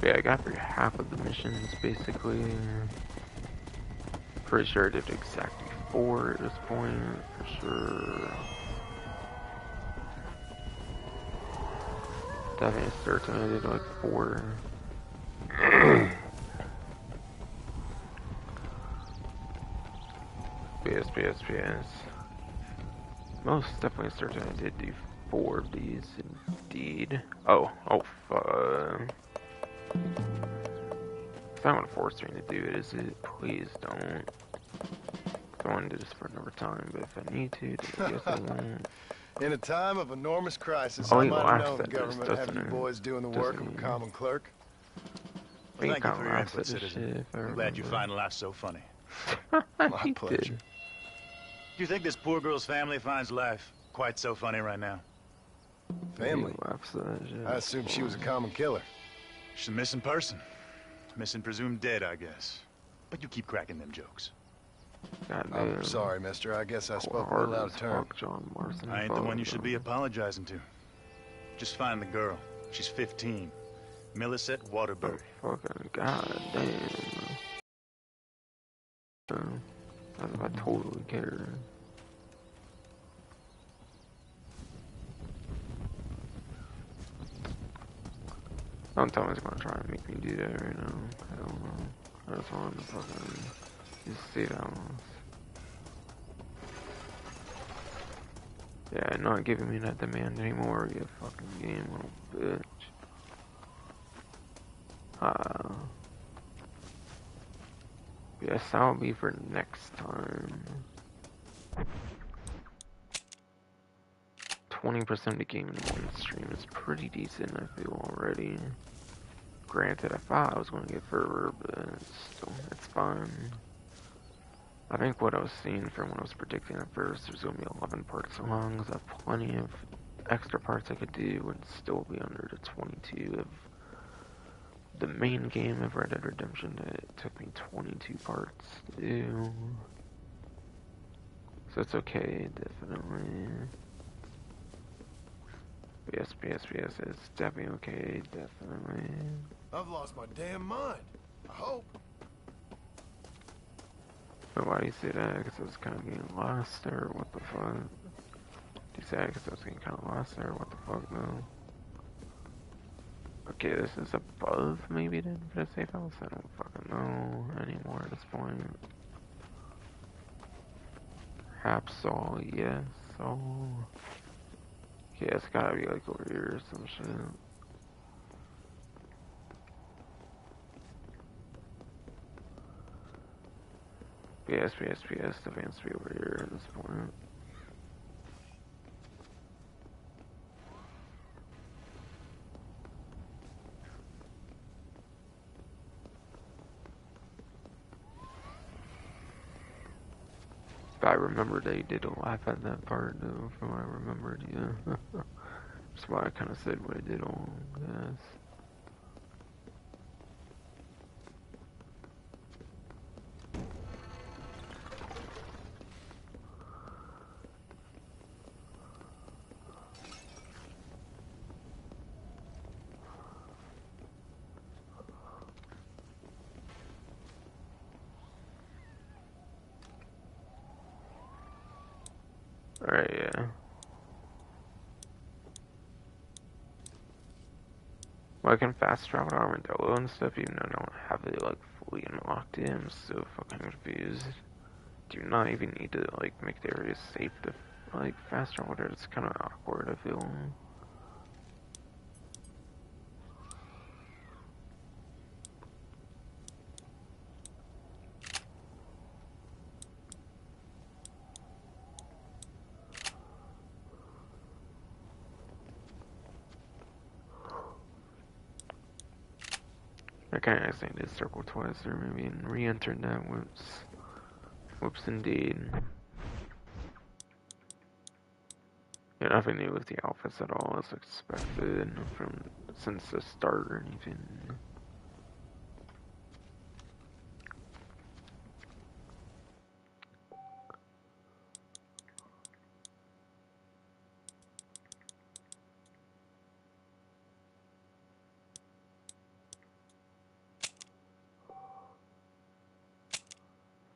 Yeah, I got through half of the missions, basically. Pretty sure I did exactly 4 at this point, for sure. Definitely certain I did like 4. PS. Most definitely certain I did do 4 of these, indeed. Oh, fuck. It's not gonna force me to do it, is it? Please don't. I want to do this for another time, but if I need to, then I guess I won't. In a time of enormous crisis, Oh, I he might have laughs known the at this, government would have doesn't you he? boys doing the work of a common clerk. Well, he Thank you kind for of your laughs input, at this citizen. shit, I'm glad you find life so funny. My pleasure. Do you think this poor girl's family finds life quite so funny right now? Family? He laughs at that shit. I assumed she was a common killer. She's a missing person. Missing presumed dead, I guess. But you keep cracking them jokes. I'm sorry, mister. I guess I spoke a little out of turn. I ain't the one you should be apologizing to. Just find the girl. She's 15. Millicent Waterbury. Oh, fucking goddamn. I totally care. Don't tell me it's gonna try and make me do that right now. I don't know. I just want to fucking just see that one. Yeah, not giving me that demand anymore, you fucking game, little bitch. Yes, that'll be for next time. 20% of the game in one stream is pretty decent, I feel, already. Granted, I thought I was going to get further, but still, it's fine. I think what I was seeing from when I was predicting at first, there's going to be 11 parts long, because I have plenty of extra parts I could do and still be under the 22 of the main game of Red Dead Redemption. It took me 22 parts to do. So it's okay, definitely. Yes, it's definitely okay, definitely. I've lost my damn mind. I hope. But why do you say that? Because I was kind of getting lost, or what the fuck? Do you say that because I was getting kind of lost, or what the fuck, no? Okay, this is above, maybe, then, for the safe house? I don't fucking know anymore at this point. Perhaps all, yes, all. Okay, it's gotta be, like, over here or some shit. PS, the van's to be over here at this point. But I remember they did laugh at that part, though, from what I remembered, yeah. That's why I kind of said what I did all, yes. Alright, yeah. Well, I can fast travel to Armadillo and stuff, even though I don't have it, like, fully unlocked yet. I'm so fucking confused. Do not even need to, like, make the area safe to, like, fast travel there. It's kind of awkward, I feel. I kind of accidentally did circle twice there, maybe, and re-entered that. Whoops. Whoops, indeed. Yeah, nothing new with the outfits at all, as expected from since the start or anything.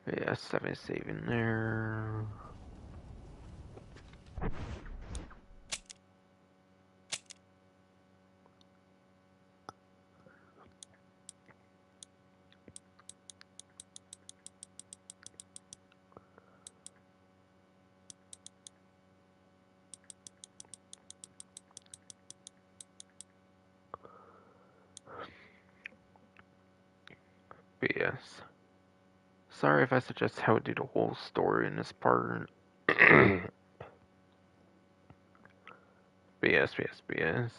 Yeah, 7 is saving there. yes. Sorry if I suggest how to do the whole story in this part. BS.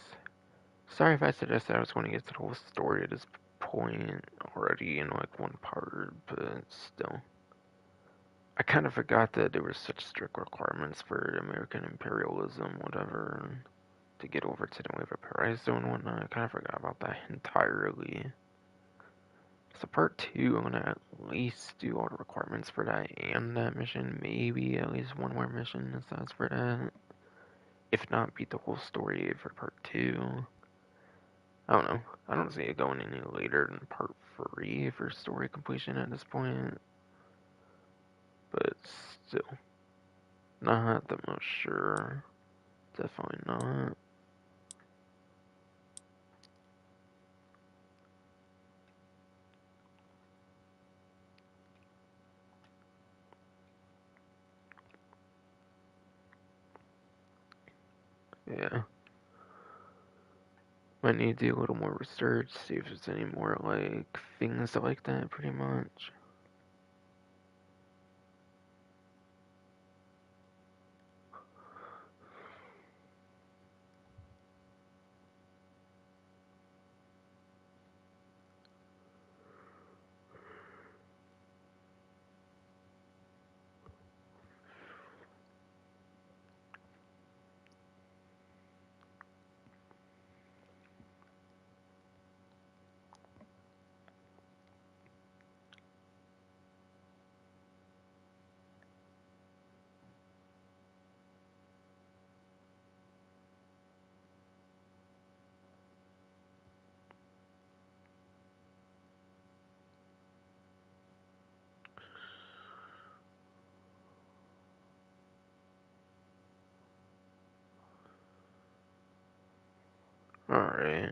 Sorry if I suggested I was going to get to the whole story at this point already in like one part, but still. I kind of forgot that there were such strict requirements for American imperialism, whatever, to get over to the Wave of Paraiso and whatnot. I kind of forgot about that entirely. So part 2, I'm going to at least do all the requirements for that and that mission. Maybe at least one more mission besides for that. If not, beat the whole story for part 2. I don't know. I don't see it going any later than part 3 for story completion at this point. But still. Not the most sure. Definitely not. Yeah. Might need to do a little more research, see if there's any more, like, things like that, pretty much. Alright.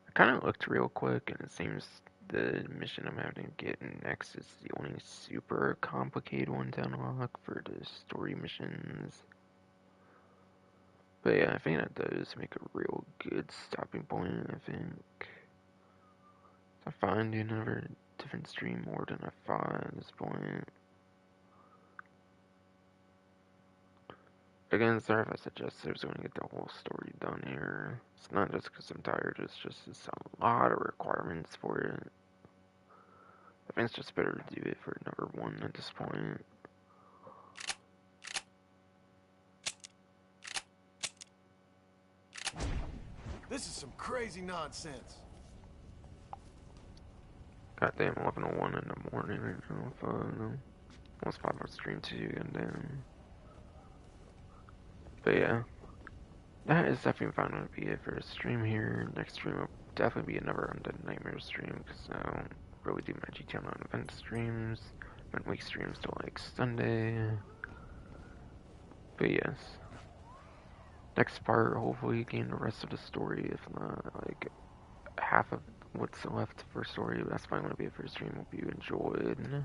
I kind of looked real quick, and it seems the mission I'm having to get next is the only super complicated one to unlock for the story missions. But yeah, I think that does make a real good stopping point, I think. I find another different stream more than I thought at this point. Again, sorry if I suggested I was going to get the whole story done here. It's not just because I'm tired, it's just it's a lot of requirements for it. I think it's just better to do it for number 1 at this point. This is some crazy nonsense. Goddamn, 11:01 in the morning right now. Almost 5 hours stream too, goddamn. But yeah, that is definitely fine to be it for a stream here. Next stream will definitely be another Undead Nightmare stream, because I don't really do my GTA Online event streams. Week streams till like Sunday. But yes. Next part, hopefully gain the rest of the story, if not like half of what's left for story. That's fine, gonna be it for a stream. Hope you enjoyed.